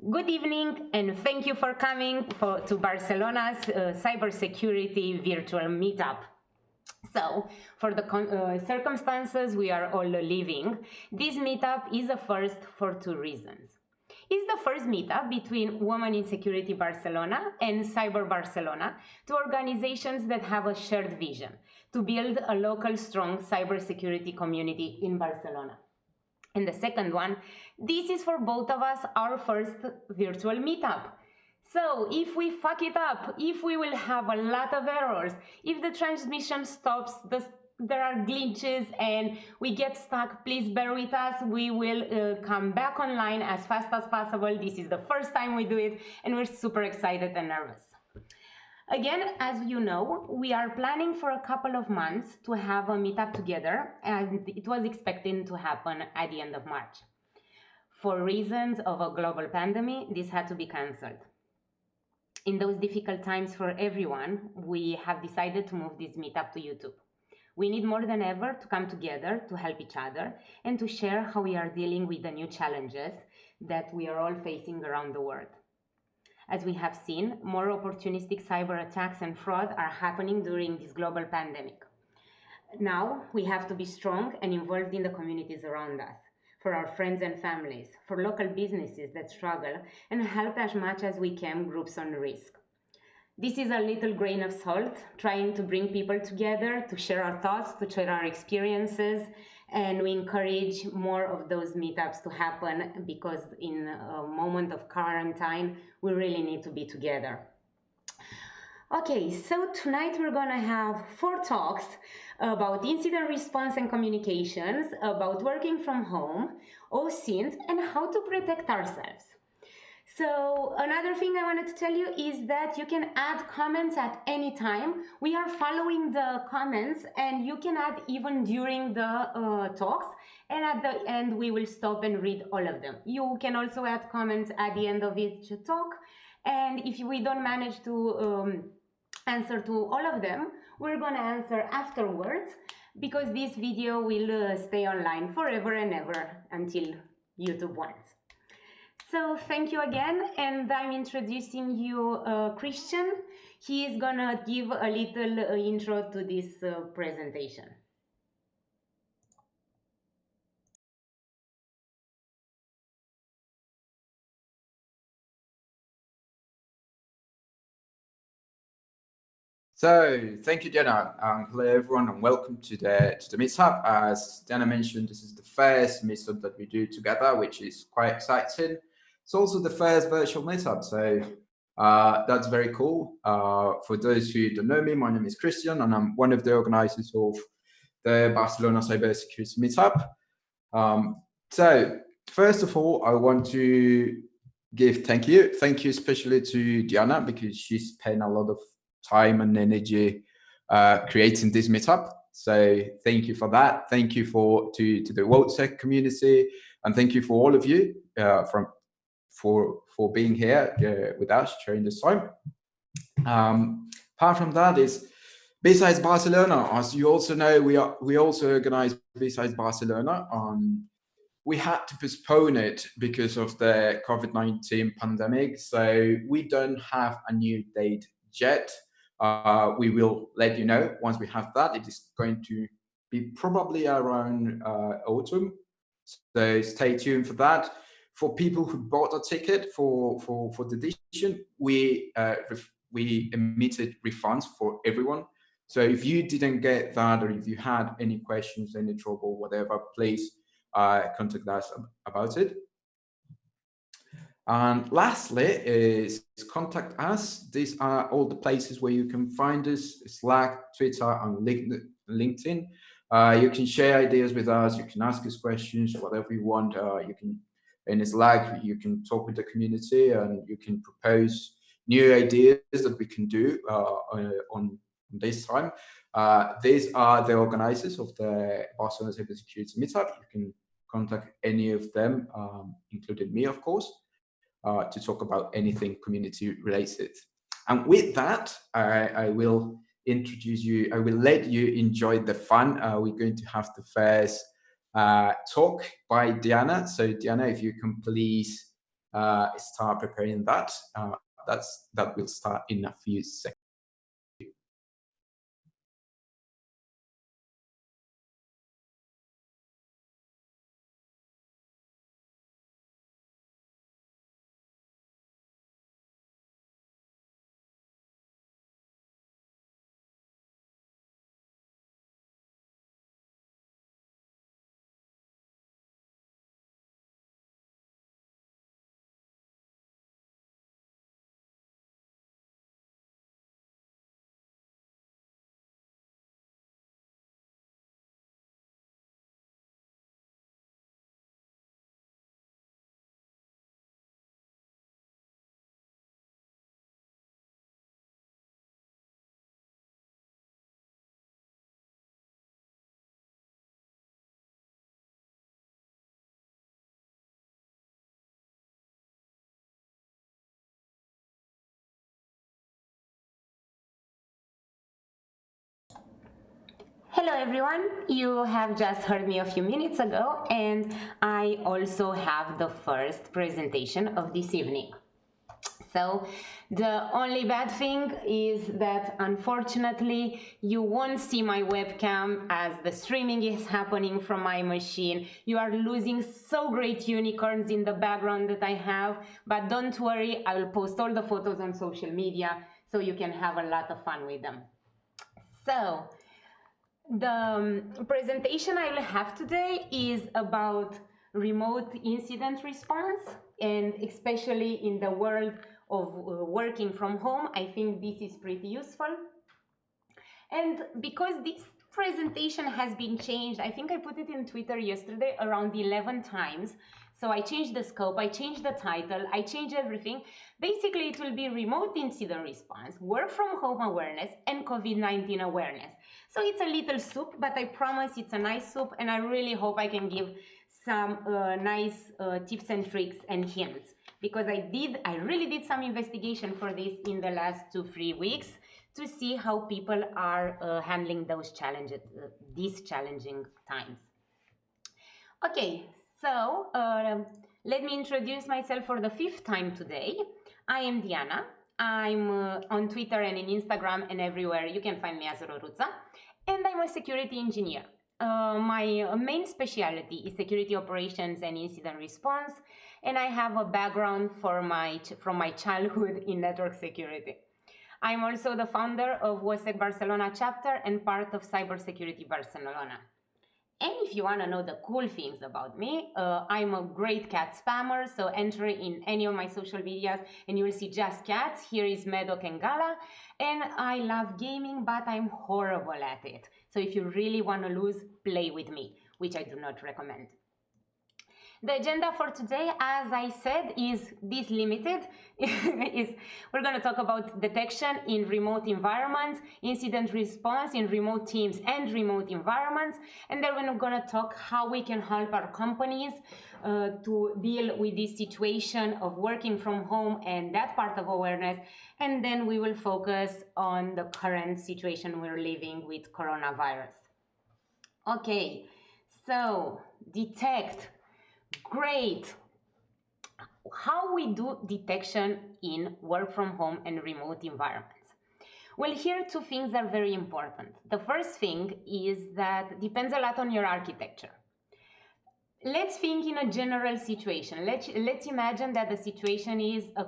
Good evening, and thank you for coming to Barcelona's cybersecurity virtual meetup. So, for the circumstances we are all living, this meetup is a first for two reasons. It's the first meetup between Women in Security Barcelona and Cyber Barcelona, two organizations that have a shared vision to build a local strong cybersecurity community in Barcelona. And the second one, this is for both of us our first virtual meetup. So if we fuck it up, if we will have a lot of errors, if the transmission stops, there are glitches and we get stuck, please bear with us. We will come back online as fast as possible. This is the first time we do it and we're super excited and nervous. Again, as you know, we are planning for a couple of months to have a meetup together, and it was expected to happen at the end of March. For reasons of a global pandemic, this had to be cancelled. In those difficult times for everyone, we have decided to move this meetup to YouTube. We need more than ever to come together to help each other and to share how we are dealing with the new challenges that we are all facing around the world. As we have seen, more opportunistic cyber attacks and fraud are happening during this global pandemic. Now, we have to be strong and involved in the communities around us, for our friends and families, for local businesses that struggle, and help as much as we can groups on risk. This is a little grain of salt, trying to bring people together, to share our thoughts, to share our experiences, and we encourage more of those meetups to happen because in a moment of quarantine, we really need to be together. Okay, so tonight we're gonna have 4 talks about incident response and communications, about working from home, OSINT, and how to protect ourselves. So another thing I wanted to tell you is that you can add comments at any time. We are following the comments and you can add even during the talks, and at the end we will stop and read all of them. You can also add comments at the end of each talk, and if we don't manage to answer to all of them, we're gonna answer afterwards because this video will stay online forever and ever until YouTube wants. So thank you again, and I'm introducing you Christian. He is gonna give a little intro to this presentation. So thank you, Diana. Hello, everyone, and welcome to the meetup. As Diana mentioned, this is the first meetup that we do together, which is quite exciting. It's also the first virtual meetup, so that's very cool. For those who don't know me, my name is Christian, and I'm one of the organizers of the Barcelona CyberSecurity Meetup. So first of all, I want to give thank you especially to Diana, because she spent a lot of time and energy creating this meetup. So thank you for that. Thank you to the WoSEC community, and thank you for all of you for being here with us during this time. Apart from that, is besides Barcelona, as you also know, we also organize besides Barcelona. We had to postpone it because of the COVID-19 pandemic, so we don't have a new date yet. We will let you know once we have that. It is going to be probably around autumn, so stay tuned for that. For people who bought a ticket for the edition, we emitted refunds for everyone. So if you didn't get that, or if you had any questions, any trouble, whatever, please contact us about it. And lastly is contact us. These are all the places where you can find us: Slack, Twitter, and LinkedIn. You can share ideas with us. You can ask us questions, whatever you want. You can, in Slack, you can talk with the community, and you can propose new ideas that we can do on this time. These are the organizers of the Barcelona Cybersecurity Meetup. You can contact any of them, including me, of course, to talk about anything community related. And with that, I will introduce you. I will let you enjoy the fun. We're going to have the first talk by Diana. So Diana, if you can please start preparing that. That will start in a few seconds. Hello everyone, you have just heard me a few minutes ago, and I also have the first presentation of this evening. So the only bad thing is that unfortunately you won't see my webcam as the streaming is happening from my machine. You are losing so great unicorns in the background that I have, but don't worry, I will post all the photos on social media so you can have a lot of fun with them. So the presentation I will have today is about remote incident response, and especially in the world of working from home, I think this is pretty useful. And because this presentation has been changed, I think I put it in Twitter yesterday around 11 times. So I changed the scope, I changed the title, I changed everything. Basically, it will be remote incident response, work from home awareness, and COVID-19 awareness. So it's a little soup, but I promise it's a nice soup, and I really hope I can give some nice tips and tricks and hints, because I really did some investigation for this in the last 2-3 weeks to see how people are handling those challenges, these challenging times. Okay, so let me introduce myself for the 5th time today. I am Diana. I'm on Twitter and in Instagram and everywhere. You can find me as Roruța, and I'm a security engineer. My main specialty is security operations and incident response, and I have a background from my childhood in network security. I'm also the founder of WoSEC Barcelona chapter and part of Cybersecurity Barcelona. And if you want to know the cool things about me, I'm a great cat spammer, so enter in any of my social medias and you will see just cats. Here is Medoc and Gala. And I love gaming, but I'm horrible at it. So if you really want to lose, play with me, which I do not recommend. The agenda for today, as I said, is this limited. We're going to talk about detection in remote environments, incident response in remote teams and remote environments, and then we're going to talk how we can help our companies to deal with this situation of working from home and that part of awareness, and then we will focus on the current situation we're living with coronavirus. Okay, so detect. Great. How we do detection in work from home and remote environments? Well, here 2 things are very important. The first thing is that depends a lot on your architecture. Let's think in a general situation. Let's imagine that the situation is a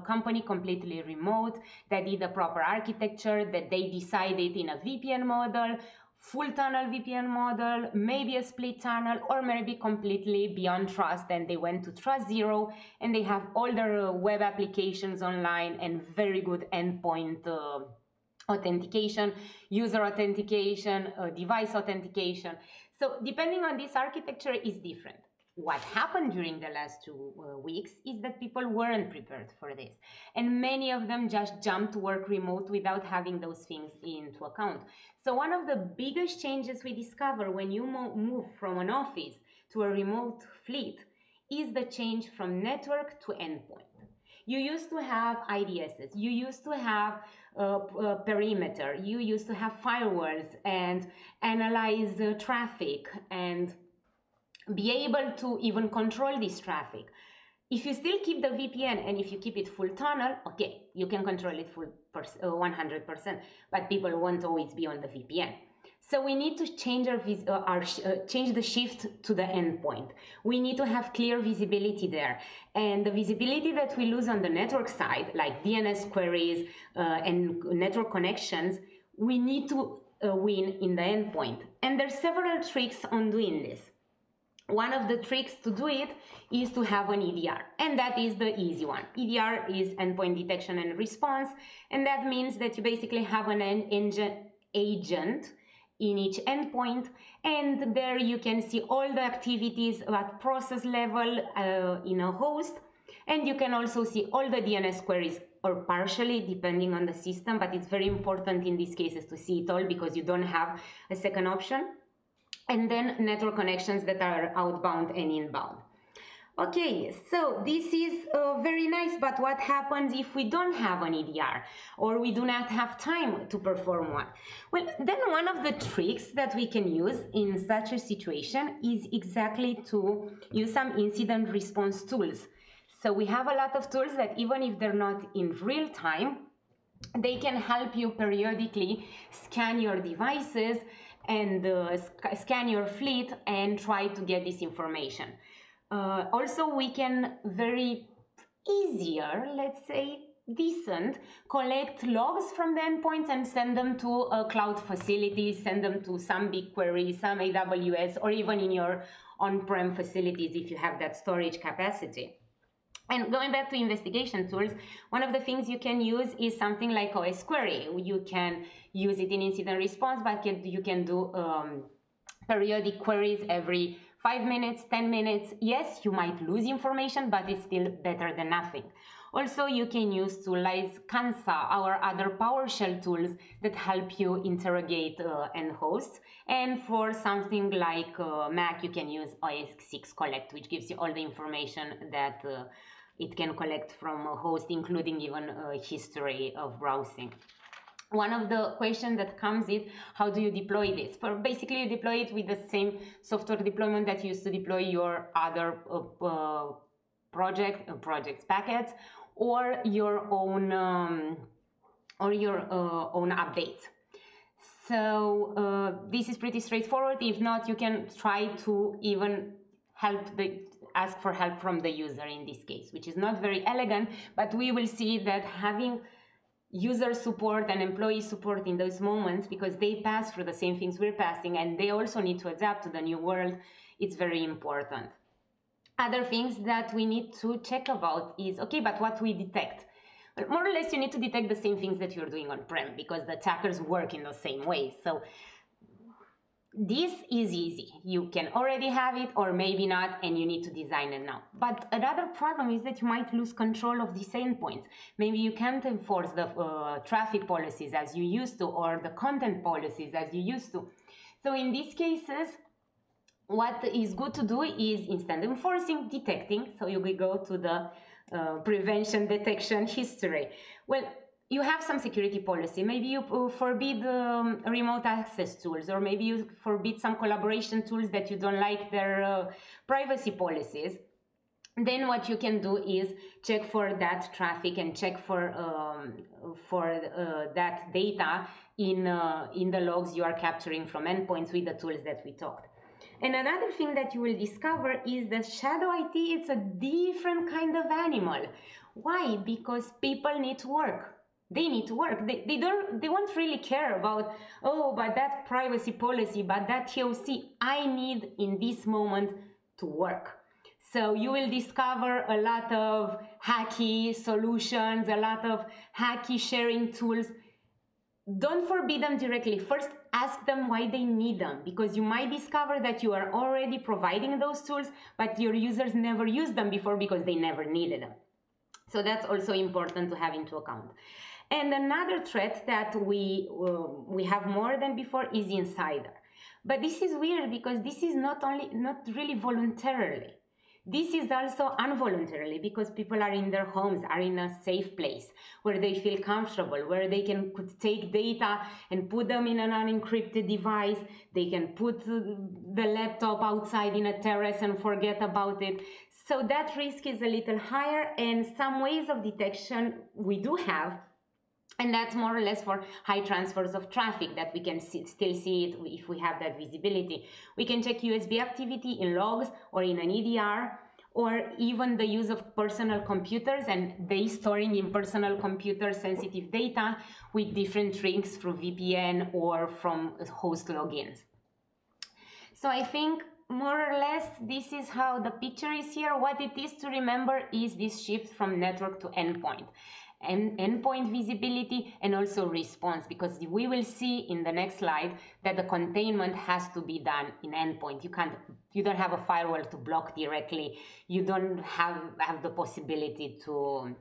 company completely remote, that did a proper architecture, that they decided in a VPN model, full tunnel VPN model, maybe a split tunnel, or maybe completely beyond trust, and they went to trust zero, and they have all their web applications online and very good endpoint authentication, user authentication, device authentication. So depending on this architecture is different. What happened during the last 2 weeks is that people weren't prepared for this, and many of them just jumped to work remote without having those things into account. So one of the biggest changes we discover when you move from an office to a remote fleet is the change from network to endpoint. You used to have IDSs, you used to have perimeter, you used to have firewalls and analyze traffic and be able to even control this traffic. If you still keep the VPN and if you keep it full tunnel, okay, you can control it full 100%, but people won't always be on the VPN. So we need to change change the shift to the endpoint. We need to have clear visibility there. And the visibility that we lose on the network side, like DNS queries and network connections, we need to win in the endpoint. And there's several tricks on doing this. One of the tricks to do it is to have an EDR, and that is the easy one. EDR is endpoint detection and response, and that means that you basically have an agent in each endpoint, and there you can see all the activities at process level in a host, and you can also see all the DNS queries, or partially depending on the system, but it's very important in these cases to see it all because you don't have a second option. And then network connections that are outbound and inbound. Okay, so this is very nice, but what happens if we don't have an EDR or we do not have time to perform one? Well, then one of the tricks that we can use in such a situation is exactly to use some incident response tools. So we have a lot of tools that even if they're not in real time, they can help you periodically scan your devices and scan your fleet and try to get this information. Also, we can very easier, let's say, decent, collect logs from the endpoints and send them to a cloud facility, send them to some BigQuery, some AWS, or even in your on-prem facilities if you have that storage capacity. And going back to investigation tools, one of the things you can use is something like OS Query. You can use it in incident response, but you can do periodic queries every 5 minutes, 10 minutes. Yes, you might lose information, but it's still better than nothing. Also, you can use tools like Kansa or other PowerShell tools that help you interrogate end hosts. And for something like Mac, you can use OS6 Collect, which gives you all the information that it can collect from a host, including even a history of browsing. One of the questions that comes is, how do you deploy this? Basically, you deploy it with the same software deployment that you used to deploy your other projects packets, or your own updates. So this is pretty straightforward. If not, you can try to even ask for help from the user in this case, which is not very elegant, but we will see that having user support and employee support in those moments, because they pass through the same things we're passing and they also need to adapt to the new world, it's very important. Other things that we need to check about is, okay, but what we detect? Well, more or less you need to detect the same things that you're doing on-prem because the attackers work in the same way. So this is easy. You can already have it or maybe not, and you need to design it now. But another problem is that you might lose control of these endpoints. Maybe you can't enforce the traffic policies as you used to, or the content policies as you used to. So in these cases, what is good to do is, instead of enforcing, detecting. So you will go to the prevention, detection, history. Well, you have some security policy. Maybe you forbid remote access tools, or maybe you forbid some collaboration tools that you don't like their privacy policies. Then what you can do is check for that traffic and check for that data in the logs you are capturing from endpoints with the tools that we talked. And another thing that you will discover is that shadow IT, it's a different kind of animal. Why? Because people need to work. They need to work. They won't really care about, oh, but that privacy policy, but that TOC, I need in this moment to work. So you will discover a lot of hacky solutions, a lot of hacky sharing tools. Don't forbid them directly. First, ask them why they need them, because you might discover that you are already providing those tools, but your users never used them before because they never needed them. So that's also important to have into account. And another threat that we have more than before is insider. But this is weird because this is not really voluntarily. This is also involuntarily, because people are in their homes, are in a safe place where they feel comfortable, where they could take data and put them in an unencrypted device. They can put the laptop outside in a terrace and forget about it. So that risk is a little higher, and some ways of detection we do have, and that's more or less for high transfers of traffic that we can still see it if we have that visibility. We can check USB activity in logs or in an EDR, or even the use of personal computers and they storing in personal computers sensitive data with different tricks through VPN or from host logins. So I think more or less this is how the picture is here. What it is to remember is this shift from network to endpoint, and endpoint visibility and also response, because we will see in the next slide that the containment has to be done in endpoint. You don't have a firewall to block directly. You don't have the possibility to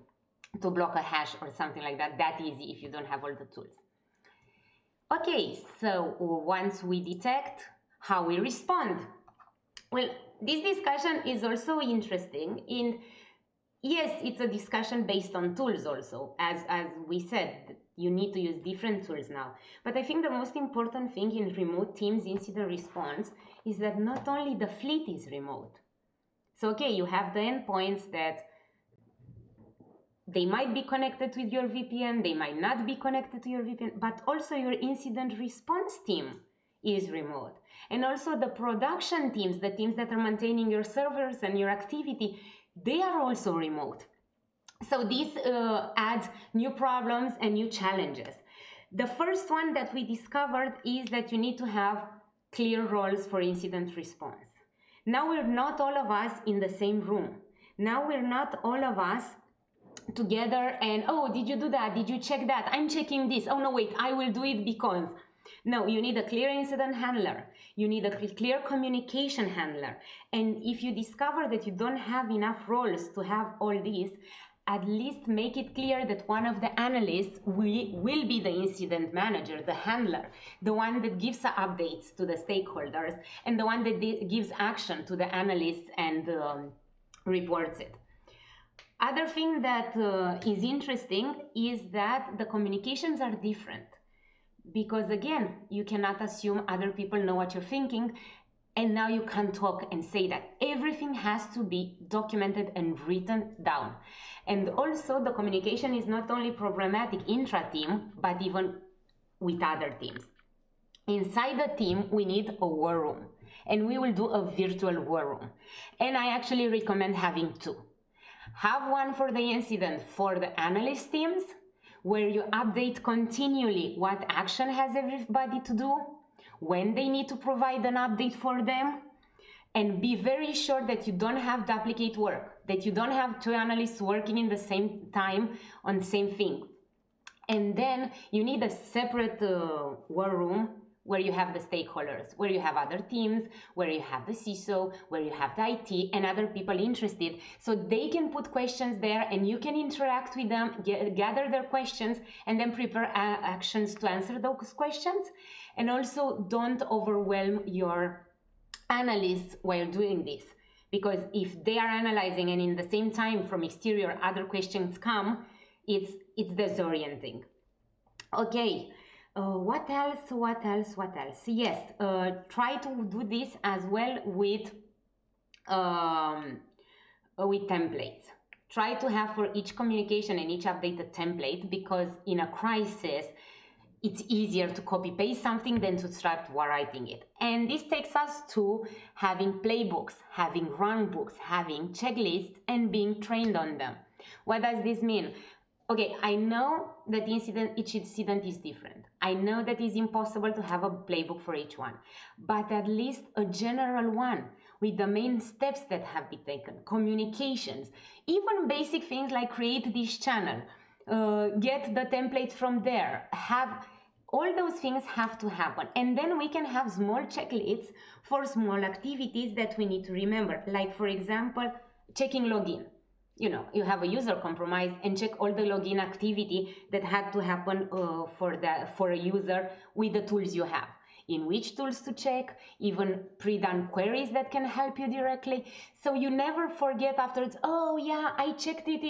block a hash or something like that easy if you don't have all the tools. Okay, so once we detect, how we respond. Well, this discussion is also interesting in, yes, it's a discussion based on tools also. As we said, you need to use different tools now. But I think the most important thing in remote teams incident response is that not only the fleet is remote. So, okay, you have the endpoints that they might be connected with your VPN, they might not be connected to your VPN, but also your incident response team is remote. And also the production teams, the teams that are maintaining your servers and your activity, they are also remote. So this adds new problems and new challenges. The first one that we discovered is that you need to have clear roles for incident response. Now we're not all of us in the same room. Now we're not all of us together and, oh, did you do that? Did you check that? I'm checking this. Oh, no, wait, I will do it because. No, you need a clear incident handler. You need a clear communication handler. And if you discover that you don't have enough roles to have all these, at least make it clear that one of the analysts will be the incident manager, the handler, the one that gives updates to the stakeholders, and the one that gives action to the analysts and reports it. Other thing that is interesting is that the communications are different. Because again, you cannot assume other people know what you're thinking, and now you can't talk and say that. Everything has to be documented and written down. And also the communication is not only problematic intra-team, but even with other teams. Inside the team, we need a war room, and we will do a virtual war room. And I actually recommend having two. Have one for the incident for the analyst teams, where you update continually what action has everybody to do, when they need to provide an update for them, and be very sure that you don't have duplicate work, that you don't have two analysts working in the same time on the same thing. And then you need a separate war room where you have the stakeholders, where you have other teams, where you have the CISO, where you have the IT and other people interested, so they can put questions there and you can interact with them, gather their questions, and then prepare actions to answer those questions. And also don't overwhelm your analysts while doing this, because if they are analyzing and in the same time from exterior other questions come, it's disorienting. Okay. What else? Yes, try to do this as well with templates. Try to have for each communication and each update a template, because in a crisis, it's easier to copy paste something than to start writing it. And this takes us to having playbooks, having runbooks, having checklists, and being trained on them. What does this mean? Okay, I know that each incident is different. I know that it's impossible to have a playbook for each one, but at least a general one with the main steps that have been taken, communications, even basic things like create this channel, get the template from there, have all those things have to happen. And then we can have small checklists for small activities that we need to remember. Like, for example, checking login. You know, you have a user compromised, and check all the login activity that had to happen for a user with the tools you have. In which tools to check, even pre-done queries that can help you directly. So you never forget afterwards, oh yeah, I checked it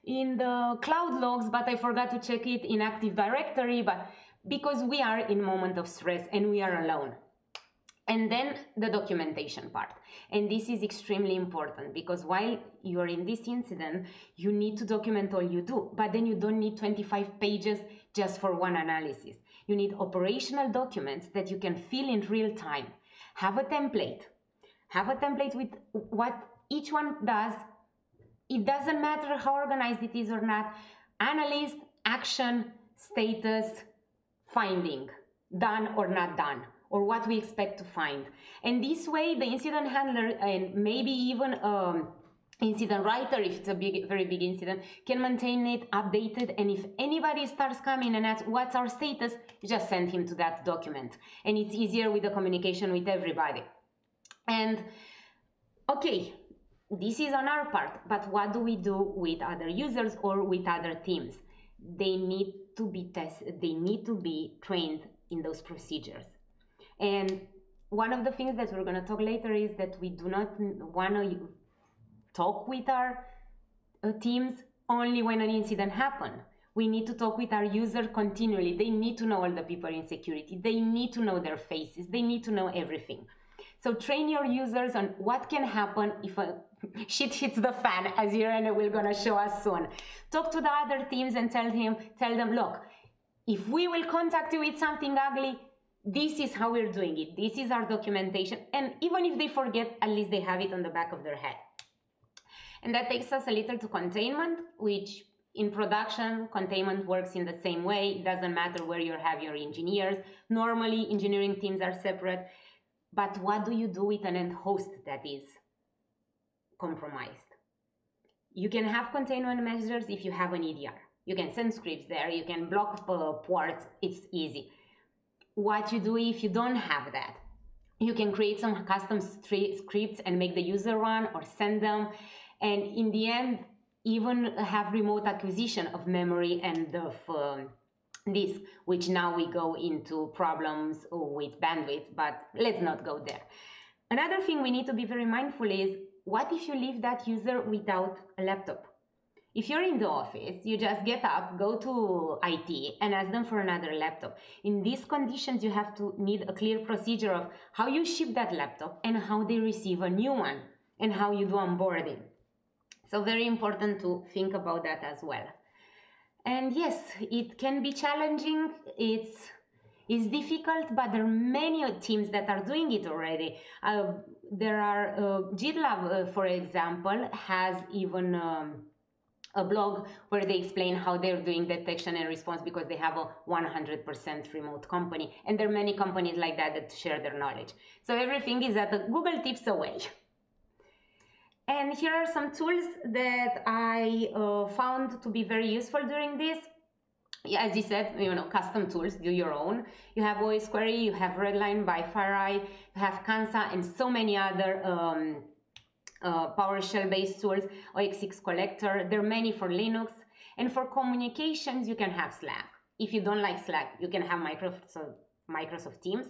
in the cloud logs, but I forgot to check it in Active Directory, but because we are in moment of stress and we are alone. And then the documentation part. And this is extremely important because while you're in this incident, you need to document all you do, but then you don't need 25 pages just for one analysis. You need operational documents that you can fill in real time. Have a template. Have a template with what each one does. It doesn't matter how organized it is or not. Analyst, action, status, finding, done or not done, or what we expect to find. And this way, the incident handler and maybe even incident writer, if it's a very big incident, can maintain it updated. And if anybody starts coming and asks, what's our status? You just send him to that document. And it's easier with the communication with everybody. And okay, this is on our part, but what do we do with other users or with other teams? They need to be tested, they need to be trained in those procedures. And one of the things that we're going to talk later is that we do not want to talk with our teams only when an incident happens. We need to talk with our user continually. They need to know all the people in security. They need to know their faces. They need to know everything. So train your users on what can happen if a shit hits the fan, as Irene will gonna show us soon. Talk to the other teams and tell them, look, if we will contact you with something ugly, this is how we're doing it. This is our documentation. And even if they forget, at least they have it on the back of their head. And that takes us a little to containment, which in production, containment works in the same way. It doesn't matter where you have your engineers. Normally, engineering teams are separate. But what do you do with an end host that is compromised? You can have containment measures if you have an EDR. You can send scripts there, you can block ports, it's easy. What you do if you don't have that? You can create some custom scripts and make the user run or send them. And in the end, even have remote acquisition of memory and of disk, which now we go into problems with bandwidth, but let's not go there. Another thing we need to be very mindful is, what if you leave that user without a laptop? If you're in the office, you just get up, go to IT and ask them for another laptop. In these conditions, you have to need a clear procedure of how you ship that laptop and how they receive a new one and how you do onboarding. So very important to think about that as well. And yes, it can be challenging, it's difficult, but there are many teams that are doing it already. There are, GitLab, for example, has even a blog where they explain how they're doing detection and response because they have a 100% remote company. And there are many companies like that that share their knowledge. So everything is at a Google tips away. And here are some tools that I found to be very useful during this. As you said, custom tools, do your own. You have OS Query, you have Redline by FireEye, you have Kansa, and so many other PowerShell-based tools, OXX Collector. There are many for Linux. And for communications, you can have Slack. If you don't like Slack, you can have Microsoft Teams,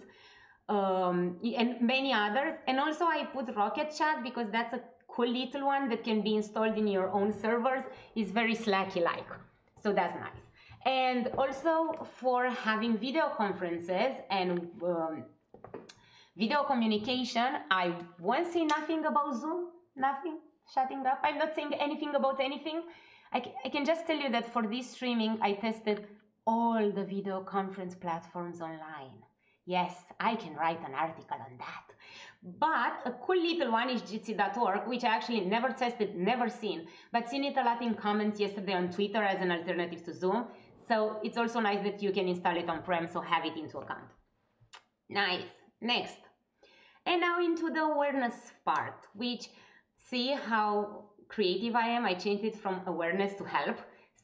and many others. And also I put Rocket Chat because that's a cool little one that can be installed in your own servers. Is very Slacky-like, so that's nice. And also for having video conferences and video communication, I won't say nothing about Zoom, nothing, shutting up. I'm not saying anything about anything. I can just tell you that for this streaming, I tested all the video conference platforms online. Yes, I can write an article on that. But a cool little one is Jitsi.org, which I actually never tested, never seen, but seen it a lot in comments yesterday on Twitter as an alternative to Zoom. So it's also nice that you can install it on-prem, so have it into account. Nice. Next. And now into the awareness part, which, see how creative I am? I changed it from awareness to help.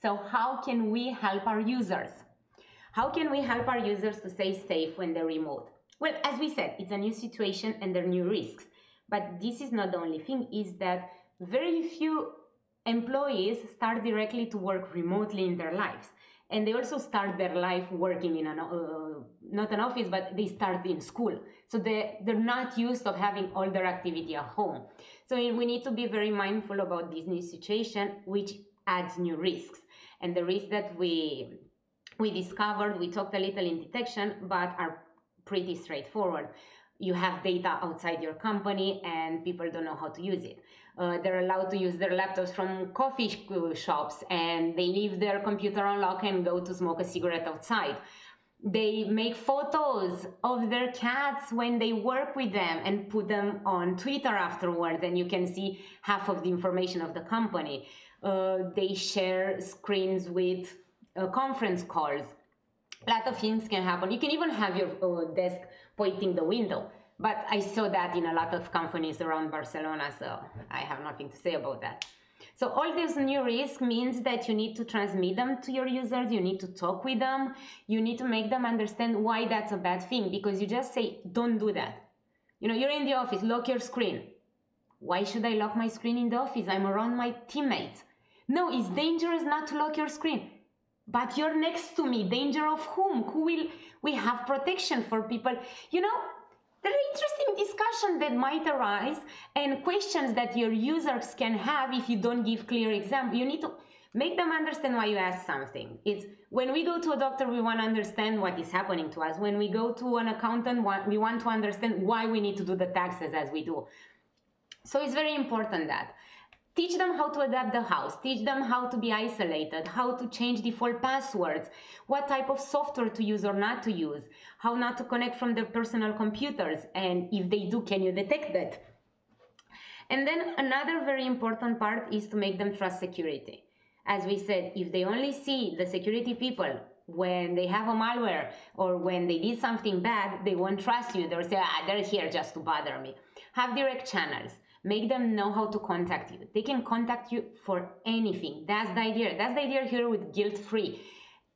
So how can we help our users? How can we help our users to stay safe when they're remote? Well, as we said, it's a new situation and there are new risks. But this is not the only thing, is that very few employees start directly to work remotely in their lives. And they also start their life working in not an office, but they start in school. So they're not used to having all their activity at home. So we need to be very mindful about this new situation, which adds new risks. And the risks that we discovered, we talked a little in detection, but are pretty straightforward. you have data outside your company and people don't know how to use it. They're allowed to use their laptops from coffee shops, and they leave their computer unlocked and go to smoke a cigarette outside. They make photos of their cats when they work with them and put them on Twitter afterwards, and you can see half of the information of the company. They share screens with conference calls. A lot of things can happen. You can even have your desk pointing the window. But I saw that in a lot of companies around Barcelona, so I have nothing to say about that. So all this new risk means that you need to transmit them to your users, you need to talk with them, you need to make them understand why that's a bad thing, because you just say, don't do that. You know, you're in the office, lock your screen. Why should I lock my screen in the office? I'm around my teammates. No, it's dangerous not to lock your screen. But you're next to me, danger of whom? We have protection for people. You know, there are interesting discussions that might arise and questions that your users can have if you don't give clear examples. You need to make them understand why you ask something. It's when we go to a doctor, we want to understand what is happening to us. When we go to an accountant, we want to understand why we need to do the taxes as we do. So it's very important that teach them how to adapt the house, teach them how to be isolated, how to change default passwords, what type of software to use or not to use, how not to connect from their personal computers, and if they do, can you detect that? And then another very important part is to make them trust security. As we said, if they only see the security people when they have a malware or when they did something bad, they won't trust you. They'll say, they're here just to bother me. Have direct channels. Make them know how to contact you. They can contact you for anything. That's the idea. That's the idea here with guilt-free.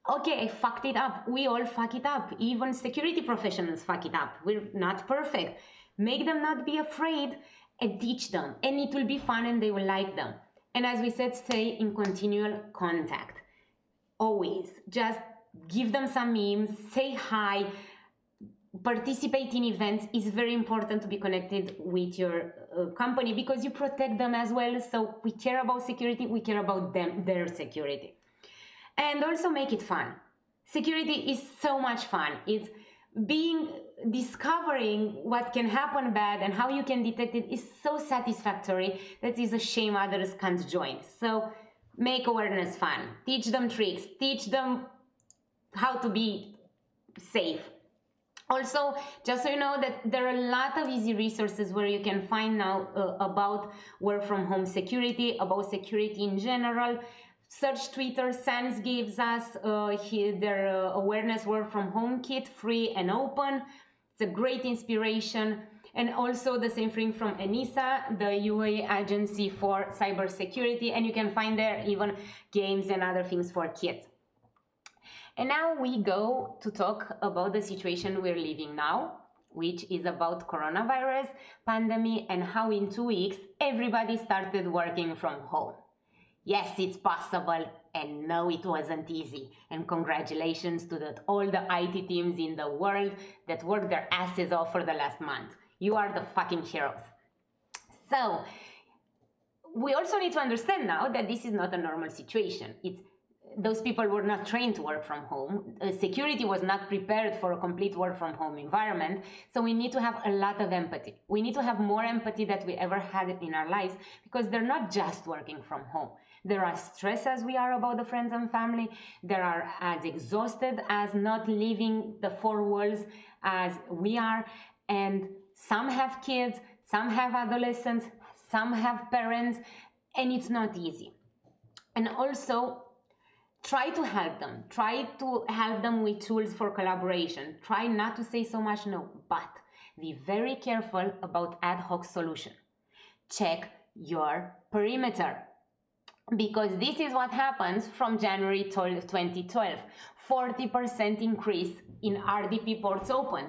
Okay, I fucked it up. We all fuck it up. Even security professionals fuck it up. We're not perfect. Make them not be afraid and teach them. And it will be fun and they will like them. And as we said, stay in continual contact. Always. Just give them some memes, say hi, participate in events. Is very important to be connected with your company because you protect them as well. So we care about security, we care about their security. And also make it fun. Security is so much fun. It's discovering what can happen bad and how you can detect it is so satisfactory that it's a shame others can't join. So make awareness fun. Teach them tricks. Teach them how to be safe. Also, just so you know that there are a lot of easy resources where you can find now about work from home security, about security in general. Search Twitter, Sans gives us their awareness work from home kit, free and open. It's a great inspiration. And also the same thing from ENISA, the UAE agency for cybersecurity. And you can find there even games and other things for kids. And now we go to talk about the situation we're living now, which is about coronavirus pandemic and how in 2 weeks everybody started working from home. Yes, it's possible, and no, it wasn't easy. And congratulations to all the IT teams in the world that worked their asses off for the last month. You are the fucking heroes. So we also need to understand now that this is not a normal situation. Those people were not trained to work from home. Security was not prepared for a complete work from home environment. So we need to have a lot of empathy. We need to have more empathy than we ever had in our lives because they're not just working from home. They are as stressed as we are about the friends and family. They are as exhausted as not leaving the four walls as we are. And some have kids, some have adolescents, some have parents, and it's not easy. And also, try to help them. Try to help them with tools for collaboration. Try not to say so much no, but be very careful about ad hoc solution. Check your perimeter. Because this is what happens from January 12, 2012. 40% increase in RDP ports open.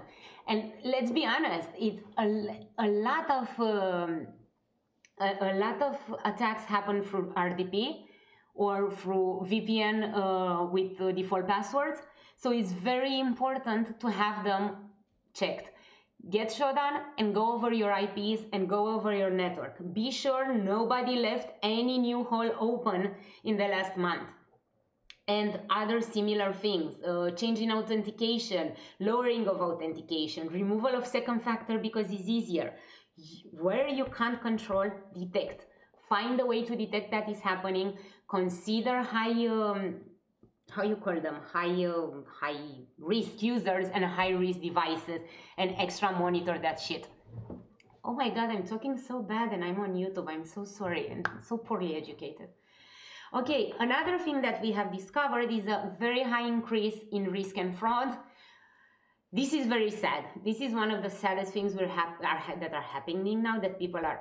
And let's be honest, it's a lot of attacks happen through RDP or through VPN with default passwords. So it's very important to have them checked. Get Shodan and go over your IPs and go over your network. Be sure nobody left any new hole open in the last month. and other similar things, changing authentication, lowering of authentication, removal of second factor because it's easier. Where you can't control, detect. Find a way to detect that is happening. Consider high, how you call them, high risk users and high risk devices, and extra monitor that shit. Oh my God, I'm talking so bad and I'm on YouTube. I'm so sorry and so poorly educated. Okay, another thing that we have discovered is a very high increase in risk and fraud. This is very sad. This is one of the saddest things that are happening now, that people are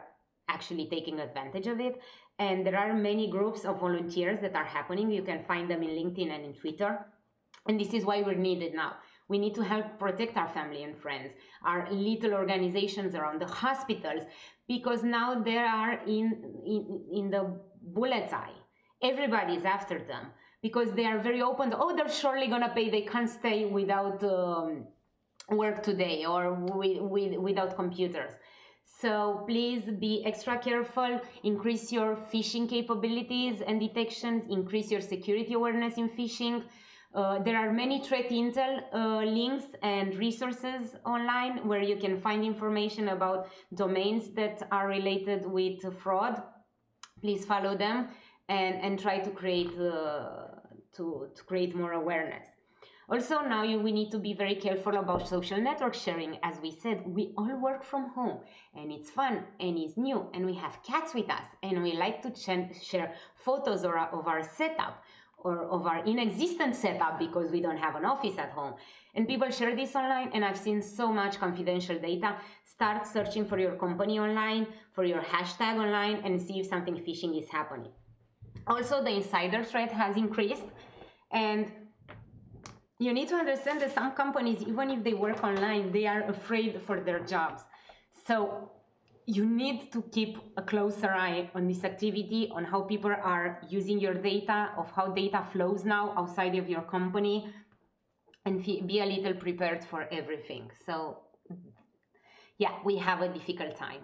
actually taking advantage of it. And there are many groups of volunteers that are happening. You can find them in LinkedIn and in Twitter. And this is why we're needed now. We need to help protect our family and friends, our little organizations around the hospitals, because now they are in the bullet's eye. Everybody's after them because they are very open. Oh, they're surely gonna pay. They can't stay without work today or without computers. So please be extra careful, increase your phishing capabilities and detections, increase your security awareness in phishing. There are many threat intel links and resources online where you can find information about domains that are related with fraud. Please follow them and try to create create more awareness. Also, now we need to be very careful about social network sharing. As we said, we all work from home and it's fun and it's new, and we have cats with us and we like to share photos of our setup or of our inexistent setup because we don't have an office at home. And people share this online, and I've seen so much confidential data. Start searching for your company online, for your hashtag online, and see if something phishing is happening. Also, the insider threat has increased, and you need to understand that some companies, even if they work online, they are afraid for their jobs. So you need to keep a closer eye on this activity, on how people are using your data, of how data flows now outside of your company, and be a little prepared for everything. So yeah, we have a difficult time.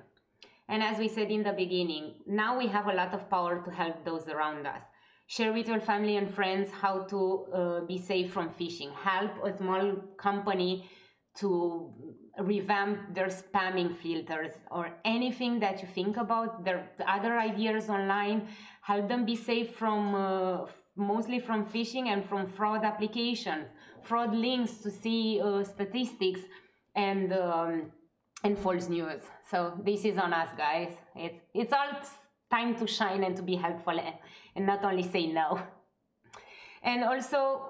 And as we said in the beginning, now we have a lot of power to help those around us. Share with your family and friends how to be safe from phishing. Help a small company to revamp their spamming filters, or anything that you think about. There are other ideas online. Help them be safe from mostly from phishing and from fraud applications, fraud links to see statistics and false news. So this is on us, guys. It's all time to shine and to be helpful and not only say no. And also,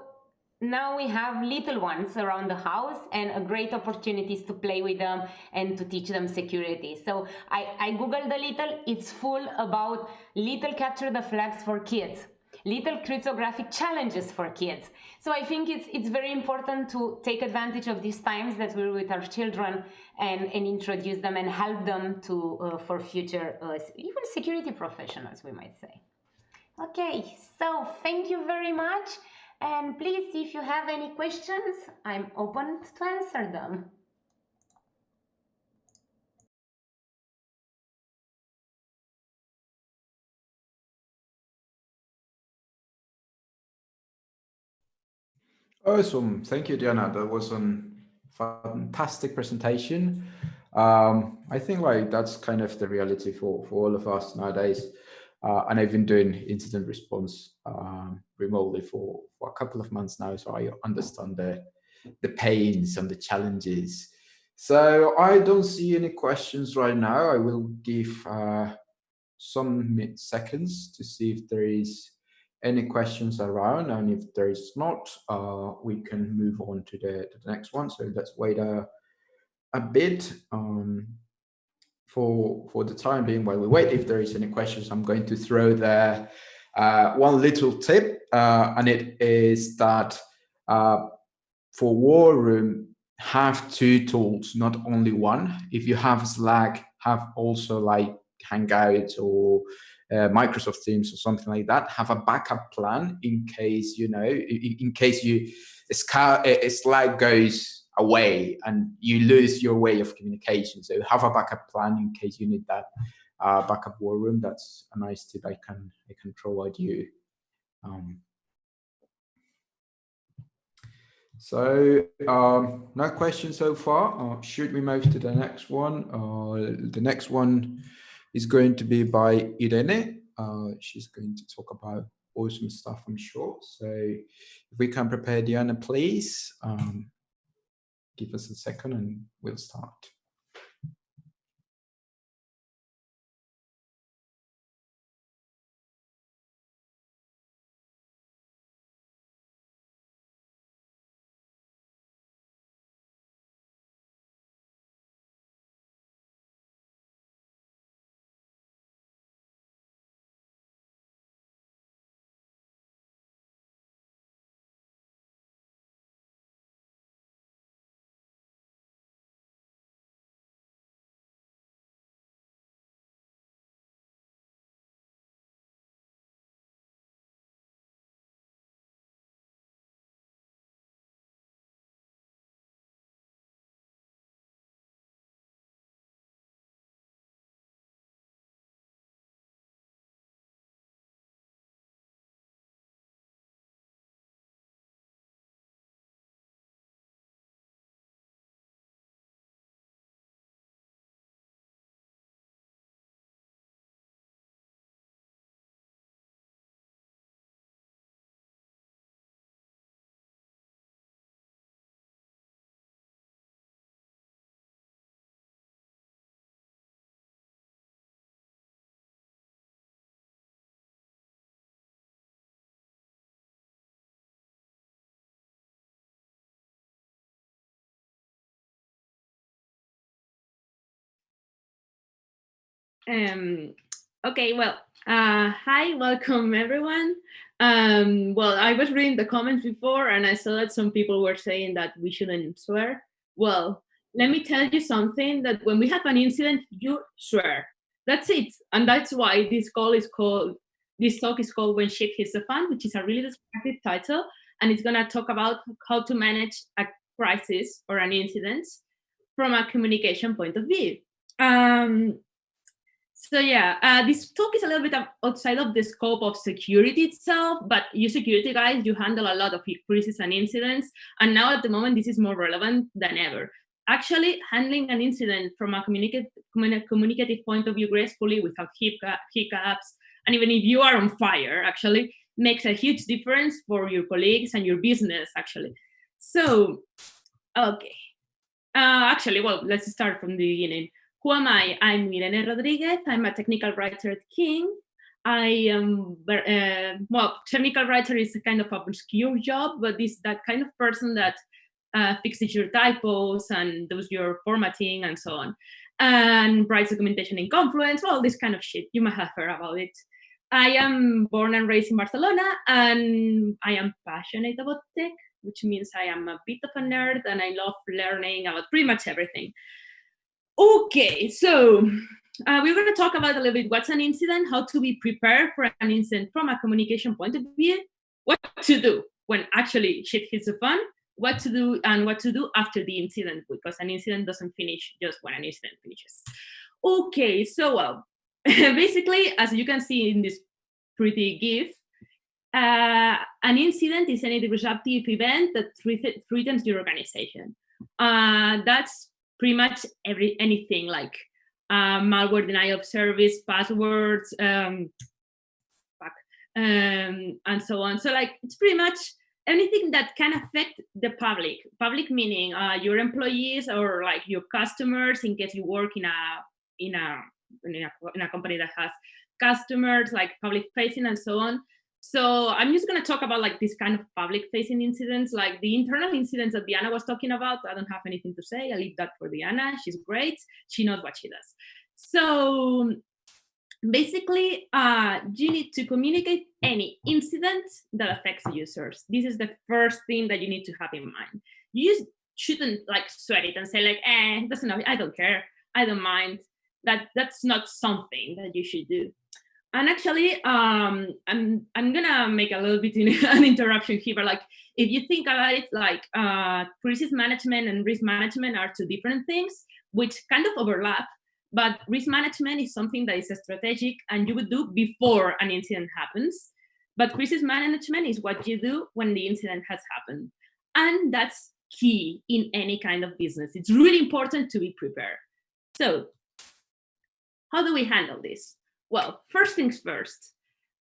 now we have little ones around the house, and a great opportunities to play with them and to teach them security. So I googled a little. It's full about little capture the flags for kids, little cryptographic challenges for kids. So I think it's very important to take advantage of these times that we're with our children and introduce them and help them to for future even security professionals, we might say. Okay, so thank you very much. And please, if you have any questions, I'm open to answer them. Awesome. Thank you, Diana. That was a fantastic presentation. I think that's kind of the reality for all of us nowadays. And I've been doing incident response remotely for a couple of months now, so I understand the pains and the challenges. So I don't see any questions right now. I will give some seconds to see if there is any questions around, and if there is not, we can move on to the next one. So let's wait a bit for the time being while we wait. If there is any questions, I'm going to throw there one little tip, and it is that for War Room, have two tools, not only one. If you have Slack, have also like Hangouts or Microsoft Teams or something like that. Have a backup plan in case in case Slack goes away and you lose your way of communication. So have a backup plan in case you need that backup War Room. That's a nice tip I can provide you. So no questions so far. Should we move to the next one? The next one is going to be by Irene. She's going to talk about awesome stuff, I'm sure. So if we can prepare Diana, please. Give us a second and we'll start. Okay, well, hi, welcome everyone. Well, I was reading the comments before and I saw that some people were saying that we shouldn't swear. Well, let me tell you something, that when we have an incident, you swear. That's it. And that's why this talk is called When Shit Hits the Fan, which is a really descriptive title. And it's gonna talk about how to manage a crisis or an incident from a communication point of view. So yeah, this talk is a little bit outside of the scope of security itself, but you security guys, you handle a lot of crises and incidents, and now at the moment this is more relevant than ever. Actually, handling an incident from a communicative point of view gracefully without hiccups, and even if you are on fire, actually makes a huge difference for your colleagues and your business, actually. So, okay. Actually, well, let's start from the beginning. Who am I? I'm Irene Rodríguez. I'm a technical writer at King. I am, well, technical writer is a kind of obscure job, but it's that kind of person that fixes your typos and does your formatting and so on, and writes documentation in Confluence, all this kind of shit. You might have heard about it. I am born and raised in Barcelona, and I am passionate about tech, which means I am a bit of a nerd and I love learning about pretty much everything. Okay, so we're going to talk about a little bit what's an incident, how to be prepared for an incident from a communication point of view, what to do when actually shit hits the fan, what to do and what to do after the incident, because an incident doesn't finish just when an incident finishes. Okay, so well, basically, as you can see in this pretty GIF, an incident is any disruptive event that threatens your organization. That's pretty much anything like malware, denial of service, passwords, and so on. So like it's pretty much anything that can affect the public. Public meaning your employees or like your customers, in case you work in a company that has customers, like public facing and so on. So I'm just going to talk about like this kind of public facing incidents, like the internal incidents that Diana was talking about. I don't have anything to say. I leave that for Diana. She's great. She knows what she does. So basically, you need to communicate any incident that affects users. This is the first thing that you need to have in mind. You just shouldn't like sweat it and say like, it doesn't matter. I don't care. I don't mind. That's not something that you should do. And actually, I'm gonna make a little bit an interruption here, but like if you think about it, like crisis management and risk management are two different things, which kind of overlap. But risk management is something that is strategic and you would do before an incident happens. But crisis management is what you do when the incident has happened. And that's key in any kind of business. It's really important to be prepared. So how do we handle this? Well, first things first,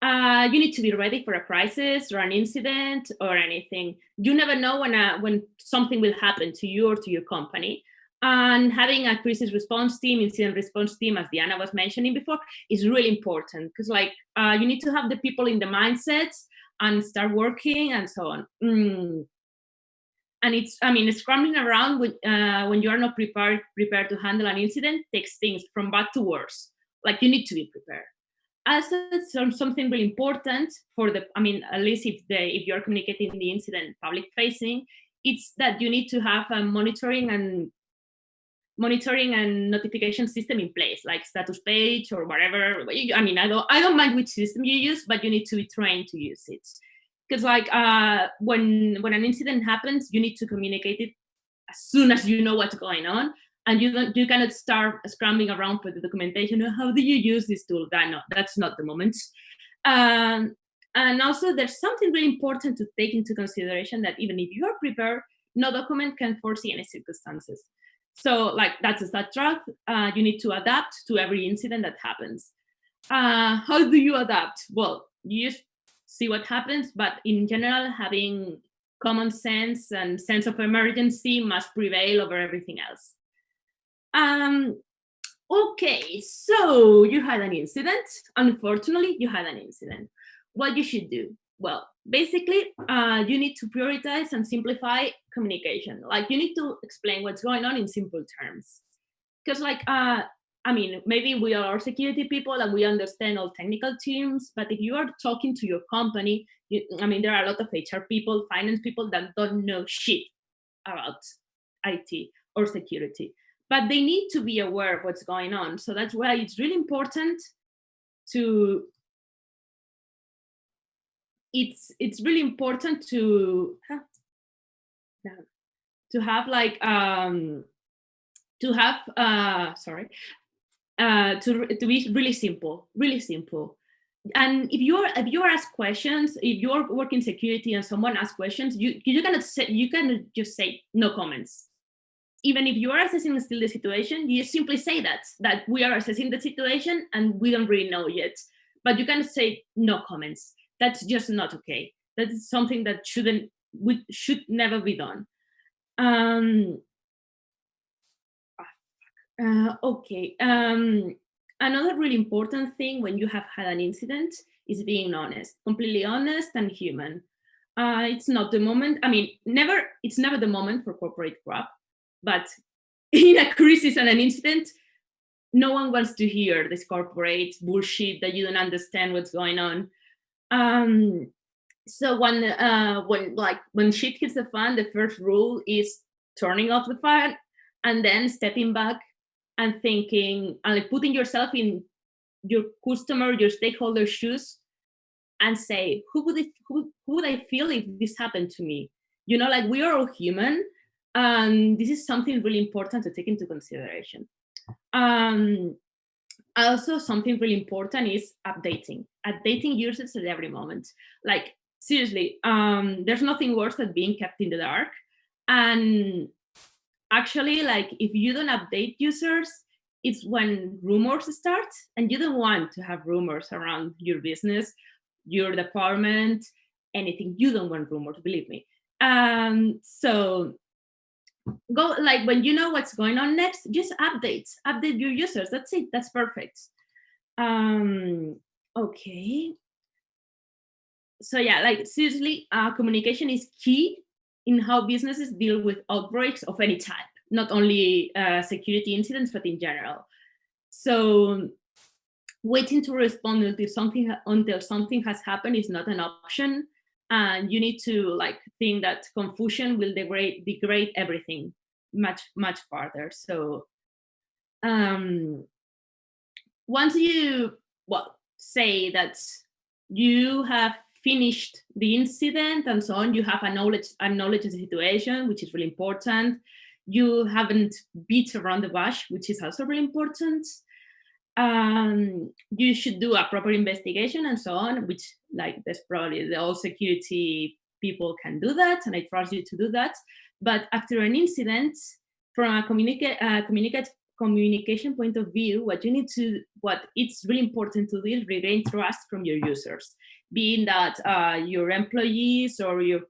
you need to be ready for a crisis or an incident or anything. You never know when something will happen to you or to your company. And having a crisis response team, incident response team, as Diana was mentioning before, is really important, because you need to have the people in the mindset and start working and so on. And it's scrambling around when you are not prepared to handle an incident takes things from bad to worse. Like, you need to be prepared. Also, something really important at least if you're communicating the incident public facing, it's that you need to have a monitoring and notification system in place, like status page or whatever. I don't mind which system you use, but you need to be trained to use it. Because when an incident happens, you need to communicate it as soon as you know what's going on, and you cannot start scrambling around for the documentation. How do you use this tool? That's not the moment. And also, there's something really important to take into consideration, that even if you are prepared, no document can foresee any circumstances. So that's that truth. You need to adapt to every incident that happens. How do you adapt? Well, you just see what happens, but in general, having common sense and sense of emergency must prevail over everything else. Okay, so you had an incident. Unfortunately, you had an incident. What you should do? Well, basically, you need to prioritize and simplify communication. You need to explain what's going on in simple terms. Because maybe we are security people and we understand all technical terms, but if you are talking to your company, there are a lot of HR people, finance people that don't know shit about IT or security, but they need to be aware of what's going on. So that's why it's really important to to be really simple. And if you are asked questions, if you are working security and someone asks questions, you cannot just say no comments. Even if you are assessing still the situation, you simply say that we are assessing the situation and we don't really know yet. But you cannot say no comments. That's just not okay. That is something that should never be done. Okay. Another really important thing when you have had an incident is being honest, completely honest and human. It's not the moment. It's never the moment for corporate crap, but in a crisis and an incident, no one wants to hear this corporate bullshit that you don't understand what's going on. So when shit hits the fan, the first rule is turning off the fan and then stepping back and thinking and putting yourself in your customer, your stakeholder shoes, and say, who would I feel if this happened to me? We are all human, and this is something really important to take into consideration. Also, something really important is updating users at every moment. Seriously, there's nothing worse than being kept in the dark. And actually, if you don't update users, it's when rumors start, and you don't want to have rumors around your business, your department, anything. You don't want rumors, believe me. So go when you know what's going on next, just update your users. That's it. That's perfect. Okay. So yeah, seriously, communication is key in how businesses deal with outbreaks of any type, not only security incidents, but in general. So waiting to respond until something has happened is not an option. And you need to think that confusion will degrade everything much, much farther. So once you say that you have finished the incident and so on, you have acknowledged the situation, which is really important. You haven't beat around the bush, which is also really important. You should do a proper investigation and so on, which that's probably the all security people can do that, and I trust you to do that. But after an incident, from a communication point of view, what it's really important to do is regain trust from your users, being that your employees or your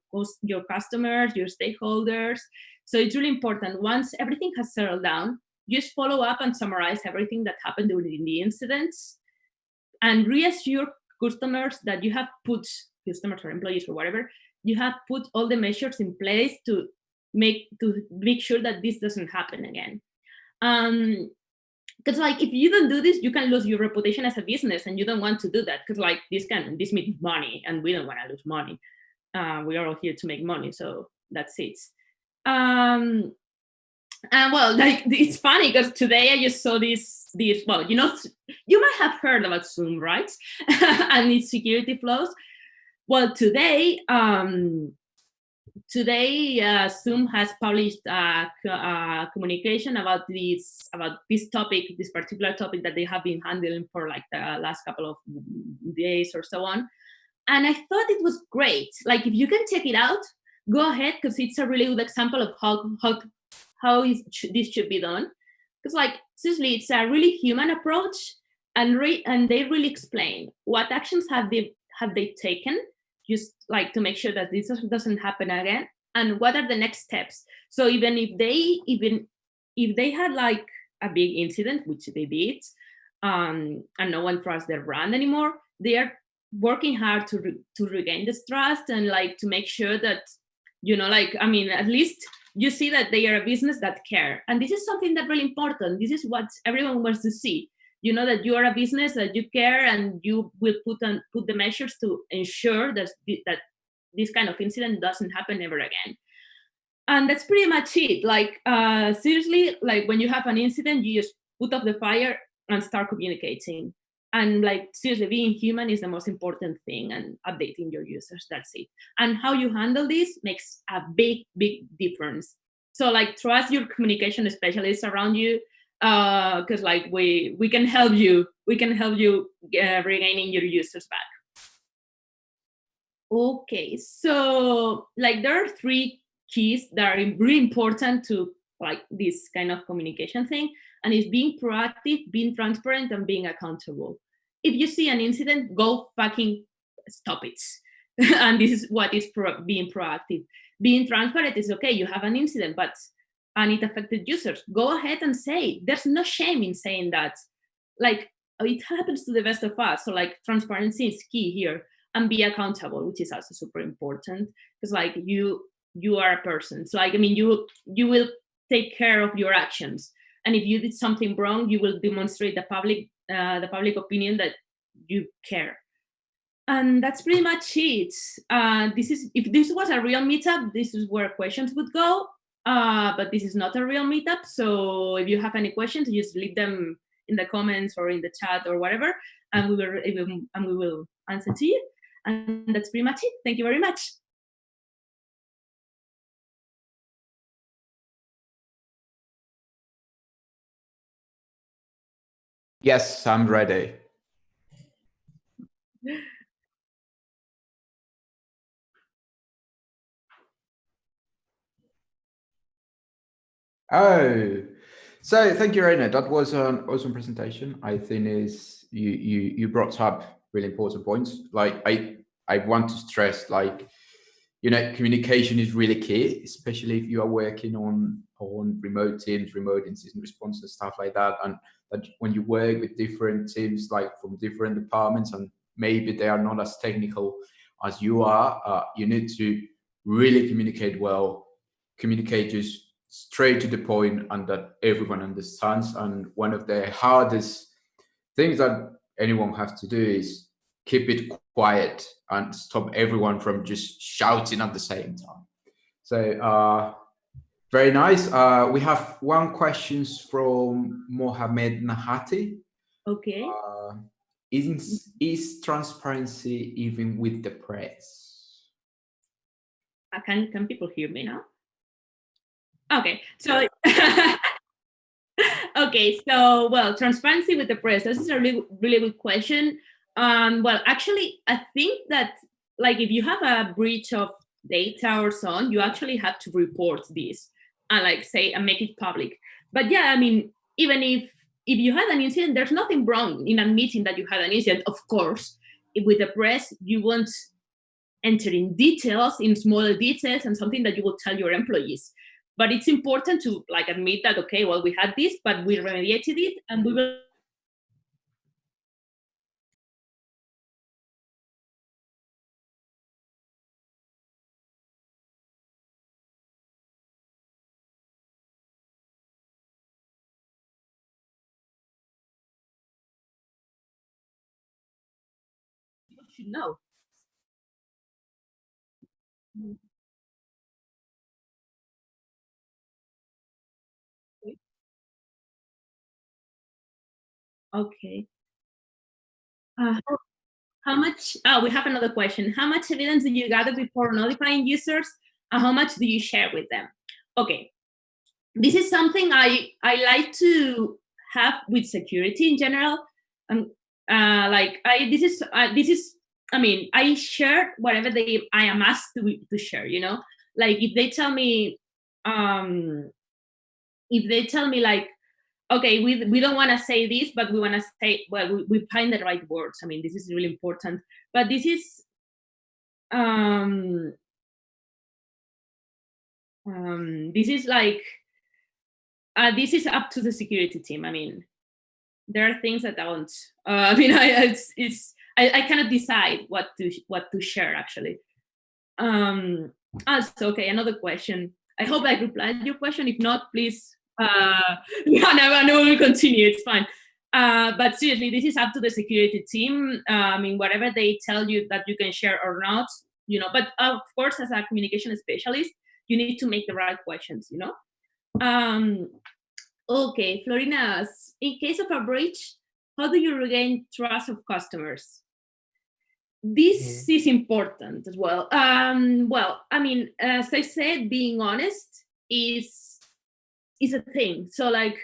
customers, your stakeholders. So it's really important. Once everything has settled down, just follow up and summarize everything that happened during the incidents, and reassure customers that you have put, customers or employees or whatever, you have put all the measures in place to make sure that this doesn't happen again. Because like, if you don't do this, you can lose your reputation as a business, and you don't want to do that, because like this means money, and we don't want to lose money. We are all here to make money, so that's it. And well, like, it's funny because today I just saw this. Well, you know, you might have heard about Zoom, right? And its security flaws. Well, today Zoom has published communication about this topic, this particular topic that they have been handling for like the last couple of days or so on. And I thought it was great. Like, if you can check it out, go ahead, because it's a really good example of how this should be done. Because like, seriously, it's a really human approach, and they really explain what actions have they taken, just like to make sure that this doesn't happen again, and what are the next steps. So even if they had like a big incident, which they did, and no one trusts their brand anymore, they are working hard to regain this trust, and like to make sure that, you know, like, I mean, at least you see that they are a business that care. And this is something that's really important. This is what everyone wants to see. You know, that you are a business, that you care, and you will put the measures to ensure that this kind of incident doesn't happen ever again. And that's pretty much it. Like, seriously, like when you have an incident, you just put off the fire and start communicating. And like, seriously, being human is the most important thing, and updating your users, that's it. And how you handle this makes a big, big difference. So like, trust your communication specialists around you, because like we can help you. We can help you regaining your users back. Okay, so like there are 3 keys that are really important to like this kind of communication thing, and it's being proactive, being transparent, and being accountable. If you see an incident, go fucking stop it. And this is what is being proactive. Being transparent is okay, you have an incident, and it affected users. Go ahead and say, there's no shame in saying that. Like, it happens to the best of us. So like, transparency is key here, and be accountable, which is also super important, because like you are a person. So like, I mean, you will take care of your actions. And if you did something wrong, you will demonstrate the public opinion that you care. And that's pretty much it. If this was a real meetup, this is where questions would go. But this is not a real meetup. So if you have any questions, just leave them in the comments or in the chat or whatever, and we will answer to you. And that's pretty much it. Thank you very much. Yes, I'm ready. Oh, so thank you, Irene. That was an awesome presentation. I think you brought up really important points. Like I want to stress, like, you know, communication is really key, especially if you are working on remote teams, remote incident response and stuff like that. And that when you work with different teams, like from different departments, and maybe they are not as technical as you are, you need to really communicate well, communicate just straight to the point, and that everyone understands. And one of the hardest things that anyone has to do is keep it quiet and stop everyone from just shouting at the same time. So very nice. We have one question from Mohamed Nahati. Okay. Is transparency even with the press? Can people hear me now? Okay, so okay, so well, transparency with the press. This is a really, really good question. Well, actually, I think that like if you have a breach of data or so on, you actually have to report this and like say and make it public. But yeah, I mean, even if you had an incident, there's nothing wrong in admitting that you had an incident. Of course, with the press, you won't enter in details, in smaller details, and something that you will tell your employees. But it's important to like admit that, okay, well, we had this, but we remediated it, and we will. You should know. Okay. How much? Oh, we have another question. How much evidence do you gather before notifying users, and how much do you share with them? Okay, this is something I like to have with security in general. Like this is. I mean, I share whatever I am asked to share. You know, like if they tell me like, okay, we don't want to say this, but we want to say, well, we find the right words. I mean, this is really important. But this is this is like this is up to the security team. I mean, there are things that I don't. I mean, I cannot decide what to share actually. Also, okay, another question. I hope I replied your question. If not, please. No, we'll continue. It's fine. But seriously, this is up to the security team. I mean, whatever they tell you that you can share or not, you know. But of course, as a communication specialist, you need to make the right questions, you know. Okay, Florina, in case of a breach, how do you regain trust of customers? This is important as well. Well, I mean, as I said, being honest is a thing. So like,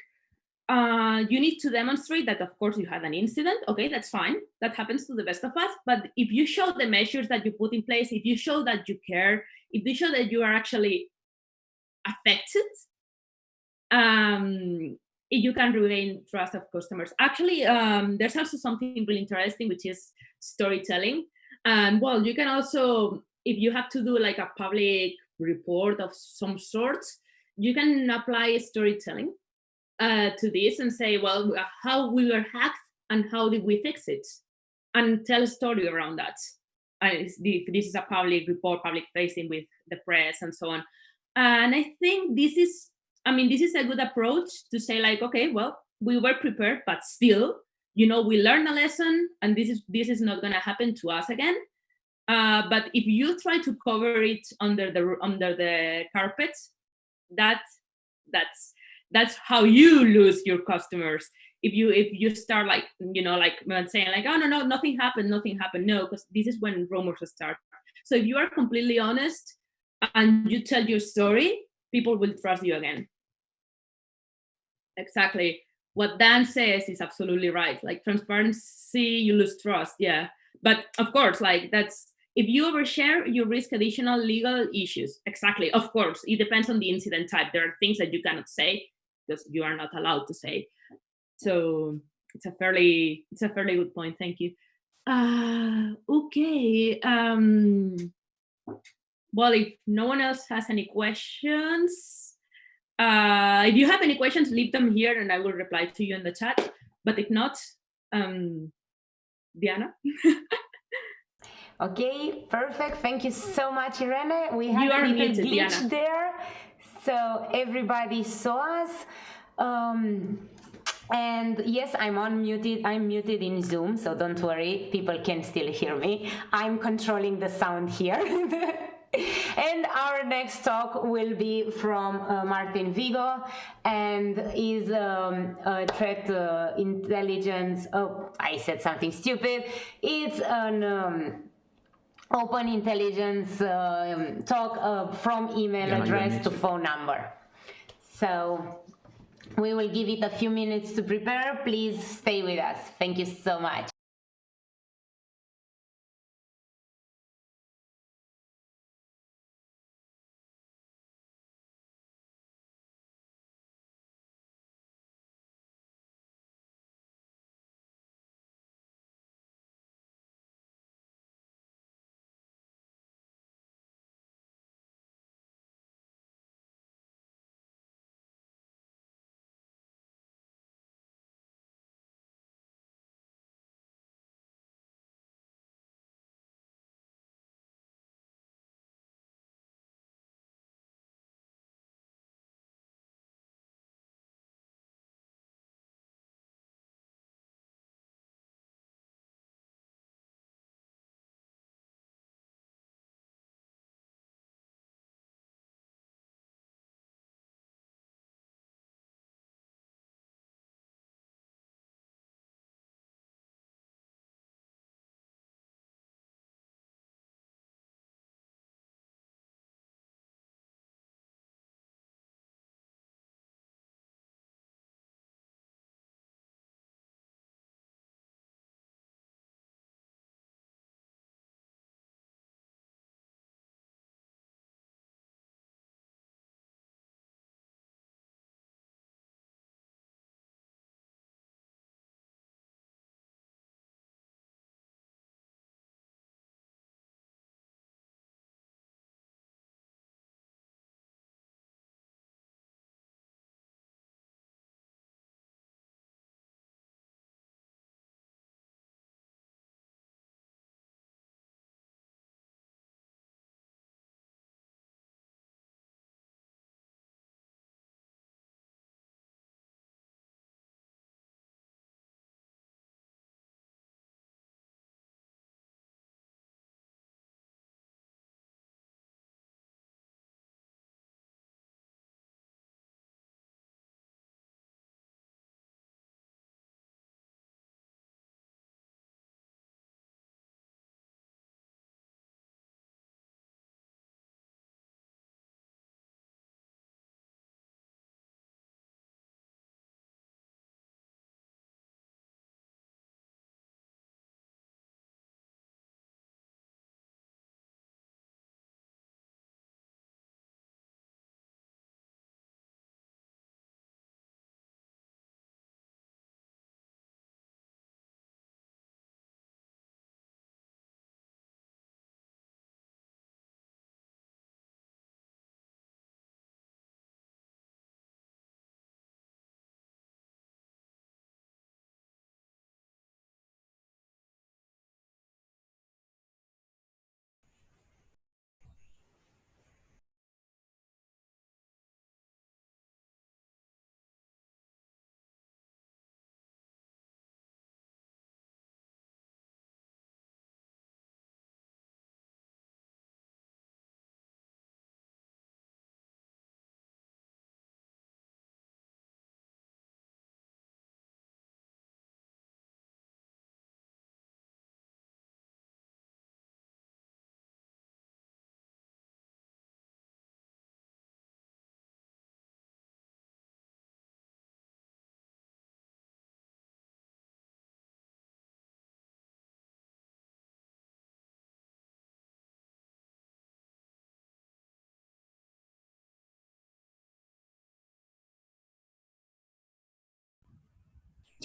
you need to demonstrate that, of course, you had an incident. Okay, that's fine. That happens to the best of us. But if you show the measures that you put in place, if you show that you care, if you show that you are actually affected, you can regain trust of customers. Actually, there's also something really interesting, which is storytelling. And well, you can also, if you have to do like a public report of some sort, you can apply storytelling to this and say, well, how we were hacked and how did we fix it, and tell a story around that. This is a public report, public facing with the press and so on. And I think this is a good approach to say like, okay, well, we were prepared, but still, you know, we learned a lesson, and this is not going to happen to us again. But if you try to cover it under the carpet, that's how you lose your customers. If you start like, you know, like saying like, oh no, nothing happened, no, because this is when rumors start. So if you are completely honest and you tell your story, people will trust you again. Exactly. What Dan says is absolutely right. Like transparency, you lose trust. Yeah. But of course, like that's, if you overshare, you risk additional legal issues. Exactly. Of course, it depends on the incident type. There are things that you cannot say because you are not allowed to say. So it's a fairly good point. Thank you. Okay. Well, if no one else has any questions, if you have any questions, leave them here and I will reply to you in the chat. But if not, Diana. Okay, perfect. Thank you so much, Irene. We had You are a little muted, glitch Diana. there, so everybody saw us. And yes, I'm unmuted. I'm muted in Zoom, so don't worry. People can still hear me. I'm controlling the sound here. And our next talk will be from Martin Vigo, and is a threat intelligence. Oh, I said something stupid. It's an open intelligence talk from email address to phone number. So we will give it a few minutes to prepare. Please stay with us. Thank you so much.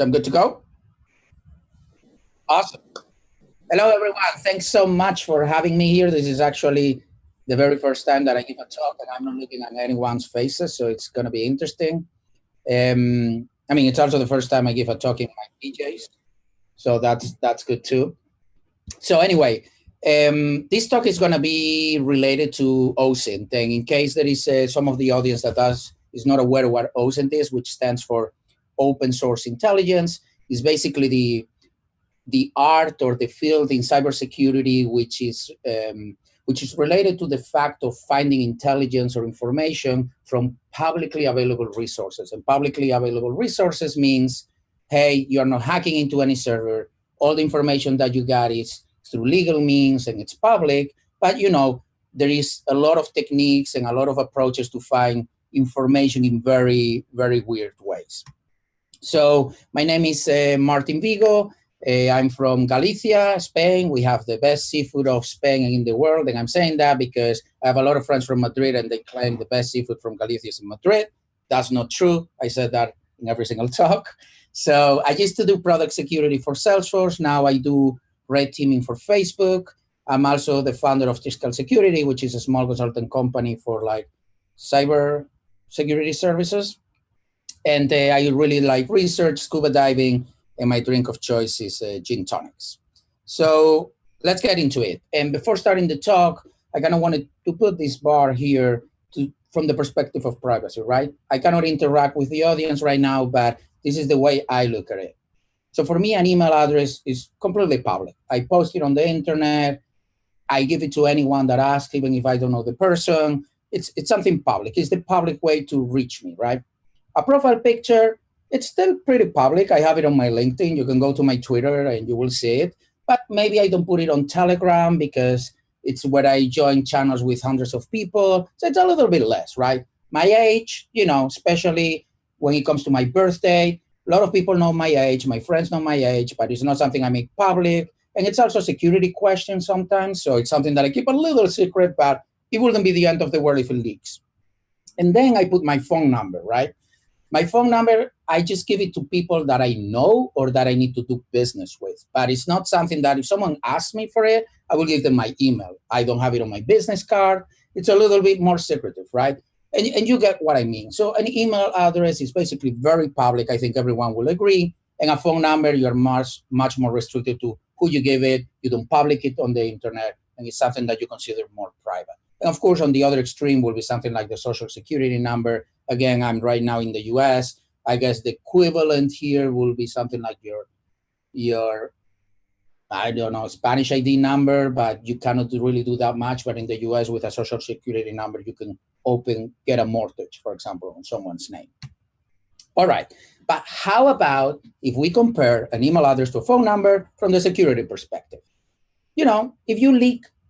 So I'm good to go? Awesome. Hello, everyone. Thanks so much for having me here. This is actually the very first time that I give a talk, and I'm not looking at anyone's faces, so it's going to be interesting. I mean, it's also the first time I give a talk in my PJs, so that's good too. So anyway, this talk is going to be related to OSINT, and in case there is some of the audience that is not aware of what OSINT is, which stands for Open Source Intelligence, is basically the art or the field in cybersecurity which is related to the fact of finding intelligence or information from publicly available resources. And publicly available resources means, hey, you're not hacking into any server. All the information that you got is through legal means and it's public, but there is a lot of techniques and a lot of approaches to find information in very, very weird ways. So my name is Martin Vigo. I'm from Galicia, Spain. We have the best seafood of Spain and in the world. And I'm saying that because I have a lot of friends from Madrid and they claim the best seafood from Galicia is in Madrid. That's not true. I said that in every single talk. So I used to do product security for Salesforce. Now I do red teaming for Facebook. I'm also the founder of Tiscal Security, which is a small consultant company for like cyber security services. And I really like research, scuba diving, and my drink of choice is gin tonics. So let's get into it. And before starting the talk, I kind of wanted to put this bar here from the perspective of privacy, right? I cannot interact with the audience right now, but this is the way I look at it. So for me, an email address is completely public. I post it on the internet. I give it to anyone that asks, even if I don't know the person. It's something public. It's the public way to reach me, right? A profile picture, it's still pretty public. I have it on my LinkedIn. You can go to my Twitter and you will see it. But maybe I don't put it on Telegram because it's where I join channels with hundreds of people. So it's a little bit less, right? My age, especially when it comes to my birthday, a lot of people know my age. My friends know my age, but it's not something I make public. And it's also a security question sometimes. So it's something that I keep a little secret, but it wouldn't be the end of the world if it leaks. And then I put my phone number, right? My phone number, I just give it to people that I know or that I need to do business with. But it's not something that if someone asks me for it, I will give them my email. I don't have it on my business card. It's a little bit more secretive, right? And you get what I mean. So an email address is basically very public. I think everyone will agree. And a phone number, you're much more restricted to who you give it. You don't public it on the internet. And it's something that you consider more private. And of course, on the other extreme will be something like the social security number. Again, I'm right now in the US. I guess the equivalent here will be something like your I don't know, Spanish ID number, but you cannot really do that much. But in the US with a social security number, you can get a mortgage, for example, on someone's name. All right. But how about if we compare an email address to a phone number from the security perspective?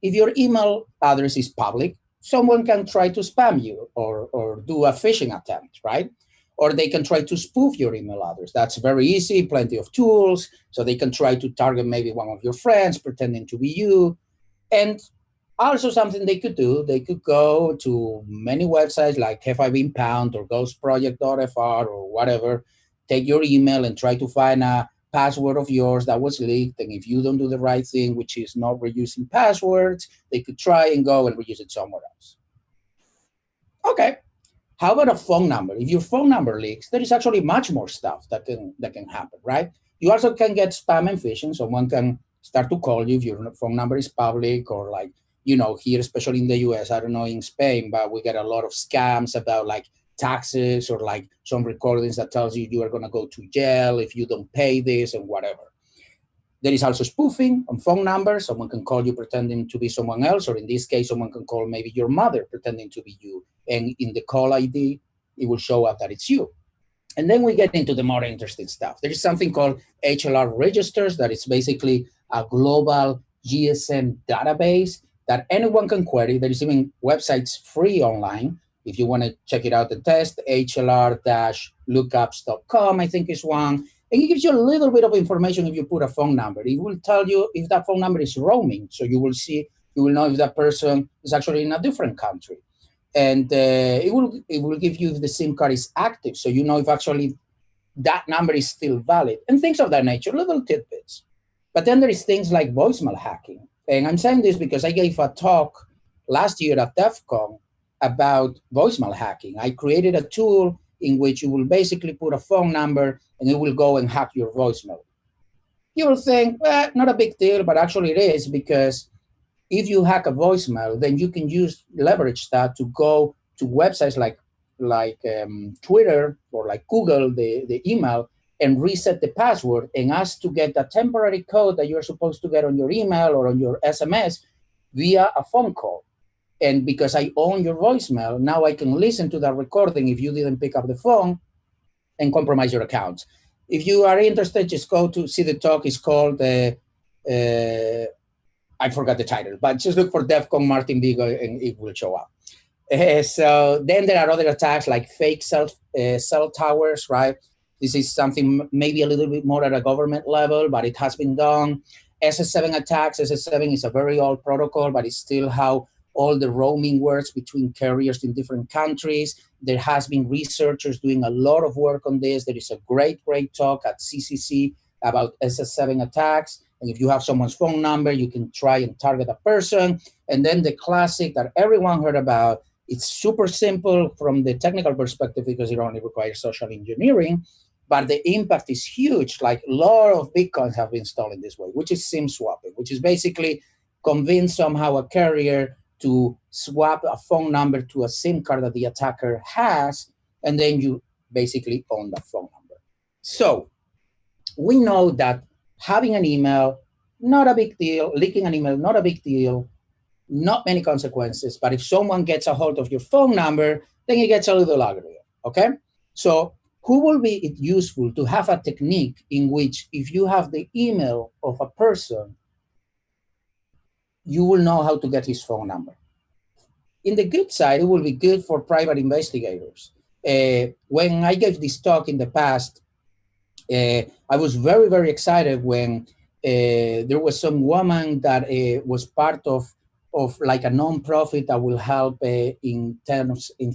If your email address is public, someone can try to spam you or do a phishing attempt, right? Or they can try to spoof your email address. That's very easy, plenty of tools. So they can try to target maybe one of your friends pretending to be you. And also something they could do, they could go to many websites like Have I Been Pound or ghostproject.fr or whatever, take your email and try to find a password of yours that was leaked. And if you don't do the right thing, which is not reusing passwords, they could try and go and reuse it somewhere else. Okay. How about a phone number? If your phone number leaks, there is actually much more stuff that can happen, right? You also can get spam and phishing. Someone can start to call you if your phone number is public or like, here, especially in the US, I don't know in Spain, but we get a lot of scams about like taxes or like some recordings that tells you are going to go to jail if you don't pay this and whatever. There is also spoofing on phone numbers. Someone can call you pretending to be someone else, or in this case, someone can call maybe your mother pretending to be you. And in the call ID, it will show up that it's you. And then we get into the more interesting stuff. There is something called HLR registers that is basically a global GSM database that anyone can query. There is even websites free online. If you want to check it out and test, hlr-lookups.com, I think is one. And it gives you a little bit of information if you put a phone number. It will tell you if that phone number is roaming. So you will know if that person is actually in a different country. And it will give you if the SIM card is active. So you know if actually that number is still valid, and things of that nature, little tidbits. But then there is things like voicemail hacking. And I'm saying this because I gave a talk last year at DEF CON about voicemail hacking. I created a tool in which you will basically put a phone number and it will go and hack your voicemail. You'll think, well, not a big deal, but actually it is, because if you hack a voicemail, then you can leverage that to go to websites like Twitter or like Google, the email, and reset the password and ask to get a temporary code that you're supposed to get on your email or on your SMS via a phone call. And because I own your voicemail, now I can listen to that recording if you didn't pick up the phone and compromise your account. If you are interested, just go to see the talk. It's called, I forgot the title, but just look for DEF CON Martin Vigo and it will show up. So then there are other attacks like fake cell towers, right? This is something maybe a little bit more at a government level, but it has been done. SS7 attacks. SS7 is a very old protocol, but it's still how all the roaming works between carriers in different countries. There has been researchers doing a lot of work on this. There is a great talk at CCC about SS7 attacks. And if you have someone's phone number, you can try and target a person. And then the classic that everyone heard about, it's super simple from the technical perspective because it only requires social engineering, but the impact is huge. Like a lot of Bitcoins have been stolen this way, which is SIM swapping, which is basically convince somehow a carrier to swap a phone number to a SIM card that the attacker has, and then you basically own that phone number. So we know that having an email, not a big deal. Leaking an email, not a big deal. Not many consequences. But if someone gets a hold of your phone number, then it gets a little ugly, okay? So who will be it useful to have a technique in which if you have the email of a person, you will know how to get his phone number. In the good side, it will be good for private investigators. When I gave this talk in the past, I was very, very excited when there was some woman that was part of like a non-profit that will help in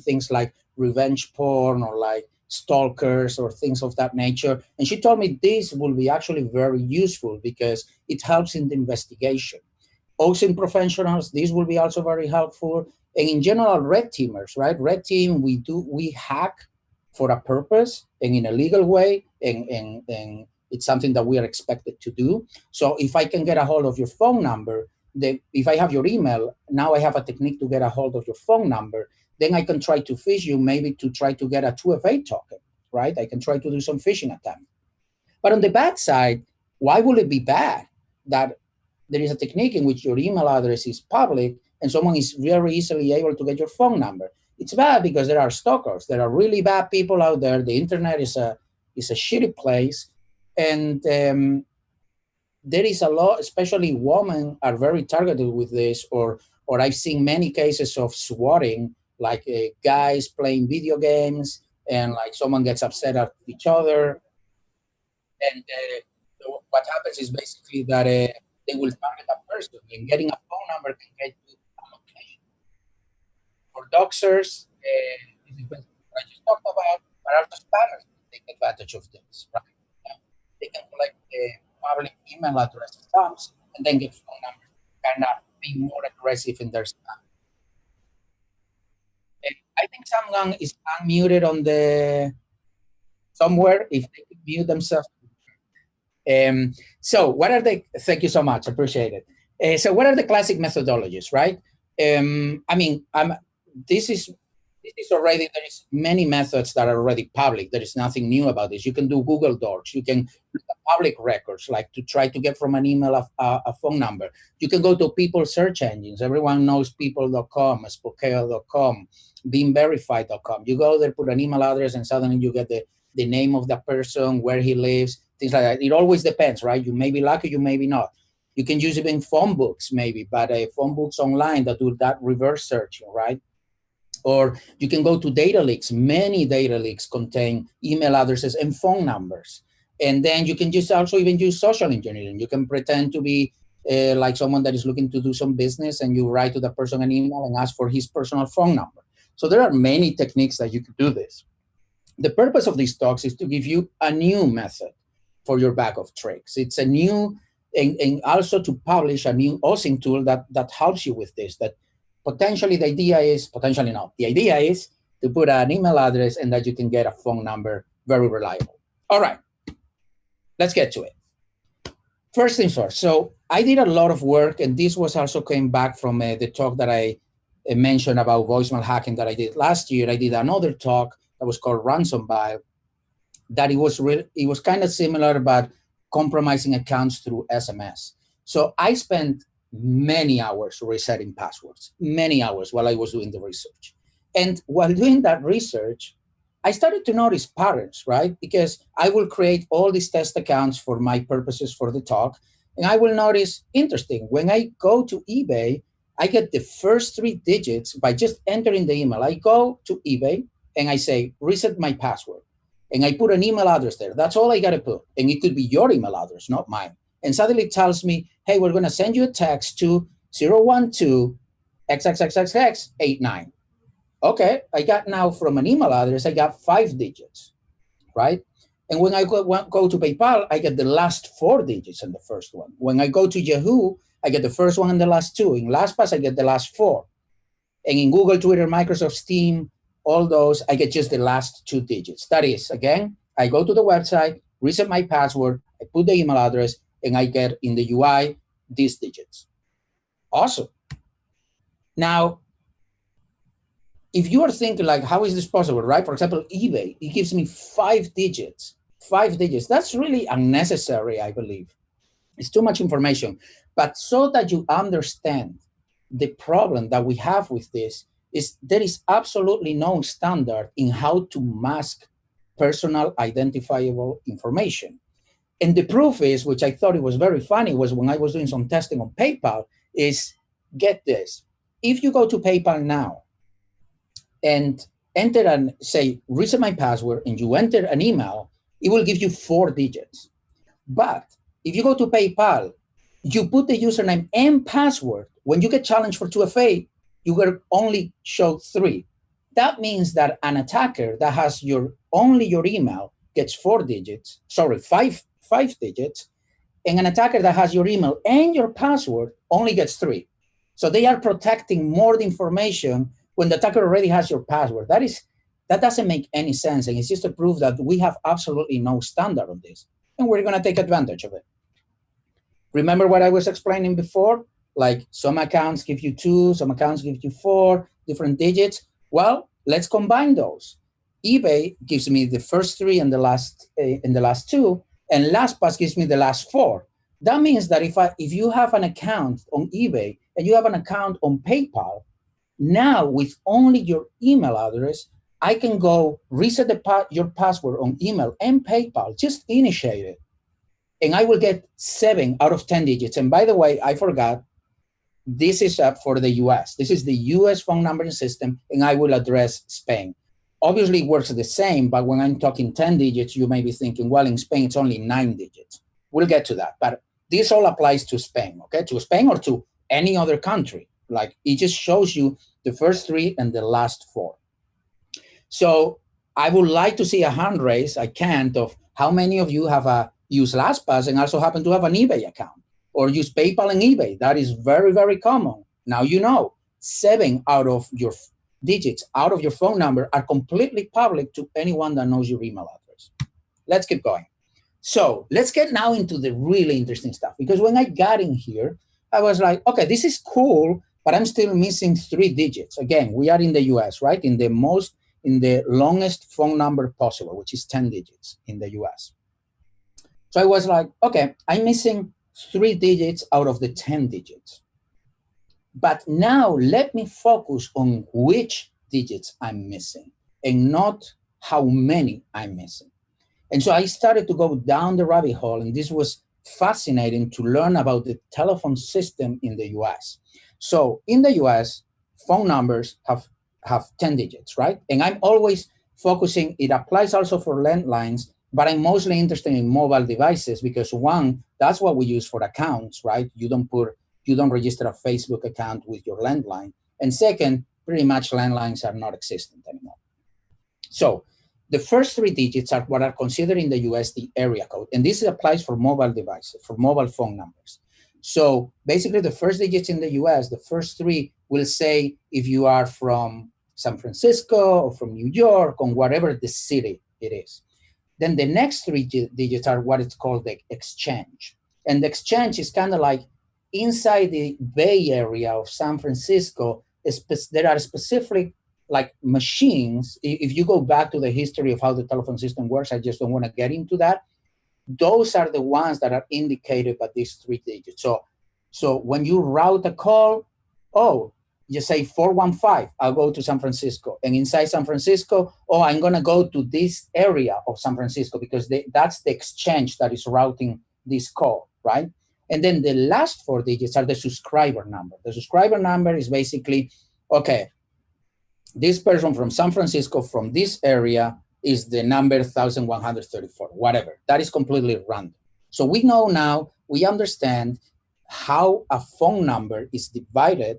things like revenge porn or like stalkers or things of that nature. And she told me this will be actually very useful because it helps in the investigation. Also in professionals, this will be also very helpful. And in general, red teamers, right? Red team, we hack for a purpose and in a legal way, and it's something that we are expected to do. So if I can get a hold of your phone number, then if I have your email, now I have a technique to get a hold of your phone number, then I can try to phish you, maybe to try to get a 2FA token, right? I can try to do some phishing attempt. But on the bad side, why would it be bad that there is a technique in which your email address is public and someone is very easily able to get your phone number? It's bad because there are stalkers. There are really bad people out there. The internet is a shitty place. And there is a lot, especially women are very targeted with this, or I've seen many cases of swatting, like guys playing video games and like someone gets upset at each other. And what happens is basically that they will target a person, and getting a phone number can get you a location. For doxers, this is what I just talked about, but also spammers take advantage of this, right? They can collect public email addresses and then get phone numbers, kind of be more aggressive in their spam. I think someone is unmuted on the somewhere. If they could mute themselves. So what are the? Thank you so much. Appreciate it. So what are the classic methodologies, right? I mean, this is already, there is many methods that are already public. There is nothing new about this. You can do Google Docs. You can look at public records, like to try to get from an email a phone number. You can go to people search engines. Everyone knows people.com, spokeo.com, beamverified.com. You go there, put an email address, and suddenly you get the name of the person, where he lives, things like that. It always depends, right? You may be lucky, you may be not. You can use even phone books, maybe, but phone books online that do that reverse searching, right? Or you can go to data leaks. Many data leaks contain email addresses and phone numbers. And then you can just also even use social engineering. You can pretend to be like someone that is looking to do some business, and you write to the person an email and ask for his personal phone number. So there are many techniques that you could do this. The purpose of these talks is to give you a new method for your bag of tricks. It's a new, and also to publish a new OSINT tool that helps you with this, that potentially the idea is, potentially not, the idea is to put an email address and that you can get a phone number very reliable. All right, let's get to it. First things first. So I did a lot of work, and this was also came back from the talk that I mentioned about voicemail hacking that I did last year. I did another talk that was called Ransomware, that it was kind of similar, but compromising accounts through SMS. So I spent many hours resetting passwords, many hours while I was doing the research. And while doing that research, I started to notice patterns, right? Because I will create all these test accounts for my purposes for the talk, and I will notice, interesting, when I go to eBay, I get the first 3 digits by just entering the email. I go to eBay and I say, reset my password. And I put an email address there. That's all I got to put. And it could be your email address, not mine. And suddenly it tells me, hey, we're going to send you a text to 012XXXXX89. Okay, I got now from an email address, I got 5 digits, right? And when I go to PayPal, I get the last 4 digits in the first one. When I go to Yahoo, I get the first one and the last 2. In LastPass, I get the last 4. And in Google, Twitter, Microsoft, Steam, all those, I get just the last 2 digits. That is, again, I go to the website, reset my password, I put the email address, and I get in the UI these digits. Awesome. Now, if you are thinking like, how is this possible, right? For example, eBay, it gives me 5 digits. 5 digits. That's really unnecessary, I believe. It's too much information. But so that you understand the problem that we have with this is there is absolutely no standard in how to mask personal identifiable information. And the proof is, which I thought it was very funny, was when I was doing some testing on PayPal, is, get this. If you go to PayPal now and enter and say, reset my password, and you enter an email, it will give you 4 digits. But if you go to PayPal, you put the username and password, when you get challenged for 2FA, you will only show 3. That means that an attacker that has only your email gets 5 digits, and an attacker that has your email and your password only gets 3. So they are protecting more information when the attacker already has your password. That doesn't make any sense, and it's just a proof that we have absolutely no standard on this, and we're going to take advantage of it. Remember what I was explaining before? Like some accounts give you 2, some accounts give you 4 different digits. Well, let's combine those. eBay gives me the first 3 and the last 2, and LastPass gives me the last 4. That means that if you have an account on eBay and you have an account on PayPal, now with only your email address, I can go reset your password on email and PayPal, just initiate it, and I will get 7 out of 10 digits. And by the way, I forgot, this is for the US. This is the US phone numbering system, and I will address Spain. Obviously, it works the same, but when I'm talking 10 digits, you may be thinking, well, in Spain, it's only 9 digits. We'll get to that, but this all applies to Spain, okay? To Spain or to any other country. Like, it just shows you the first 3 and the last 4. So I would like to see a hand raise, I can't, of how many of you have used LastPass and also happen to have an eBay account, or use PayPal and eBay. That is very, very common. Now you know 7 out of your digits out of your phone number are completely public to anyone that knows your email address. Let's keep going. So let's get now into the really interesting stuff, because when I got in here, I was like, okay, this is cool, but I'm still missing 3 digits. Again, we are in the US, right? In the longest phone number possible, which is 10 digits in the US. So I was like, okay, I'm missing 3 digits out of the 10 digits. But now let me focus on which digits I'm missing and not how many I'm missing. And so I started to go down the rabbit hole, and this was fascinating to learn about the telephone system in the US. So in the US, phone numbers have 10 digits, right? And I'm always focusing, it applies also for landlines, but I'm mostly interested in mobile devices because, one, that's what we use for accounts, right? You don't register a Facebook account with your landline. And second, pretty much landlines are not existent anymore. So the first 3 digits are what are considered in the US the area code. And this applies for mobile devices, for mobile phone numbers. So basically the first digits in the US, the first 3 will say if you are from San Francisco or from New York or whatever the city it is. Then the next 3 digits are what it's called the exchange. And the exchange is kind of like inside the Bay Area of San Francisco, there are specific like machines. If you go back to the history of how the telephone system works, I just don't want to get into that. Those are the ones that are indicated by these 3 digits. So when you route a call, you say 415, I'll go to San Francisco. And inside San Francisco, I'm going to go to this area of San Francisco because that's the exchange that is routing this call, right? And then the last 4 digits are the subscriber number. The subscriber number is basically, okay, this person from San Francisco, from this area, is the number 1134, whatever. That is completely random. So we know now, we understand how a phone number is divided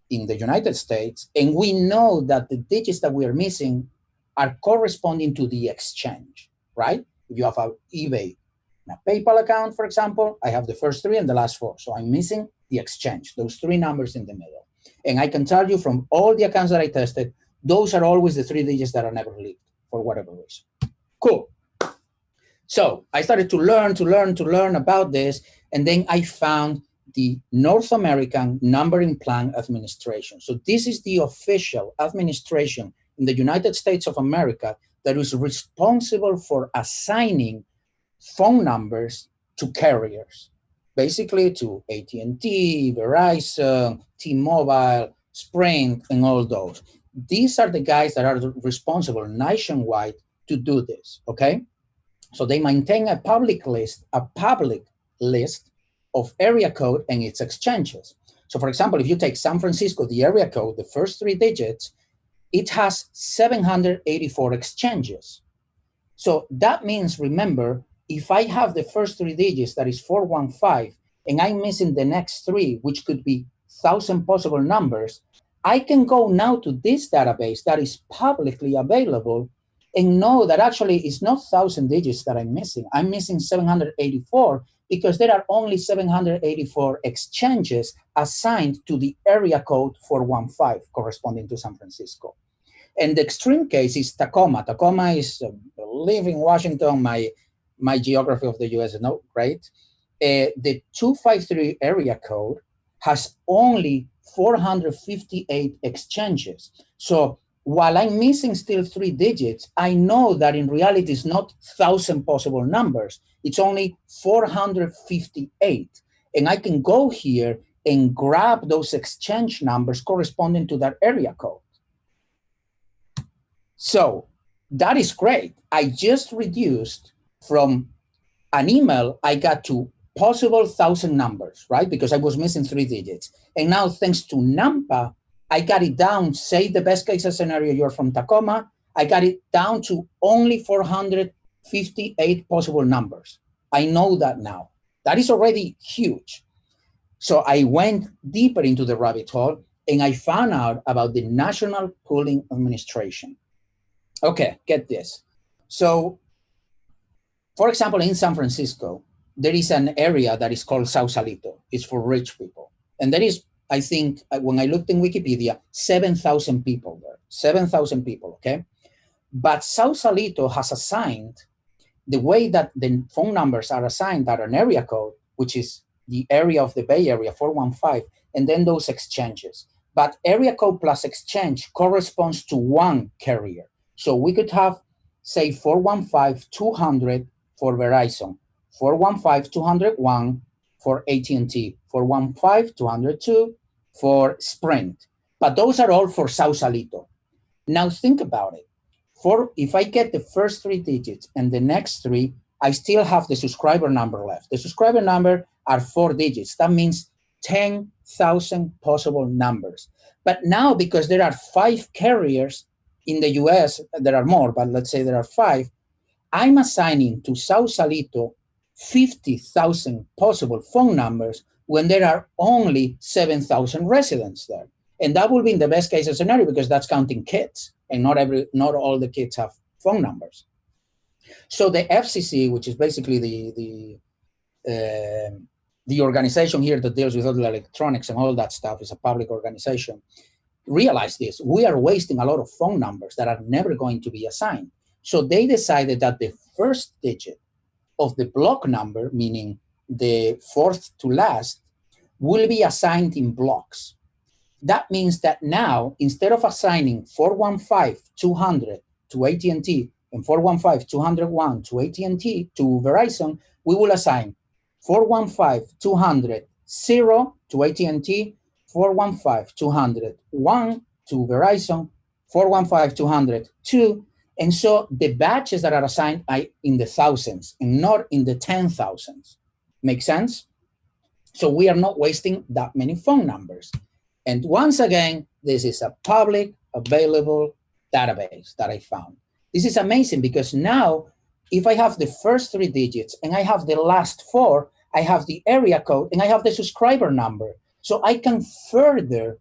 in the United States, and we know that the digits that we are missing are corresponding to the exchange, right? If you have an eBay and a PayPal account, for example, I have the first 3 and the last 4. So I'm missing the exchange, those 3 numbers in the middle. And I can tell you from all the accounts that I tested, those are always the 3 digits that are never leaked for whatever reason. Cool. So I started to learn about this. And then I found the North American Numbering Plan Administration. So this is the official administration in the United States of America that is responsible for assigning phone numbers to carriers, basically to AT&T, Verizon, T-Mobile, Sprint, and all those. These are the guys that are responsible nationwide to do this, okay? So they maintain a public list of area code and its exchanges. So for example, if you take San Francisco, the area code, the first 3 digits, it has 784 exchanges. So that means, remember, if I have the first 3 digits, that is 415, and I'm missing the next 3, which could be 1,000 possible numbers, I can go now to this database that is publicly available and know that actually it's not 1,000 digits that I'm missing. I'm missing 784 because there are only 784 exchanges assigned to the area code 415 corresponding to San Francisco. And the extreme case is Tacoma. Tacoma is, live in Washington, my geography of the US is not great. The 253 area code has only 458 exchanges. So while I'm missing still 3 digits, I know that in reality it's not 1,000 possible numbers. It's only 458. And I can go here and grab those exchange numbers corresponding to that area code. So that is great. I just reduced from an email I got to possible 1,000 numbers, right? Because I was missing 3 digits. And now thanks to NAMPA, I got it down, say the best case scenario, you're from Tacoma, I got it down to only 458 possible numbers. I know that now. That is already huge. So I went deeper into the rabbit hole and I found out about the National Pooling Administration. Okay, get this. So, for example, in San Francisco, there is an area that is called Sausalito. It's for rich people. And there is, I think, when I looked in Wikipedia, 7,000 people there, 7,000 people, okay? But Sausalito has assigned the way that the phone numbers are assigned at an area code, which is the area of the Bay Area, 415, and then those exchanges. But area code plus exchange corresponds to 1 carrier. So we could have, say, 415-200 for Verizon, 415-201 for AT&T, 415-202 for Sprint. But those are all for Sausalito. Now think about it. If I get the first 3 digits and the next 3, I still have the subscriber number left. The subscriber number are 4 digits. That means 10,000 possible numbers. But now, because there are 5 carriers in the US, there are more, but let's say there are 5, I'm assigning to Sausalito 50,000 possible phone numbers when there are only 7,000 residents there. And that will be in the best case scenario because that's counting kids. And not all the kids have phone numbers. So the FCC, which is basically the organization here that deals with all the electronics and all that stuff, is a public organization, realized this. We are wasting a lot of phone numbers that are never going to be assigned. So they decided that the first digit of the block number, meaning the fourth to last, will be assigned in blocks. That means that now, instead of assigning 415-200 to AT&T and 415-201 to AT&T to Verizon, we will assign 415-200 0 to AT&T, 415-200 to Verizon, 415-200 2, and so the batches that are assigned are in the thousands and not in the 10,000s. Make sense? So we are not wasting that many phone numbers. And once again, this is a public available database that I found. This is amazing because now, if I have the first 3 digits and I have the last 4, I have the area code and I have the subscriber number. So I can further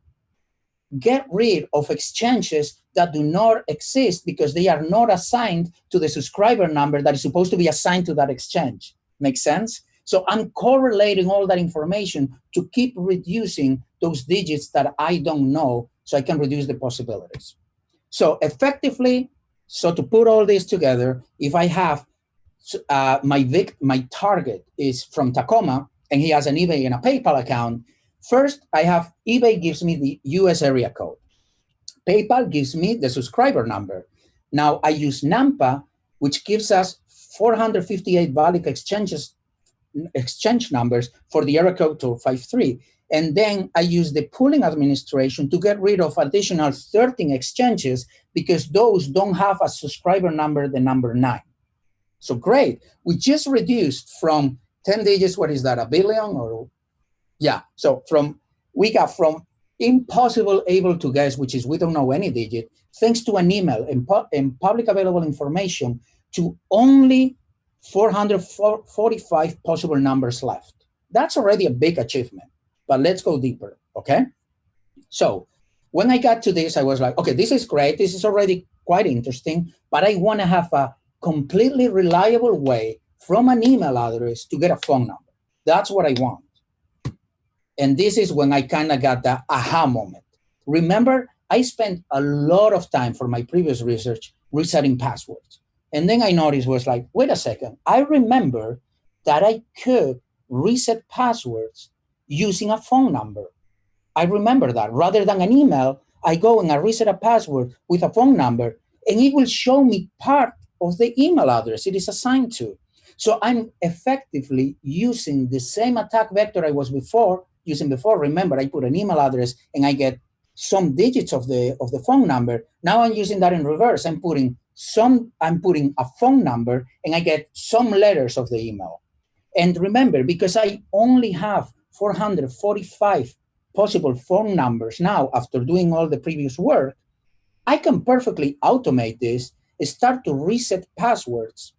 get rid of exchanges that do not exist because they are not assigned to the subscriber number that is supposed to be assigned to that exchange. Make sense? So I'm correlating all that information to keep reducing those digits that I don't know, so I can reduce the possibilities. So effectively, so to put all this together, if I have my target is from Tacoma and he has an eBay and a PayPal account, first I have eBay gives me the US area code. PayPal gives me the subscriber number. Now I use NAMPA, which gives us 458 valid exchange numbers for the area code 253. And then I use the pooling administration to get rid of additional 13 exchanges because those don't have a subscriber number, the number 9. So great. We just reduced from 10 digits, what is that, 1 billion? Or yeah, so we got from impossible able to guess, which is we don't know any digit, thanks to an email and public available information, to only 445 possible numbers left. That's already a big achievement, but let's go deeper, okay? So when I got to this, I was like, okay, this is great. This is already quite interesting, but I want to have a completely reliable way from an email address to get a phone number. That's what I want. And this is when I kind of got the aha moment. Remember, I spent a lot of time for my previous research resetting passwords. And then I noticed was like, wait a second, I remember that I could reset passwords using a phone number. I remember that. Rather than an email, I go and I reset a password with a phone number, and it will show me part of the email address it is assigned to. So I'm effectively using the same attack vector I was using before. Remember, I put an email address and I get some digits of the phone number. Now I'm using that in reverse. I'm putting a phone number and I get some letters of the email. And remember, because I only have 445 possible phone numbers now after doing all the previous work, I can perfectly automate this, start to reset passwords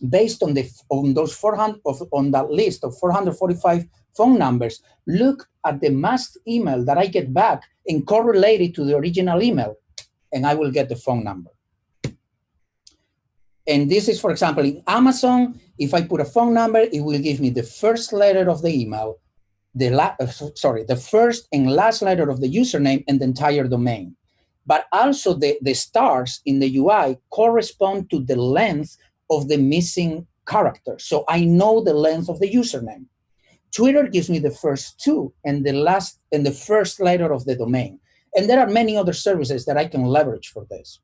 based on that list of 445 phone numbers. Look at the masked email that I get back and correlate it to the original email, and I will get the phone number. And this is, for example, in Amazon, if I put a phone number, it will give me the first letter of the email, the first and last letter of the username and the entire domain. But also the stars in the UI correspond to the length of the missing character. So I know the length of the username. Twitter gives me the first 2 and the first letter of the domain. And there are many other services that I can leverage for this.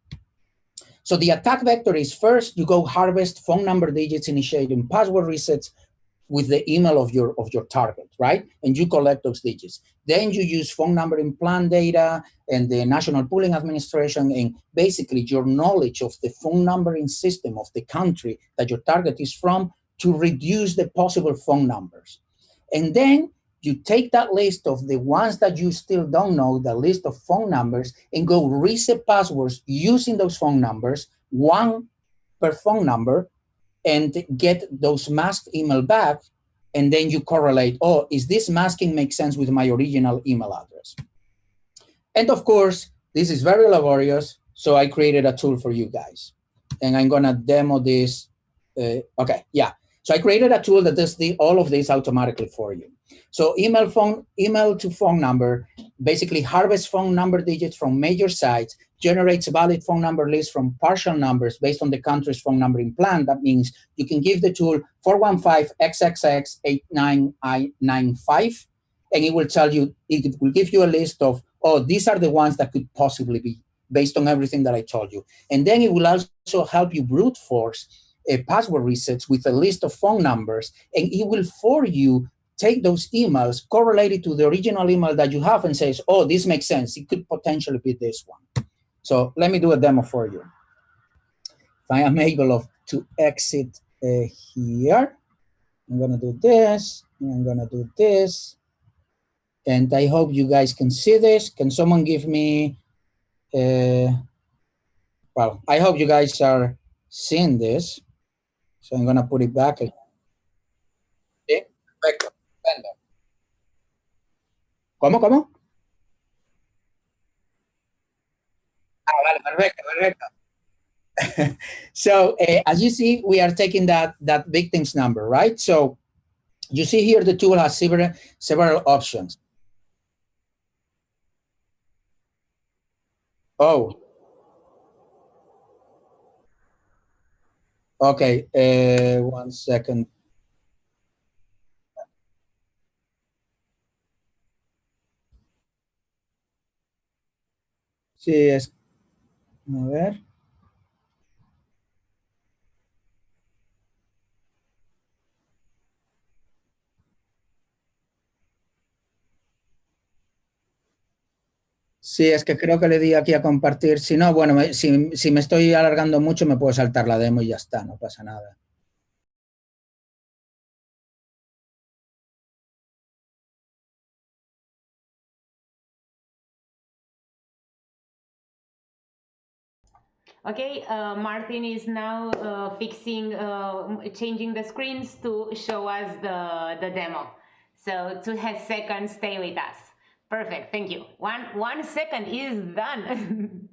So the attack vector is first, you go harvest phone number digits initiating password resets with the email of your target, right? And you collect those digits. Then you use phone number implant data and the National Pooling Administration and basically your knowledge of the phone numbering system of the country that your target is from to reduce the possible phone numbers. And then you take that list of the ones that you still don't know, the list of phone numbers, and go reset passwords using those phone numbers, one per phone number, and get those masked email back. And then you correlate, oh, is this masking make sense with my original email address? And of course, this is very laborious, so I created a tool for you guys. and I'm gonna demo this. Okay, yeah. So I created a tool that does all of this automatically for you. So email to phone number, basically harvest phone number digits from major sites, generates a valid phone number list from partial numbers based on the country's phone numbering plan. That means you can give the tool 415-XXX-8995, and it will tell you, it will give you a list of, oh, these are the ones that could possibly be based on everything that I told you. And then it will also help you brute force password resets with a list of phone numbers, and it will for you take those emails, correlate it to the original email that you have, and says, oh, this makes sense. It could potentially be this one. So let me do a demo for you. If I am able to exit here, I'm gonna do this, and I'm gonna do this. And I hope you guys can see this. Can someone give me, well, I hope you guys are seeing this. So I'm gonna put it back. Okay, perfecto. ¿Cómo? Ah, vale, perfecto. So as you see, we are taking that victim's number, right? So you see here the tool has several options. Oh. Okay, 1 second. Sí, es, a ver. Sí, es que creo que le di aquí a compartir. Si no, bueno, si me estoy alargando mucho, me puedo saltar la demo y ya está, no pasa nada. Okay, Martin is now changing the screens to show us the demo. So 2 seconds, stay with us. Perfect, thank you. 1 second is done.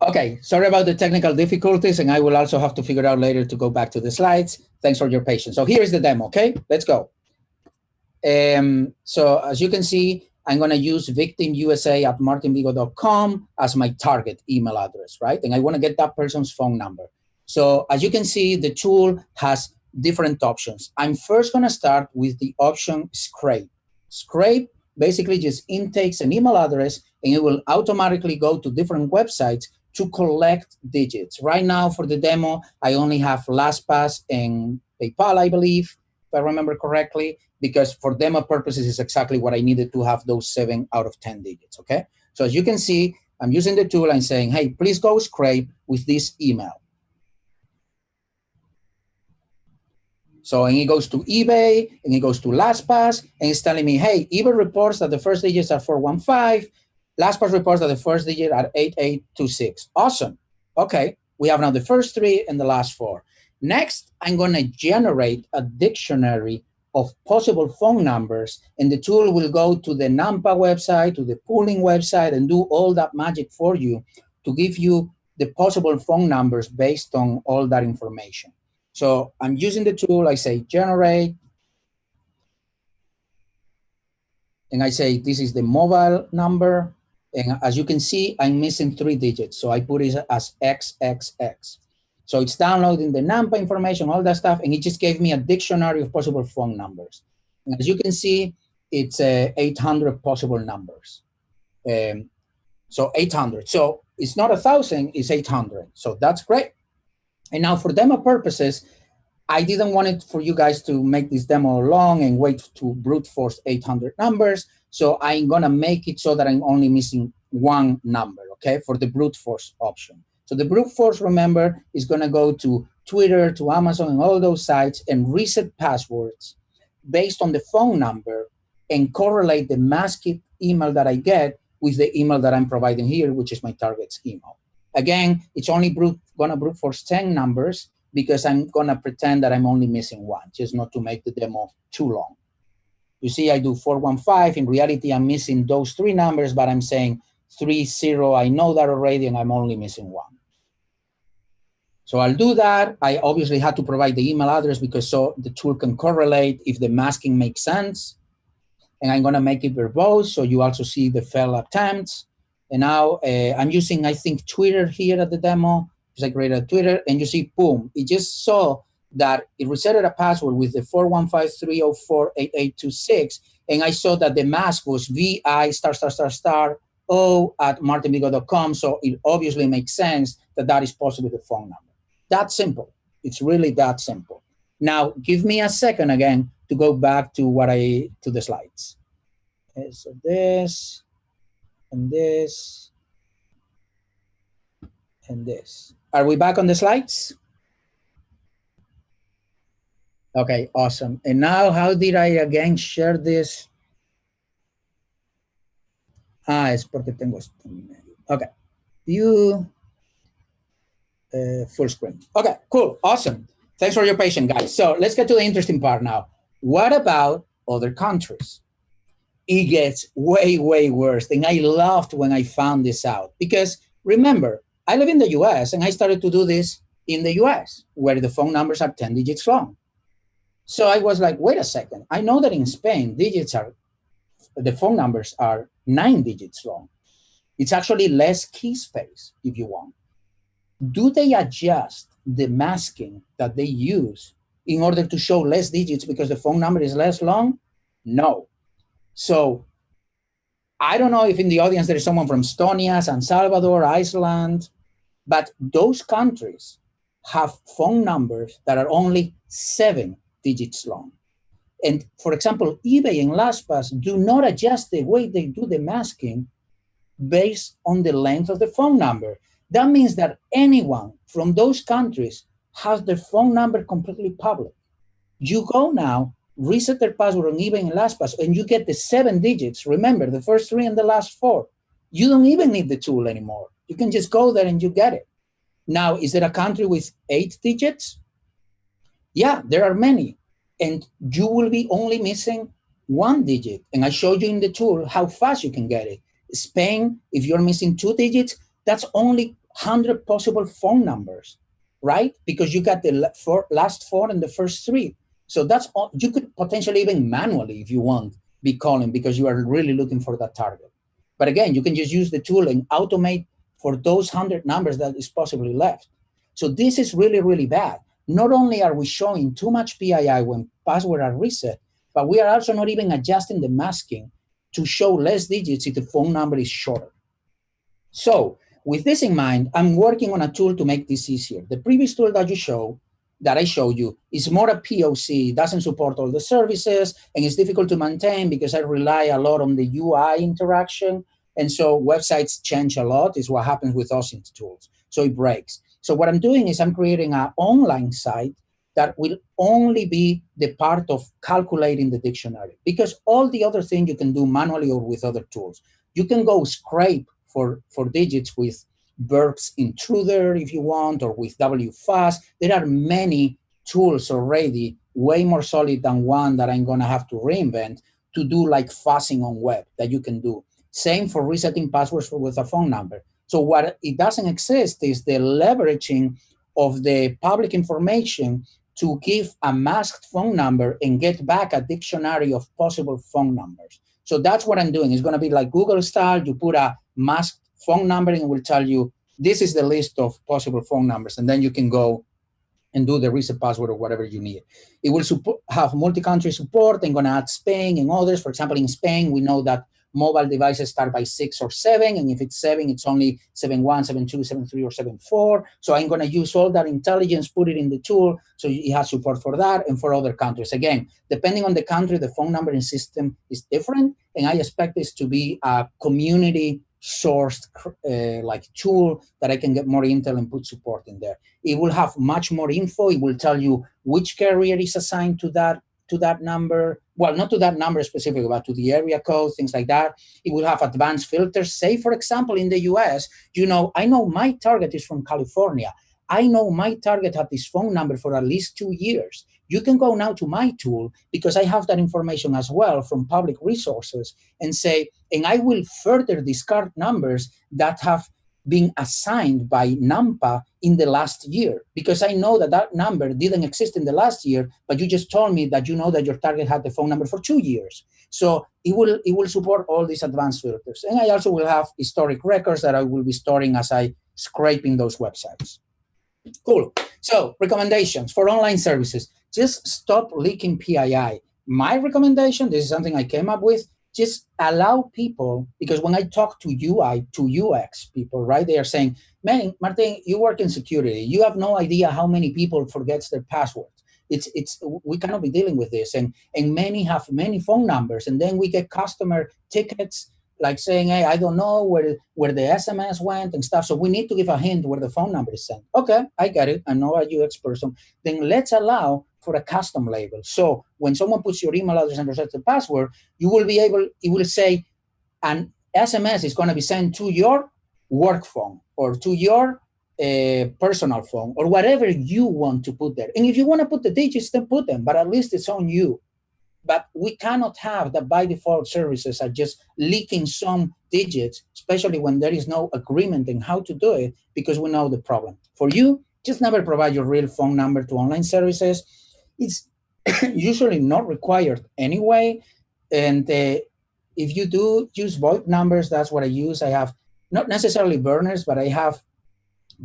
Okay, sorry about the technical difficulties, and I will also have to figure out later to go back to the slides. Thanks for your patience. So here is the demo, okay? Let's go. So as you can see, I'm gonna use victimusa@martinvigo.com as my target email address, right? And I wanna get that person's phone number. So as you can see, the tool has different options. I'm first gonna start with the option scrape. Scrape basically just intakes an email address, and it will automatically go to different websites to collect digits. Right now for the demo, I only have LastPass and PayPal, I believe, if I remember correctly, because for demo purposes, it's exactly what I needed to have those 7 out of 10 digits, okay? So as you can see, I'm using the tool and saying, hey, please go scrape with this email. So, and it goes to eBay, and it goes to LastPass, and it's telling me, hey, eBay reports that the first digits are 415, LastPass reports that the first digit are 8826. Awesome. Okay, we have now the first 3 and the last 4. Next, I'm gonna generate a dictionary of possible phone numbers, and the tool will go to the NAMPA website, to the pooling website, and do all that magic for you to give you the possible phone numbers based on all that information. So I'm using the tool, I say generate, and I say this is the mobile number, and as you can see, I'm missing 3 digits, so I put it as XXX. So it's downloading the NAMPA information, all that stuff, and it just gave me a dictionary of possible phone numbers. And as you can see, it's 800 possible numbers. So 800. So it's not 1,000, it's 800. So that's great. And now for demo purposes, I didn't want it for you guys to make this demo long and wait to brute force 800 numbers. So I'm gonna make it so that I'm only missing 1 number, okay, for the brute force option. So the brute force, remember, is gonna go to Twitter, to Amazon, and all those sites and reset passwords based on the phone number and correlate the masked email that I get with the email that I'm providing here, which is my target's email. Again, it's only gonna brute force 10 numbers, because I'm gonna pretend that I'm only missing one, just not to make the demo too long. You see, I do 415. In reality, I'm missing those three numbers, but I'm saying 30. I know that already, and I'm only missing one. So I'll do that. I obviously had to provide the email address because so the tool can correlate if the masking makes sense. And I'm gonna make it verbose, so you also see the failed attempts. And now I'm using, I think, Twitter here at the demo, because I created Twitter, and you see, boom, it just saw that it resetted a password with the 415-304-8826, and I saw that the mask was vi****o@martinvigo.com, so it obviously makes sense that that is possibly the phone number. That simple. It's really that simple. Now, give me a second again to go back to the slides. Okay, so this, and this, and this. Are we back on the slides? Okay, awesome. And now, how did I again share this? Es porque tengo esto en medio. Okay, view, full screen. Okay, cool, awesome. Thanks for your patience, guys. So let's get to the interesting part now. What about other countries? It gets way, way worse. And I laughed when I found this out. Because remember, I live in the US and I started to do this in the US, where the phone numbers are 10 digits long. So I was like, wait a second. I know that in Spain, the phone numbers are 9 digits long. It's actually less key space, if you want. Do they adjust the masking that they use in order to show less digits because the phone number is less long? No. So I don't know if in the audience there is someone from Estonia, San Salvador, Iceland, but those countries have phone numbers that are only 7 digits long. And for example, eBay and LastPass do not adjust the way they do the masking based on the length of the phone number. That means that anyone from those countries has their phone number completely public. You go now, reset their password on eBay and LastPass, and you get the 7 digits. Remember, the first 3 and the last 4. You don't even need the tool anymore. You can just go there and you get it. Now, is there a country with 8 digits? Yeah, there are many. And you will be only missing 1 digit. And I showed you in the tool how fast you can get it. Spain, if you're missing 2 digits, that's only 100 possible phone numbers, right? Because you got the last 4 and the first 3. So that's all. You could potentially even manually, if you want, be calling because you are really looking for that target. But again, you can just use the tool and automate for those 100 numbers that is possibly left. So this is really, really bad. Not only are we showing too much PII when passwords are reset, but we are also not even adjusting the masking to show less digits if the phone number is shorter. So with this in mind, I'm working on a tool to make this easier. The previous tool that I showed you is more a POC. It doesn't support all the services, and it's difficult to maintain because I rely a lot on the UI interaction. And so websites change a lot, is what happens with OSINT tools. So it breaks. So what I'm doing is I'm creating an online site that will only be the part of calculating the dictionary, because all the other things you can do manually or with other tools. You can go scrape for digits with verbs intruder if you want, or with WFAS. There are many tools already, way more solid than one that I'm gonna have to reinvent to do like fuzzing on web that you can do. Same for resetting passwords with a phone number. So what it doesn't exist is the leveraging of the public information to give a masked phone number and get back a dictionary of possible phone numbers. So that's what I'm doing. It's gonna be like Google style. You put a masked phone number and it will tell you, this is the list of possible phone numbers. And then you can go and do the reset password or whatever you need. It will have multi-country support. I'm gonna add Spain and others. For example, in Spain, we know that mobile devices start by 6 or 7, and if it's 7, it's only 7.1, 7.2, 7.3, or 7.4. So I'm going to use all that intelligence, put it in the tool, so it has support for that and for other countries. Again, depending on the country, the phone numbering system is different, and I expect this to be a community-sourced like tool that I can get more intel and put support in there. It will have much more info. It will tell you which carrier is assigned to that number. Well, not to that number specifically, but to the area code, things like that. It will have advanced filters. Say, for example, in the US, I know my target is from California. I know my target had this phone number for at least 2 years. You can go now to my tool, because I have that information as well from public resources, and say, and I will further discard numbers that have been assigned by NAMPA in the last year, because I know that that number didn't exist in the last year, but you just told me that you know that your target had the phone number for 2 years. So it will support all these advanced filters. And I also will have historic records that I will be storing as I scraping those websites. Cool. So recommendations for online services: just stop leaking PII. My recommendation, this is something I came up with, just allow people, because when I talk to UI, to UX people, right, they are saying, man, Martin, you work in security. You have no idea how many people forgets their passwords. We cannot be dealing with this. And many have many phone numbers. And then we get customer tickets like saying, hey, I don't know where the SMS went and stuff. So we need to give a hint where the phone number is sent. Okay, I get it. I know a UX person. Then let's allow for a custom label. So when someone puts your email address and resets the password, you will be able, it will say an SMS is going to be sent to your work phone or to your personal phone or whatever you want to put there. And if you want to put the digits, then put them, but at least it's on you. But we cannot have that by default services are just leaking some digits, especially when there is no agreement in how to do it, because we know the problem. For you, just never provide your real phone number to online services. It's usually not required anyway. And if you do use VoIP numbers, that's what I use. I have not necessarily burners, but I have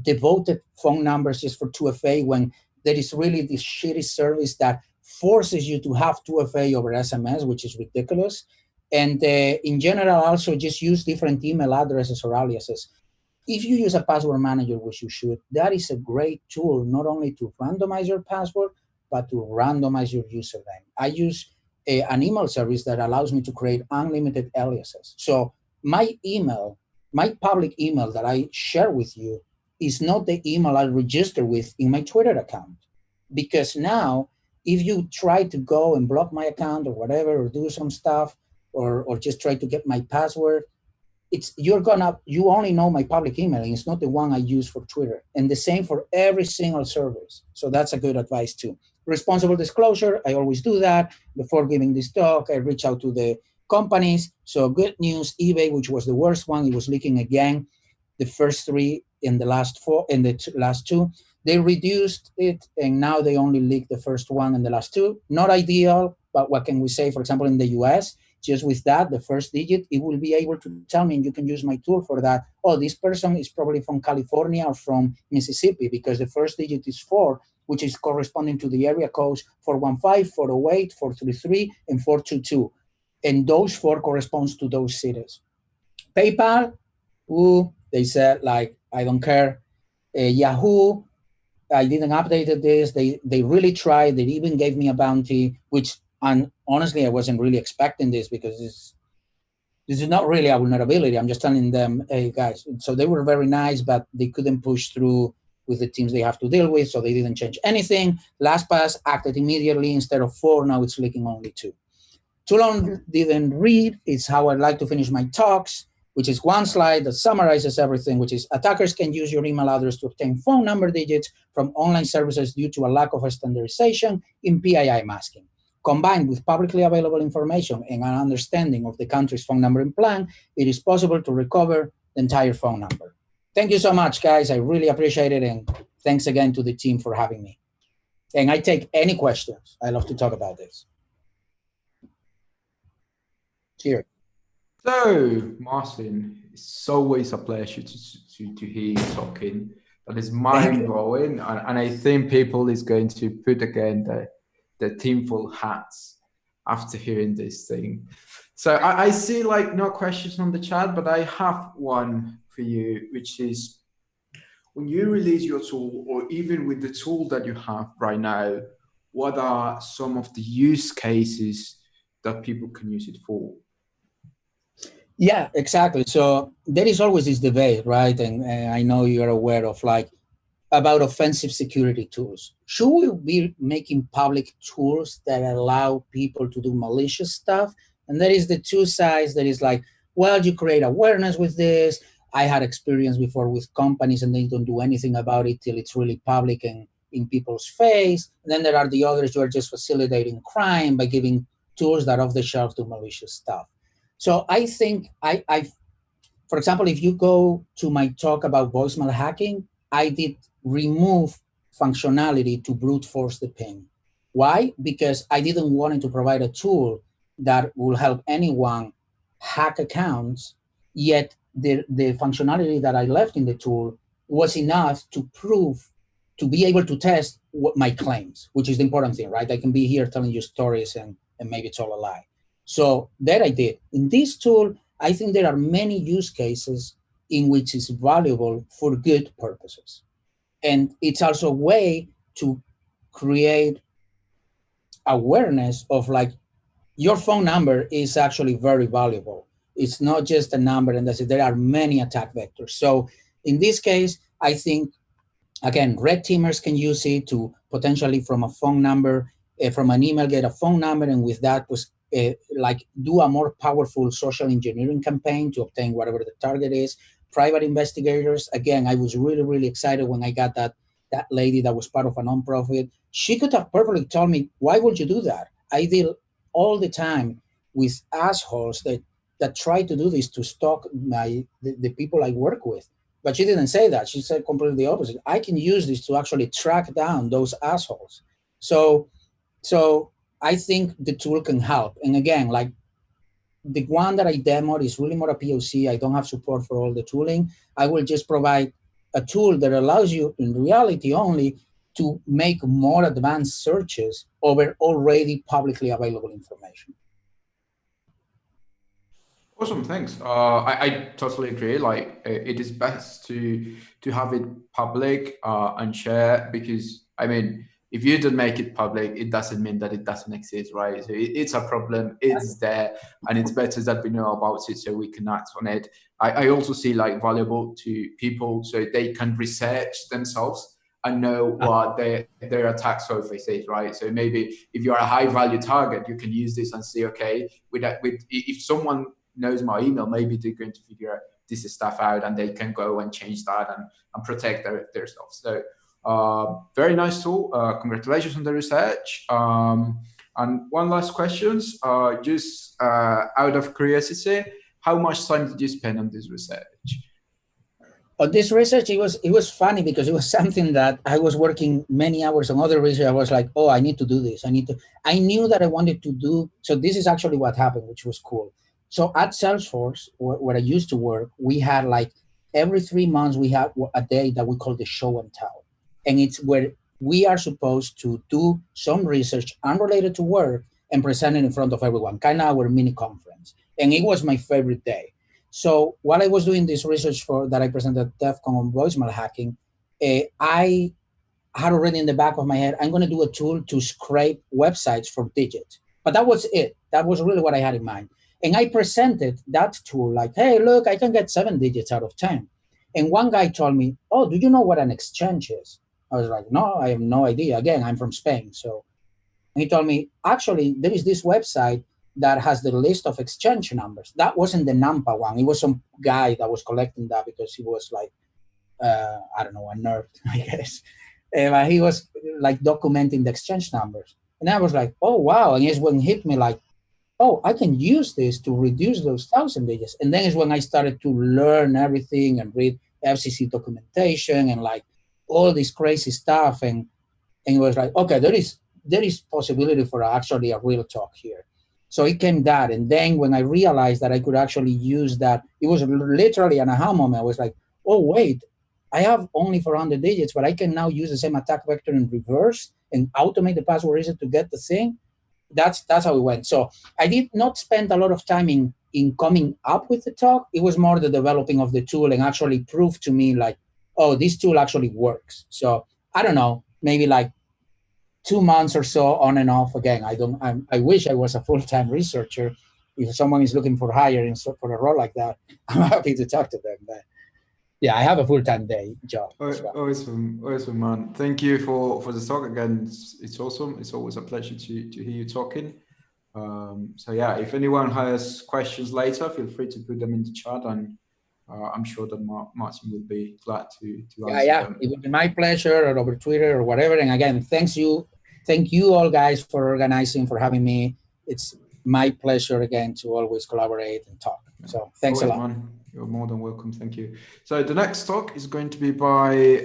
devoted phone numbers just for 2FA when there is really this shitty service that forces you to have 2FA over SMS, which is ridiculous. And in general, also just use different email addresses or aliases. If you use a password manager, which you should, that is a great tool, not only to randomize your password, but to randomize your username. I use an email service that allows me to create unlimited aliases. So my email, my public email that I share with you is not the email I register with in my Twitter account. Because now, if you try to go and block my account or whatever, or do some stuff, or just try to get my password, you only know my public email, and it's not the one I use for Twitter. And the same for every single service. So that's a good advice too. Responsible disclosure, I always do that. Before giving this talk, I reach out to the companies. So good news, eBay, which was the worst one, it was leaking again. The first 3 in the last 4, in the last 2, they reduced it, and now they only leaked the first 1 and the last 2. Not ideal, but what can we say? For example, in the US, just with that, the first digit, it will be able to tell me, and you can use my tool for that. Oh, this person is probably from California or from Mississippi, because the first digit is 4, which is corresponding to the area codes 415, 408, 433, and 422. And those 4 corresponds to those cities. PayPal, they said, like, I don't care. Yahoo, I didn't update this. They really tried. They even gave me a bounty, which, and honestly, I wasn't really expecting this, because this is not really a vulnerability. I'm just telling them, hey, guys. So they were very nice, but they couldn't push through with the teams they have to deal with, so they didn't change anything. LastPass acted immediately. Instead of 4, now it's leaking only 2. Too long didn't read. It's how I like to finish my talks, which is one slide that summarizes everything, which is attackers can use your email address to obtain phone number digits from online services due to a lack of a standardization in PII masking. Combined with publicly available information and an understanding of the country's phone numbering plan, it is possible to recover the entire phone number. Thank you so much, guys. I really appreciate it. And thanks again to the team for having me. And I take any questions. I love to talk about this. Cheers. So, Martin, it's always a pleasure to hear you talking. That is mind-blowing, and I think people is going to put again the teamful hats after hearing this thing. So I see like no questions on the chat, but I have one for you, which is, when you release your tool, or even with the tool that you have right now, what are some of the use cases that people can use it for? Yeah, exactly. So there is always this debate, right? And I know you're aware of, like, about offensive security tools. Should we be making public tools that allow people to do malicious stuff? And there is the two sides. That is like, well, you create awareness with this. I had experience before with companies and they don't do anything about it till it's really public and in people's face. And then there are the others who are just facilitating crime by giving tools that off the shelf do malicious stuff. So I think for example, if you go to my talk about voicemail hacking, I did remove functionality to brute force the ping. Why? Because I didn't want to provide a tool that will help anyone hack accounts, yet the functionality that I left in the tool was enough to prove, to be able to test what my claims, which is the important thing, right? I can be here telling you stories and maybe it's all a lie. So that I did. In this tool, I think there are many use cases in which it's valuable for good purposes. And it's also a way to create awareness of like, your phone number is actually very valuable. It's not just a number and that's it. There are many attack vectors. So in this case, I think, again, red teamers can use it to potentially from a phone number, from an email, get a phone number, and with that was like do a more powerful social engineering campaign to obtain whatever the target is. Private investigators, again, I was really, really excited when I got that lady that was part of a nonprofit. She could have perfectly told me, why would you do that? I deal all the time with assholes that try to do this to stalk the people I work with. But she didn't say that. She said completely the opposite. I can use this to actually track down those assholes. So I think the tool can help. And again, like the one that I demoed is really more a POC. I don't have support for all the tooling. I will just provide a tool that allows you in reality only to make more advanced searches over already publicly available information. Awesome, thanks. I totally agree. Like it is best to have it public and share, because I mean, if you don't make it public, it doesn't mean that it doesn't exist, right? So it's a problem, it's there, and it's better that we know about it so we can act on it. I also see like valuable to people so they can research themselves and know what their attack surface is, right? So maybe if you're a high value target, you can use this and see, okay, if someone knows my email, maybe they're going to figure this stuff out and they can go and change that and protect their stuff. So very nice tool. Congratulations on the research. And one last question, just out of curiosity, how much time did you spend on this research? On this research, it was funny because it was something that I was working many hours on other research. I was like, oh, I need to do this. I knew that I wanted to do, so this is actually what happened, which was cool. So at Salesforce, where I used to work, we had like every 3 months, we had a day that we call the show and tell. And it's where we are supposed to do some research unrelated to work and present it in front of everyone, kind of our mini conference. And it was my favorite day. So while I was doing this research that I presented at DEF CON on voicemail hacking, I had already in the back of my head, I'm going to do a tool to scrape websites for digits. But that was it. That was really what I had in mind. And I presented that tool like, hey, look, I can get 7 digits out of 10. And one guy told me, oh, do you know what an exchange is? I was like, no, I have no idea. Again, I'm from Spain. So he told me, actually, there is this website that has the list of exchange numbers. That wasn't the Nampa one. It was some guy that was collecting that because he was like, I don't know, a nerd, I guess. But he was like documenting the exchange numbers. And I was like, oh, wow. And it's when it hit me like, oh, I can use this to reduce those 1,000 digits. And then is when I started to learn everything and read FCC documentation and like all this crazy stuff. And it was like, okay, there is possibility for actually a real talk here. So it came that. And then when I realized that I could actually use that, it was literally an aha moment. I was like, oh, wait, I have only 400 digits, but I can now use the same attack vector in reverse and automate the password reset to get the thing. That's how it went. So I did not spend a lot of time in coming up with the talk. It was more the developing of the tool and actually proved to me like, oh, this tool actually works. So I don't know, maybe like 2 months or so on and off. Again, I wish I was a full-time researcher. If someone is looking for hiring for a role like that, I'm happy to talk to them. But yeah, I have a full-time day job. Awesome, man. Thank you for the talk again. It's awesome. It's always a pleasure to hear you talking. So yeah, if anyone has questions later, feel free to put them in the chat and I'm sure that Martin will be glad to Yeah, answer yeah, them. it would be my pleasure, or over Twitter or whatever. And again, thank you all guys for organizing, for having me. It's my pleasure again to always collaborate and talk. So thanks a lot. Man. You're more than welcome. Thank you. So the next talk is going to be by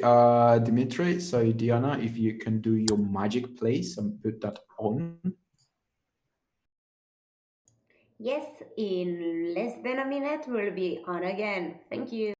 Dmitry. So Diana, if you can do your magic, please, and put that on. Yes, in less than a minute, we'll be on again. Thank you.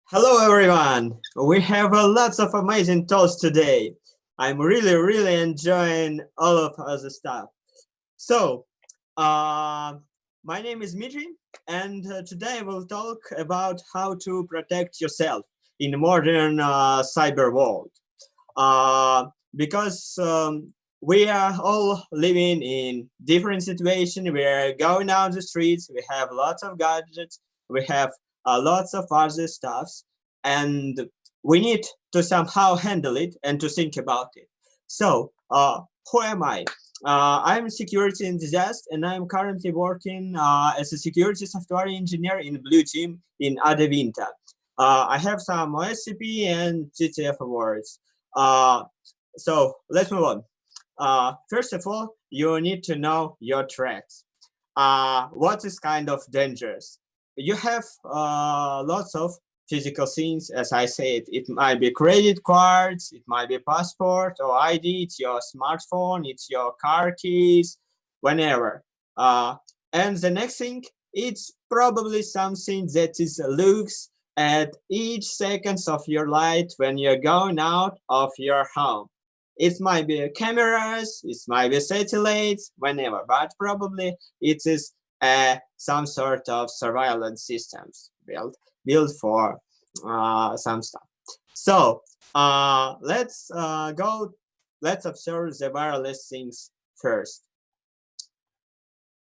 Hello everyone! We have lots of amazing talks today. I'm really enjoying all of the stuff. So, my name is Dmitry, and today we'll talk about how to protect yourself in the modern cyber world. Because we are all living in different situations. We are going out the streets. We have lots of gadgets. We have lots of other stuffs, and we need to somehow handle it and to think about it. So, who am I? I'm a security enthusiast, and I'm currently working as a security software engineer in Blue Team in Adevinta. I have some OSCP and GTF awards. So let's move on. First of all, you need to know your threats. What is kind of dangerous? You have lots of physical things, as I said. It might be credit cards, it might be passport or ID, it's your smartphone, it's your car keys, whenever. And the next thing it's probably something that is looks at each seconds of your life when you're going out of your home. It might be cameras, it might be satellites, whenever, but probably it is some sort of surveillance systems built for some stuff. So let's observe the wireless things first.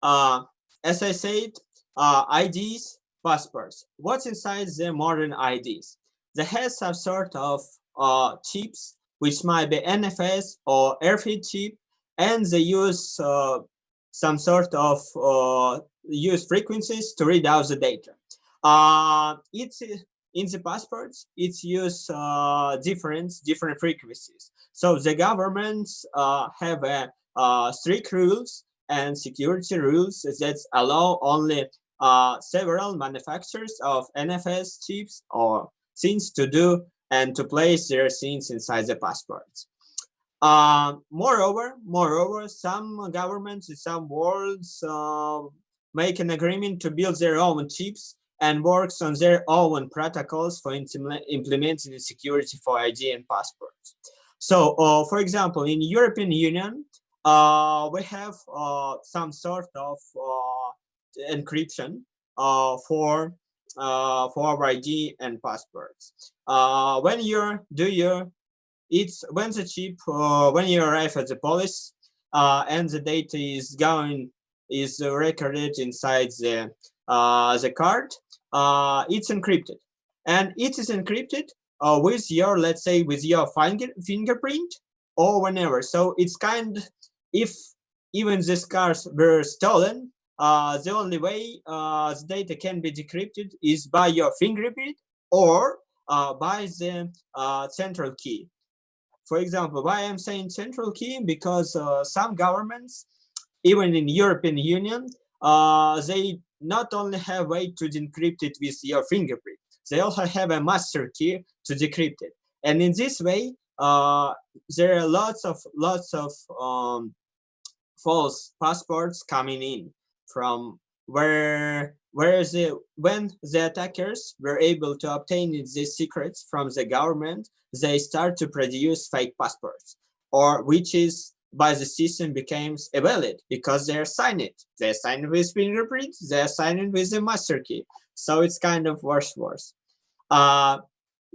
As I said, IDs, passports. What's inside the modern IDs? They have some sort of chips, which might be NFS or RFID chip, and they use some sort of use frequencies to read out the data. It's in the passports, it's use different frequencies. So the governments have strict rules and security rules that allow only several manufacturers of NFS chips or things to do and to place their things inside the passports. Moreover, some governments in some worlds make an agreement to build their own chips and works on their own protocols for implementing the security for ID and passports. So, for example, in European Union, we have some sort of encryption for ID and passports. When you arrive at the police and the data is recorded inside the card, it's encrypted, and it is encrypted with your, let's say, with your fingerprint or whenever. So it's if even these cards were stolen, the only way the data can be decrypted is by your fingerprint or by the central key. For example, why I'm saying central key? Because some governments, even in European Union, they not only have a way to decrypt it with your fingerprint, they also have a master key to decrypt it. And in this way, there are lots of false passports coming in from when the attackers were able to obtain these secrets from the government, they start to produce fake passports, or which is by the system becomes invalid because they're signed. They're signed with fingerprint, they're signed with the master key. So it's kind of worse.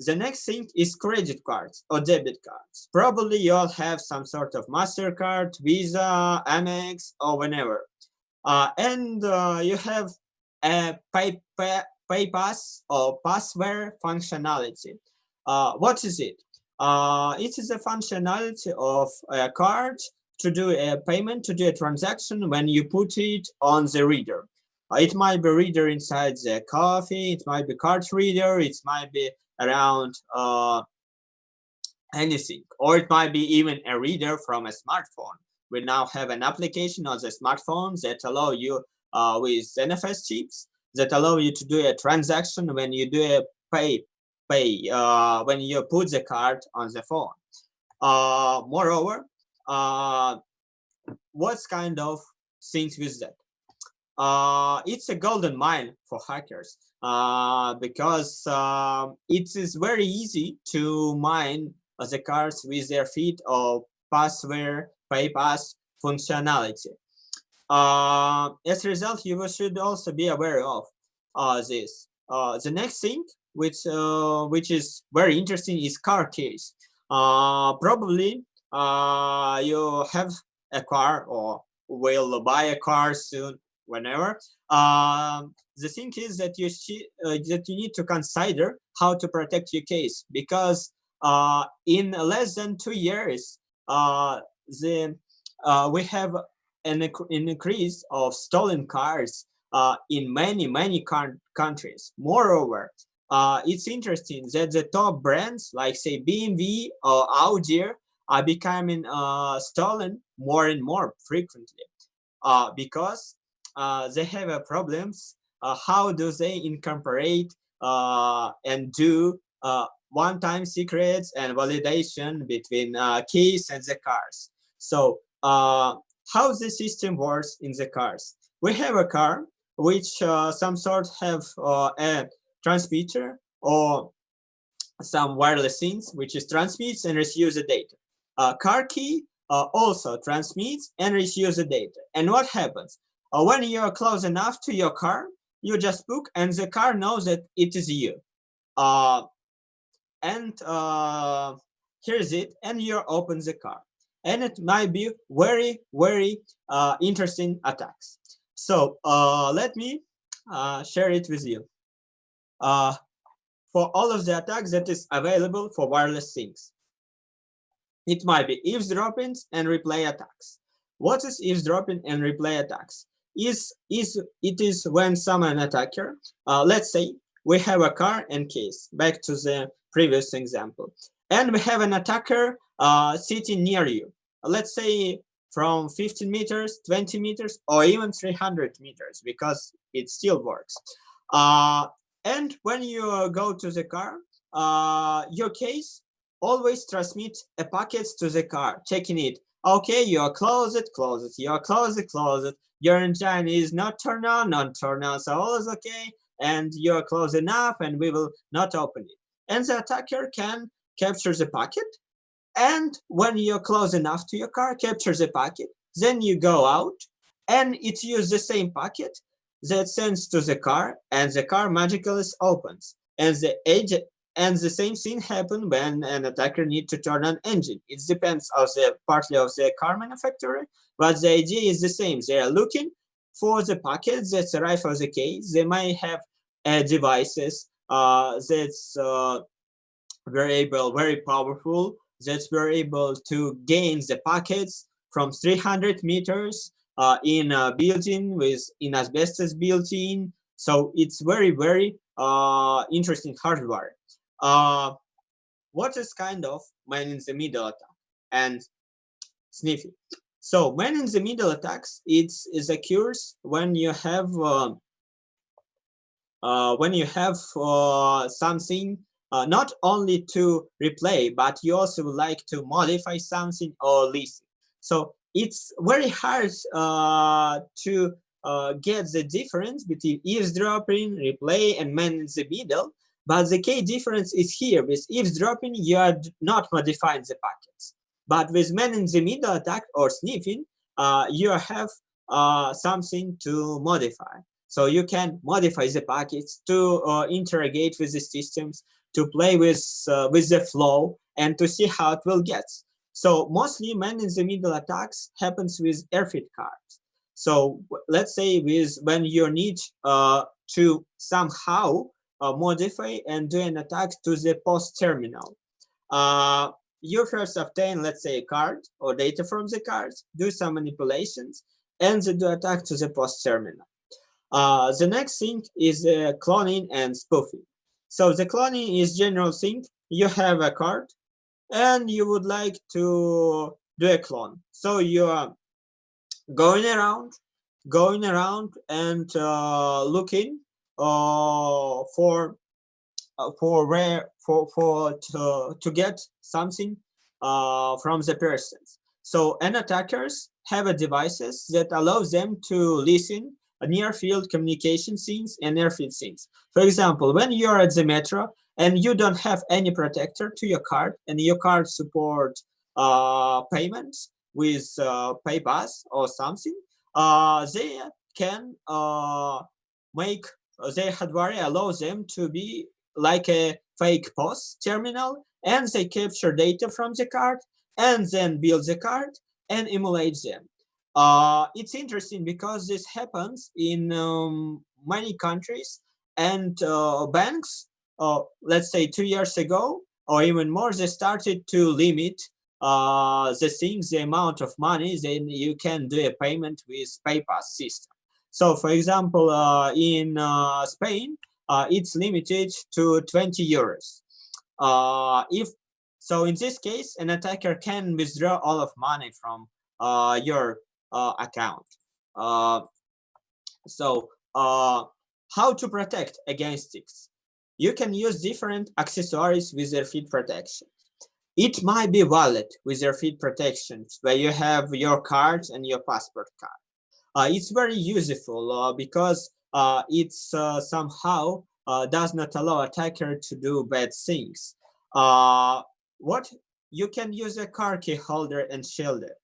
The next thing is credit cards or debit cards. Probably you all have some sort of MasterCard, Visa, Amex, or whenever. And you have a PayPass or password functionality. What is it? It is a functionality of a card to do a payment, to do a transaction when you put it on the reader. It might be reader inside the coffee, it might be card reader, it might be around anything, or it might be even a reader from a smartphone. We now have an application on the smartphone that allow you with NFS chips that allow you to do a transaction when you do a pay when you put the card on the phone. Moreover, what's kind of things with that? It's a golden mine for hackers because it is very easy to mine the cards with their feet or password PayPass functionality. As a result, you should also be aware of this. The next thing, which is very interesting, is car keys. Probably you have a car or will buy a car soon, whenever. The thing is that you need to consider how to protect your case, because in less than 2 years, we have an increase of stolen cars in many countries. Moreover, it's interesting that the top brands like say BMW or Audi are becoming stolen more and more frequently because they have problems. How do they incorporate and do one-time secrets and validation between keys and the cars? So how the system works in the cars? We have a car which some sort have a transmitter or some wireless things, which is transmits and receives the data. Car key also transmits and receives the data. And what happens? When you're close enough to your car, you just book and the car knows that it is you. Here's it, and you open the car. And it might be very, very interesting attacks. So let me share it with you. For all of the attacks that is available for wireless things. It might be eavesdropping and replay attacks. What is eavesdropping and replay attacks? It is when an attacker, let's say we have a car and case, back to the previous example, and we have an attacker sitting near you, let's say from 15 meters, 20 meters, or even 300 meters, because it still works. And when you go to the car, your case always transmits a packet to the car, checking it. Okay, you are closed, closed. You are closed, closed. Your engine is not turned on, not turned on. So all is okay, and you are close enough, and we will not open it. And the attacker can capture the packet. And when you're close enough to your car, capture the packet. Then you go out, and it uses the same packet that sends to the car, and the car magically opens. And the same thing happens when an attacker needs to turn on engine. It depends on partly of the car manufacturer, but the idea is the same. They are looking for the packets that arrive for the case. They might have devices that's very powerful, that were able to gain the packets from 300 meters in a building in asbestos building. So it's very, very interesting hardware. What is kind of man-in-the-middle attack and sniffing? So man-in-the-middle attacks, it occurs when you have something not only to replay, but you also would like to modify something or listen. So it's very hard to get the difference between eavesdropping, replay, and man-in-the-middle. But the key difference is here. With eavesdropping, you are not modifying the packets. But with man-in-the-middle attack or sniffing, you have something to modify. So you can modify the packets to interrogate with the systems, to play with the flow, and to see how it will get. So mostly man-in-the-middle attacks happens with airfield cards. So let's say when you need to somehow modify and do an attack to the post terminal. You first obtain, let's say, a card or data from the cards, do some manipulations, and then do attack to the post terminal. The next thing is cloning and spoofing. So the cloning is general thing. You have a card, and you would like to do a clone. So you are going around and looking to get something from the persons. So attackers have devices that allow them to listen near field communication scenes and near field scenes. For example, when you're at the metro and you don't have any protector to your card, and your card support payments with PayPass or something, they can make their hardware allow them to be like a fake POS terminal, and they capture data from the card and then build the card and emulate them. It's interesting because this happens in many countries, and banks, let's say 2 years ago or even more, they started to limit the amount of money then you can do a payment with PayPass system. So for example, in Spain, it's limited to 20 euros. So in this case, an attacker can withdraw all of money from your account. How to protect against this? You can use different accessories with their feed protection. It might be wallet with their feed protections, where you have your cards and your passport card. It's very useful because it's somehow does not allow attacker to do bad things. What you can use a car key holder and shielder.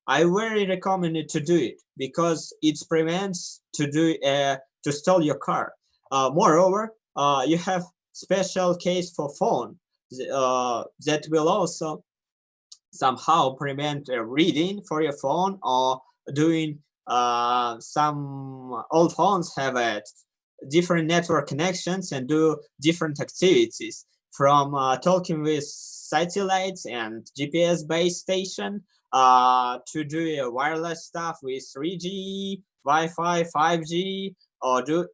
I very recommend it to do it because it prevents to steal your car. Moreover, you have special case for phone that will also somehow prevent reading for your phone or doing some old phones have different network connections and do different activities from talking with satellites and GPS base station to do wireless stuff with 3G, Wi-Fi, 5G,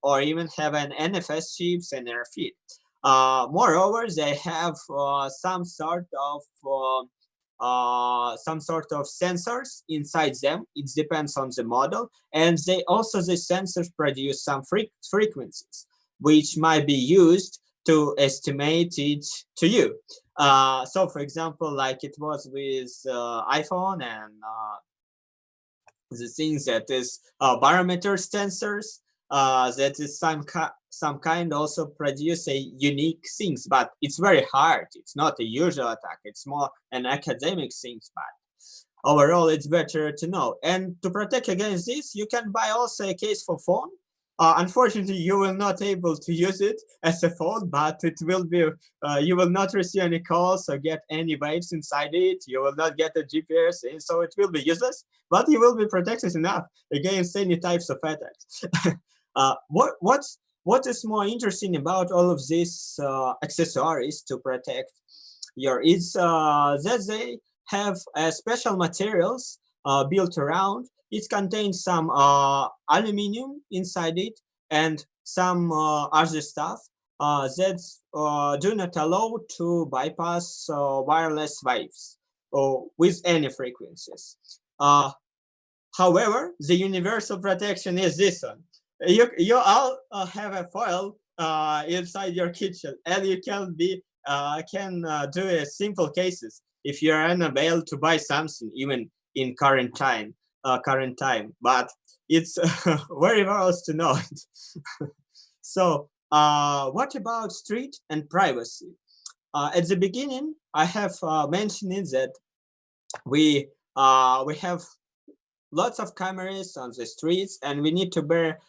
or even have an NFS chips and RFID. Moreover, they have some sort of sensors inside them. It depends on the model, and the sensors produce some frequencies which might be used to estimate it to you. So for example, like it was with iPhone and the things that is barometer sensors, that is some kind also produce a unique things, but it's very hard. It's not a usual attack. It's more an academic things, but overall it's better to know. And to protect against this, you can buy also a case for phone. Unfortunately, you will not able to use it as a phone, but it will be, you will not receive any calls or get any waves inside it. You will not get a GPS, so it will be useless, but you will be protected enough against any types of attacks. What is more interesting about all of these accessories to protect your is that they have special materials built around. It contains some aluminum inside it and some other stuff that do not allow to bypass wireless waves or with any frequencies. However, the universal protection is this one. You all have a foil inside your kitchen, and you can do a simple cases if you are unable to buy something even in current time. But it's very worth to know it. So what about street and privacy? At the beginning, I have mentioned that we have lots of cameras on the streets, and we need to bear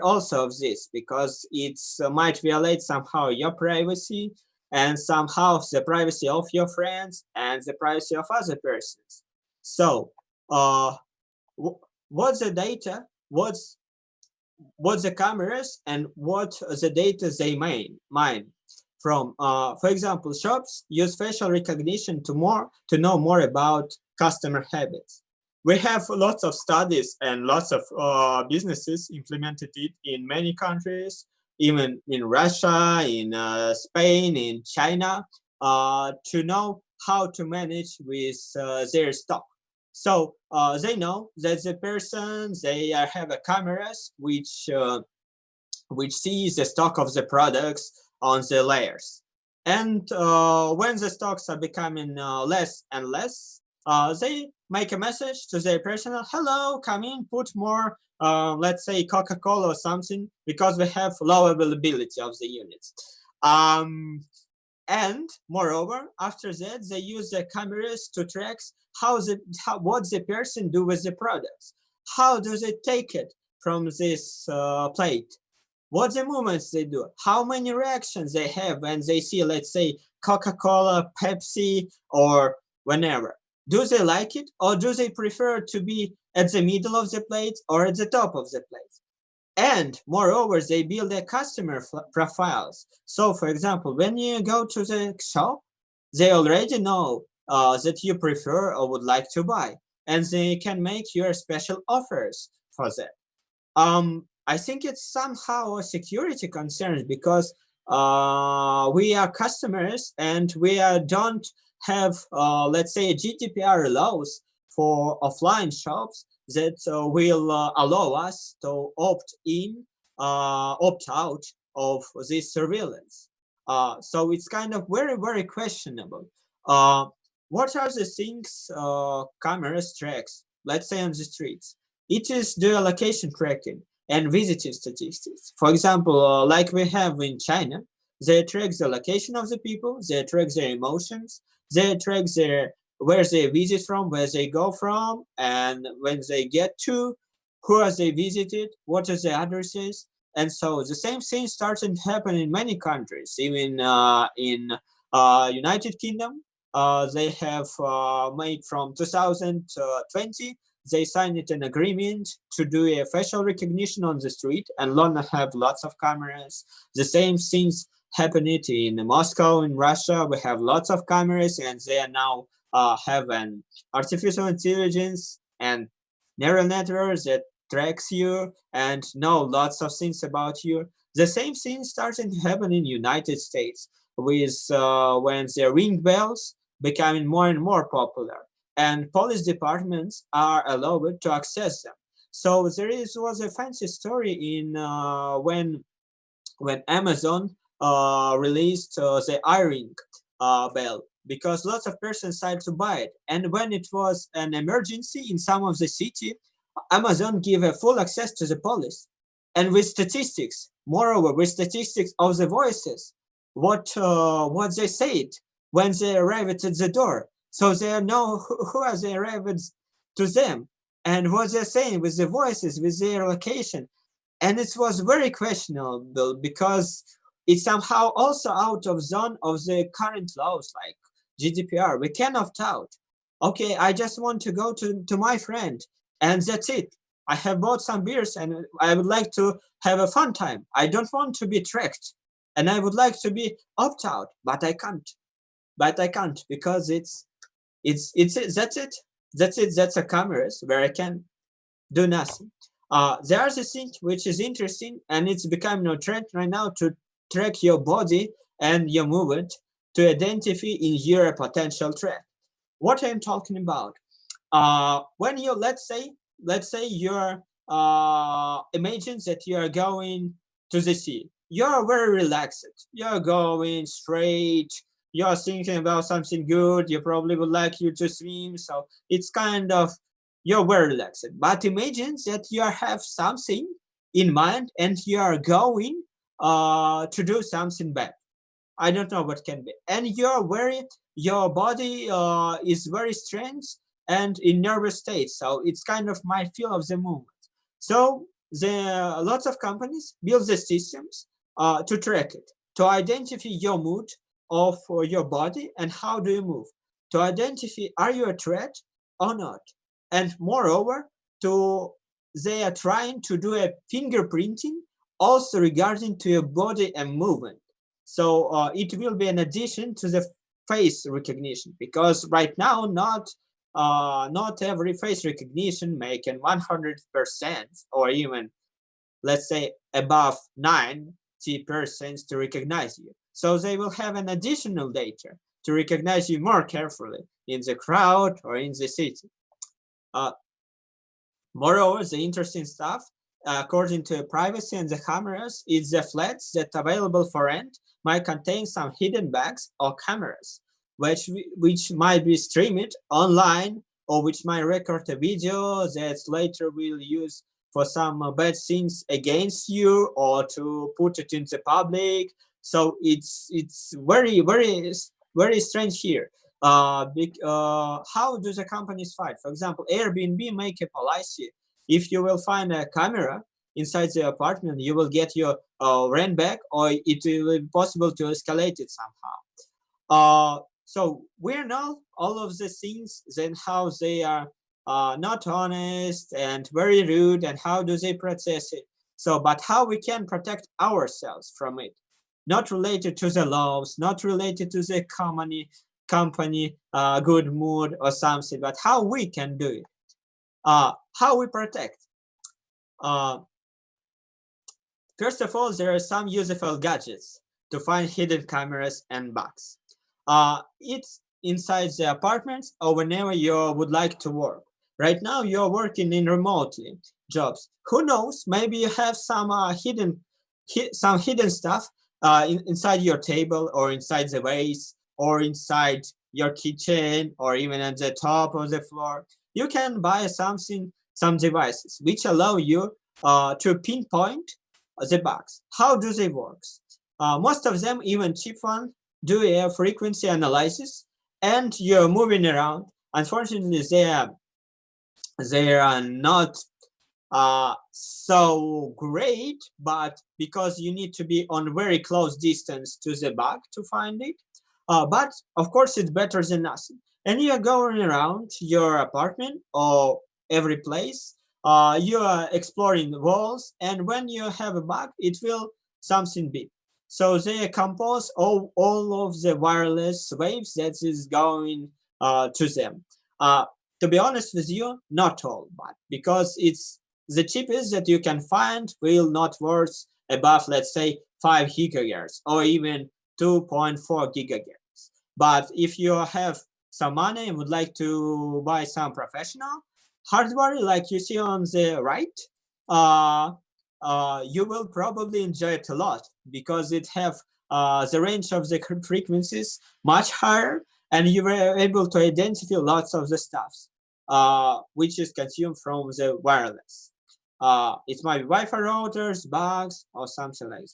also of this because it might violate somehow your privacy and somehow the privacy of your friends and the privacy of other persons. So what's the data, what's the cameras, and what the data they mine from. For example, shops use facial recognition to know more about customer habits. We have lots of studies and lots of businesses implemented it in many countries, even in Russia, in Spain, in China, to know how to manage with their stock. So they know that the person, they have a cameras which sees the stock of the products on the layers. And when the stocks are becoming less and less, they make a message to their personnel, hello, come in, put more, let's say Coca-Cola or something, because we have low availability of the units. And moreover, after that, they use the cameras to track what the person do with the products. How do they take it from this plate? What the movements they do? How many reactions they have when they see, let's say, Coca-Cola, Pepsi, or whenever? Do they like it, or do they prefer to be at the middle of the plate or at the top of the plate? And moreover, they build their customer profiles. So, for example, when you go to the shop, they already know that you prefer or would like to buy, and they can make your special offers for that. I think it's somehow a security concern because we are customers and we don't have, let's say, GDPR laws for offline shops that will allow us to opt out of this surveillance. So it's kind of very, very questionable. What are the things cameras tracks, let's say on the streets? It is geolocation tracking. and visiting statistics. For example, like we have in China, they track the location of the people, they track their emotions, they track where they visit from, where they go from, and when they get to, who are they visited, what are the addresses. And so the same thing started to happen in many countries, even in United Kingdom. They have made from 2020, they signed an agreement to do a facial recognition on the street and London have lots of cameras. The same things happening in Moscow, in Russia. We have lots of cameras and they are now have an artificial intelligence and neural networks that tracks you and know lots of things about you. The same thing started to happen in United States with when the ring bells becoming more and more popular and police departments are allowed to access them. So there was a fancy story in when Amazon released the Irene bell because lots of persons decided to buy it. And when it was an emergency in some of the city, Amazon gave a full access to the police. And with statistics, moreover, with statistics of the voices, what they said when they arrived at the door. So they know who has arrived to them and what they're saying with the voices, with their location. And it was very questionable because it's somehow also out of zone of the current laws like GDPR. We can opt out. Okay, I just want to go to my friend and that's it. I have bought some beers and I would like to have a fun time. I don't want to be tracked and I would like to be opt out, but I can't. But I can't because it's that's it. That's a cameras where I can do nothing. There's a thing which is interesting and it's becoming a trend right now to track your body and your movement to identify in your potential threat. What I'm talking about? When you let's say you're imagine that you are going to the sea. You're very relaxed. You're going straight. You're thinking about something good. You probably would like you to swim. So it's kind of you're very relaxed. But imagine that you have something in mind and you are going to do something bad. I don't know what can be. And your body is very strange and in nervous state. So it's kind of my feel of the movement. So lots of companies build the systems to track it, to identify your mood of your body and how do you move, to identify are you a threat or not. And moreover, they are trying to do a fingerprinting also regarding to your body and movement. So it will be an addition to the face recognition because right now not every face recognition making 100% or even let's say above 90% to recognize you. So they will have an additional data to recognize you more carefully in the crowd or in the city. Moreover, the interesting stuff, according to privacy and the cameras, is the flats that available for rent might contain some hidden bags or cameras, which might be streamed online or which might record a video that later will use for some bad things against you or to put it in the public. So it's very, very, very strange here. How do the companies fight? For example, Airbnb make a policy. If you will find a camera inside the apartment, you will get your rent back or it will be possible to escalate it somehow. So we know all of the things, then how they are not honest and very rude and how do they process it. So, but how we can protect ourselves from it, not related to the laws, not related to the company good mood or something, but how we can do it, how we protect. First of all, there are some useful gadgets to find hidden cameras and bugs. It's inside the apartments or whenever you would like to work. Right now, you're working in remotely jobs. Who knows? Maybe you have some hidden stuff inside your table or inside the vase or inside your kitchen or even at the top of the floor. You can buy something some devices which allow you to pinpoint the bugs. How do they work? Most of them, even cheap ones, do a frequency analysis, and you're moving around. Unfortunately, they are not so great, but because you need to be on very close distance to the bug to find it. But of course, it's better than nothing. And you're going around your apartment or every place. You are exploring the walls, and when you have a bug, it will something big. So they compose all of the wireless waves that is going to them. To be honest with you, not all, but because it's the cheapest that you can find will not worth above, let's say, 5 gigahertz or even 2.4 gigahertz. But if you have some money and would like to buy some professional hardware, like you see on the right, you will probably enjoy it a lot because it have the range of the frequencies much higher, and you were able to identify lots of the stuffs which is consumed from the wireless. It might be Wi-Fi routers, bugs, or something like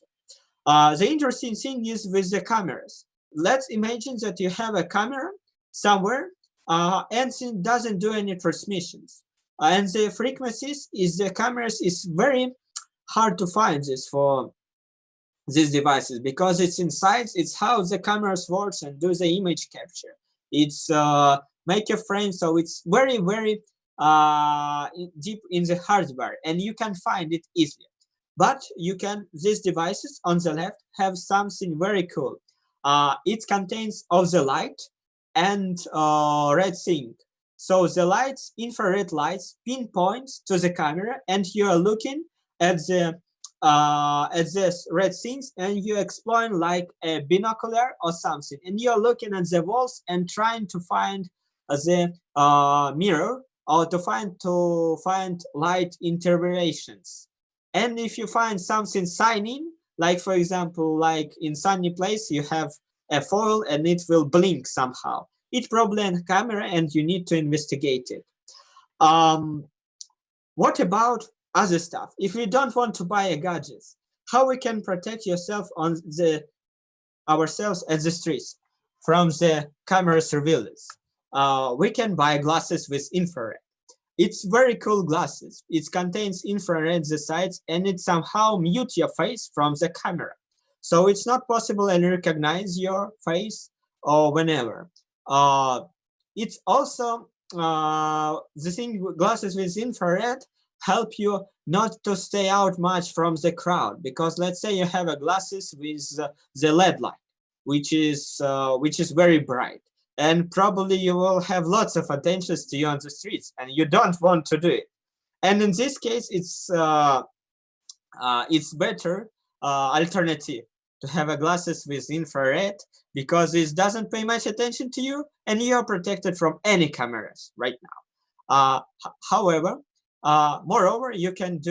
that. The interesting thing is with the cameras. Let's imagine that you have a camera somewhere and it doesn't do any transmissions. And the frequencies is the cameras is very hard to find this for these devices because it's inside. It's how the cameras works and do the image capture. It's make a frame, so it's very deep in the hardware, and you can find it easily. But you can, these devices on the left have something very cool. It contains of the light and red thing. So the lights, infrared lights, pinpoints to the camera, and you are looking at this red things, and you exploring like a binocular or something, and you are looking at the walls and trying to find the mirror or to find light interpolations. And if you find something shining, like for example, like in sunny place, you have a foil and it will blink somehow. It's probably a camera and you need to investigate it. What about other stuff? If you don't want to buy a gadget, how we can protect yourself on ourselves at the streets from the camera surveillance? We can buy glasses with infrared. It's very cool glasses. It contains infrared the sides, and it somehow mute your face from the camera. So it's not possible to recognize your face or whenever. It's also the thing, glasses with infrared help you not to stay out much from the crowd, because let's say you have a glasses with the LED light, which is very bright, and probably you will have lots of attentions to you on the streets, and you don't want to do it. And in this case, it's better alternative to have a glasses with infrared, because it doesn't pay much attention to you, and you are protected from any cameras right now. However, moreover, you can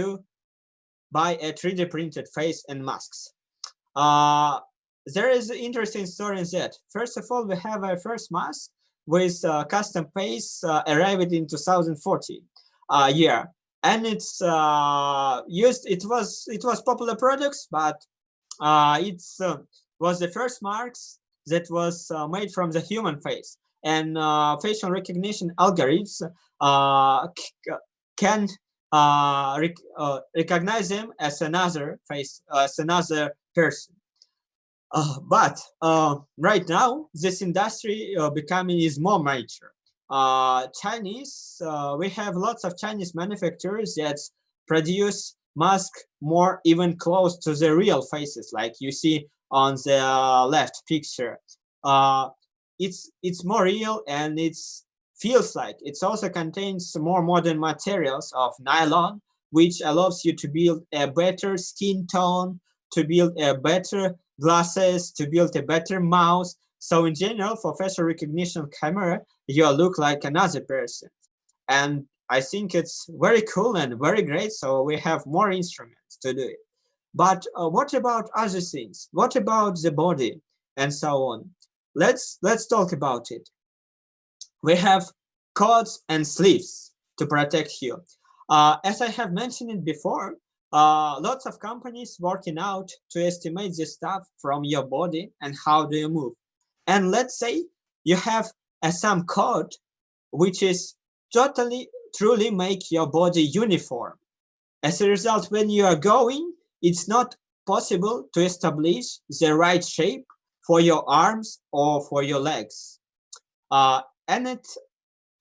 buy a 3D printed face and masks. There is an interesting story in that. First of all, we have a first mask with custom face arrived in 2014 year, and it's used. It was popular products, but it was the first masks that was made from the human face, and facial recognition algorithms can recognize them as another face, as another person. But right now, this industry becoming is more mature. Chinese, we have lots of Chinese manufacturers that produce masks more even close to the real faces, like you see on the left picture. It's more real, and it feels like it also contains more modern materials of nylon, which allows you to build a better skin tone, to build a better glasses, to build a better mouse. So in general, for facial recognition camera, you look like another person. And I think it's very cool and very great. So we have more instruments to do it. But what about other things? What about the body and so on? Let's talk about it. We have coats and sleeves to protect you. As I have mentioned it before, lots of companies working out to estimate the stuff from your body and how do you move. And let's say you have some code which is truly make your body uniform. As a result, when you are going, it's not possible to establish the right shape for your arms or for your legs. And it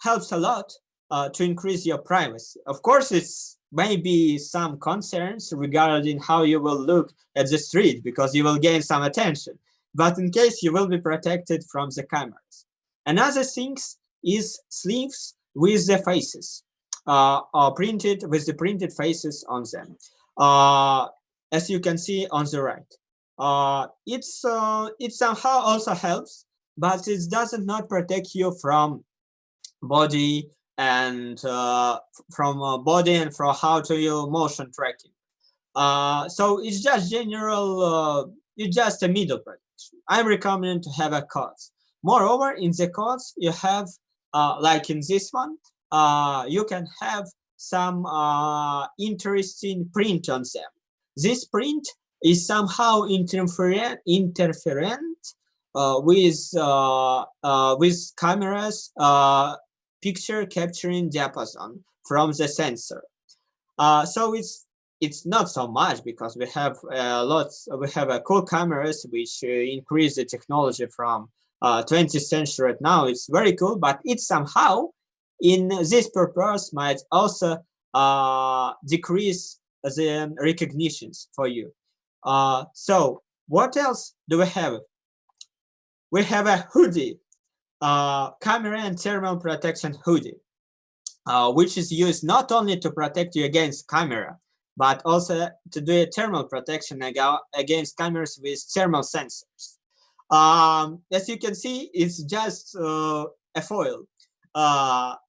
helps a lot to increase your privacy. Of course, it's maybe some concerns regarding how you will look at the street because you will gain some attention. But in case, you will be protected from the cameras. Another thing is sleeves with the faces, printed with the printed faces on them. As you can see on the right, it somehow also helps, but it doesn't not protect you from body and from how to your motion tracking. So it's just general. It's just a middle protection. I recommend to have a cards. Moreover, in the cards you have like in this one, you can have some interesting print on them. This print is somehow interferent with cameras picture capturing diapason from the sensor. So it's not so much because we have cool cameras which increase the technology from 20th century right now. It's very cool, but it somehow in this purpose might also decrease the recognitions for you. So what else do we have? We have a hoodie, camera and thermal protection hoodie, which is used not only to protect you against camera, but also to do a thermal protection against cameras with thermal sensors. As you can see, it's just a foil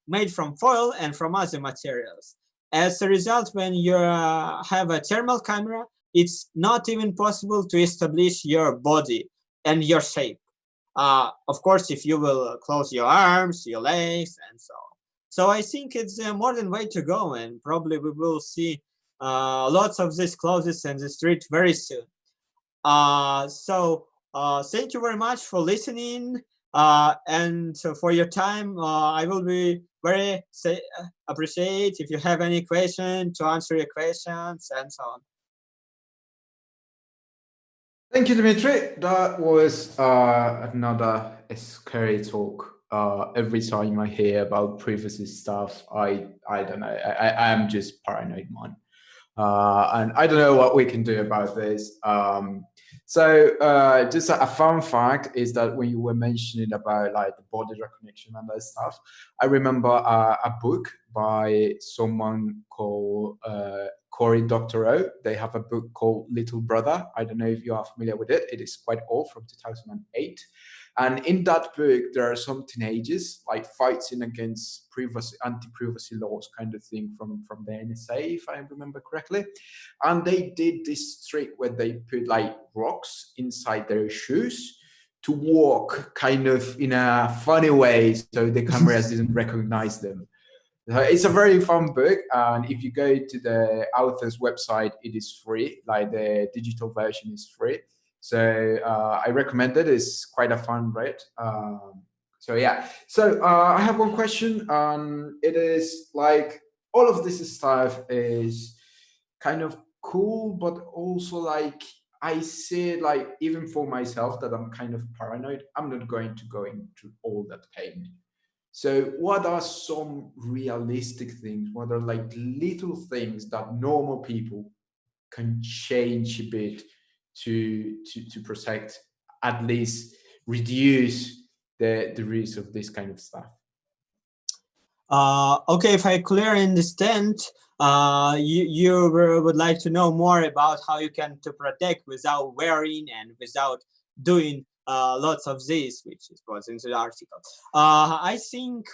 made from foil and from other materials. As a result, when you have a thermal camera, it's not even possible to establish your body and your shape. Of course, if you will close your arms, your legs, and so on. So I think it's a modern way to go, and probably we will see lots of these clothes in the street very soon. So thank you very much for listening and for your time. I will be very appreciate if you have any question to answer your questions and so on. Thank you, Dmitry. That was another scary talk. Every time I hear about privacy stuff, I don't know. I am just paranoid, man. And I don't know what we can do about this. So just a fun fact is that when you were mentioning about like the body recognition and that stuff, I remember a book by someone called Cory Doctorow. They have a book called Little Brother. I don't know if you are familiar with it. It is quite old, from 2008. And in that book, there are some teenagers like fighting against anti-privacy laws kind of thing from the NSA, if I remember correctly. And they did this trick where they put like rocks inside their shoes to walk kind of in a funny way so the cameras didn't recognize them. It's a very fun book, and if you go to the author's website, it is free. Like the digital version is free. So I recommend it. It's quite a fun read. So yeah. So I have one question. It is like all of this stuff is kind of cool, but also like I see it like even for myself that I'm kind of paranoid. I'm not going to go into all that pain. So what are some realistic things? What are like little things that normal people can change a bit to protect, at least reduce the risk of this kind of stuff? Okay, if I clearly understand, you would like to know more about how you can to protect without wearing and without doing lots of this, which was in the article. I think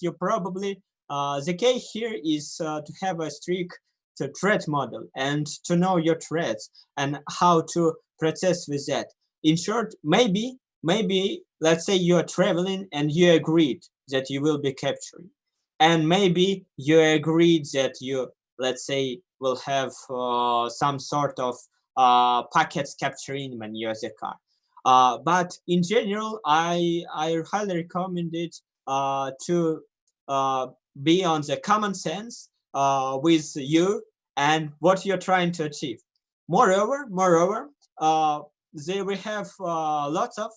you probably the key here is to have a strict threat model and to know your threats and how to process with that. In short, maybe let's say you are traveling and you agreed that you will be capturing. and maybe you agreed that you, let's say, will have some sort of packets capturing when you use the car. But in general, I highly recommend it to be on the common sense with you and what you're trying to achieve. Moreover, they will have lots of,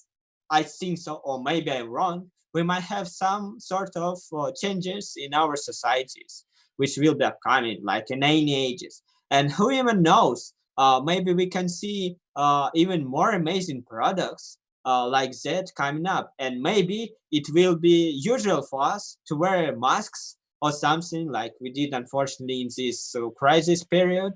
I think so, or maybe I'm wrong, we might have some sort of changes in our societies, which will be upcoming, like in any ages. And who even knows, maybe we can see even more amazing products like that coming up. And maybe it will be usual for us to wear masks or something like we did, unfortunately, in this crisis period,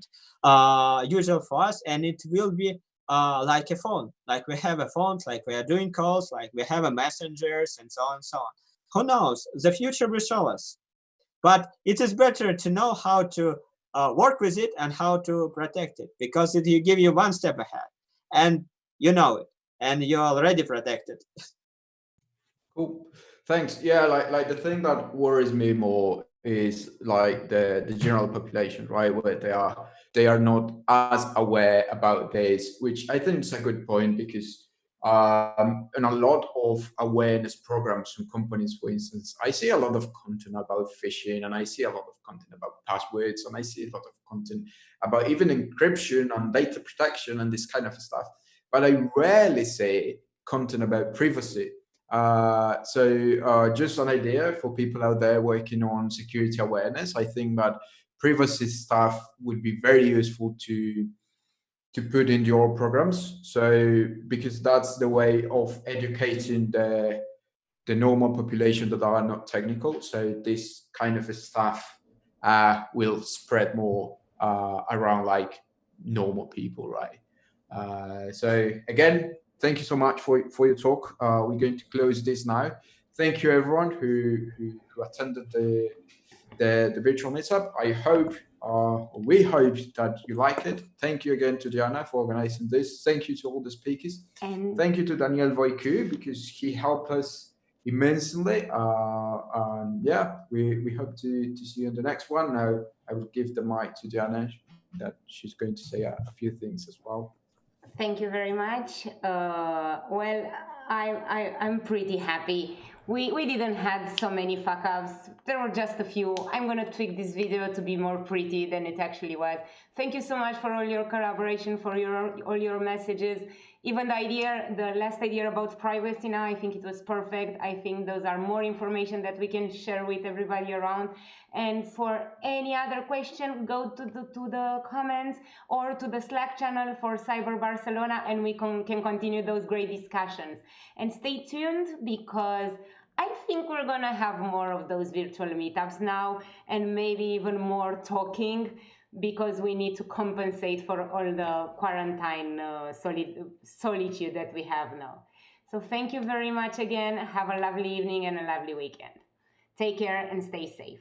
usual for us. And it will be like a phone, like we have a phone, like we are doing calls, like we have a messengers and so on and so on. Who knows? The future will show us. But it is better to know how to work with it and how to protect it, because it will give you one step ahead, and you know it, and you're already protected. Cool. Thanks. Yeah, like the thing that worries me more is like the general population, right? Where they are not as aware about this, which I think is a good point, because and a lot of awareness programs from companies, for instance, I see a lot of content about phishing, and I see a lot of content about passwords, and I see a lot of content about even encryption and data protection and this kind of stuff. But I rarely see content about privacy. So just an idea for people out there working on security awareness. I think that privacy stuff would be very useful to put in your programs. So because that's the way of educating the normal population that are not technical. So this kind of stuff will spread more around like normal people, right? So again, thank you so much for your talk. We're going to close this now. Thank you everyone who attended the virtual meetup. I hope, we hope that you like it. Thank you again to Diana for organizing this. Thank you to all the speakers. And thank you to Daniel Voicu, because he helped us immensely. And yeah, we hope to see you in the next one. Now I will give the mic to Diana, that she's going to say a few things as well. thank you very much. Well, I'm pretty happy. We didn't have so many fuck ups. There were just a few. I'm gonna tweak this video to be more pretty than it actually was. Thank you so much for all your collaboration, for all your messages. Even the last idea about privacy now, I think it was perfect. I think those are more information that we can share with everybody around. And for any other question, go to the comments or to the Slack channel for Cyber Barcelona, and we can continue those great discussions. And stay tuned, because I think we're gonna have more of those virtual meetups now, and maybe even more talking, because we need to compensate for all the quarantine solitude that we have now. So thank you very much again. Have a lovely evening and a lovely weekend. Take care and stay safe.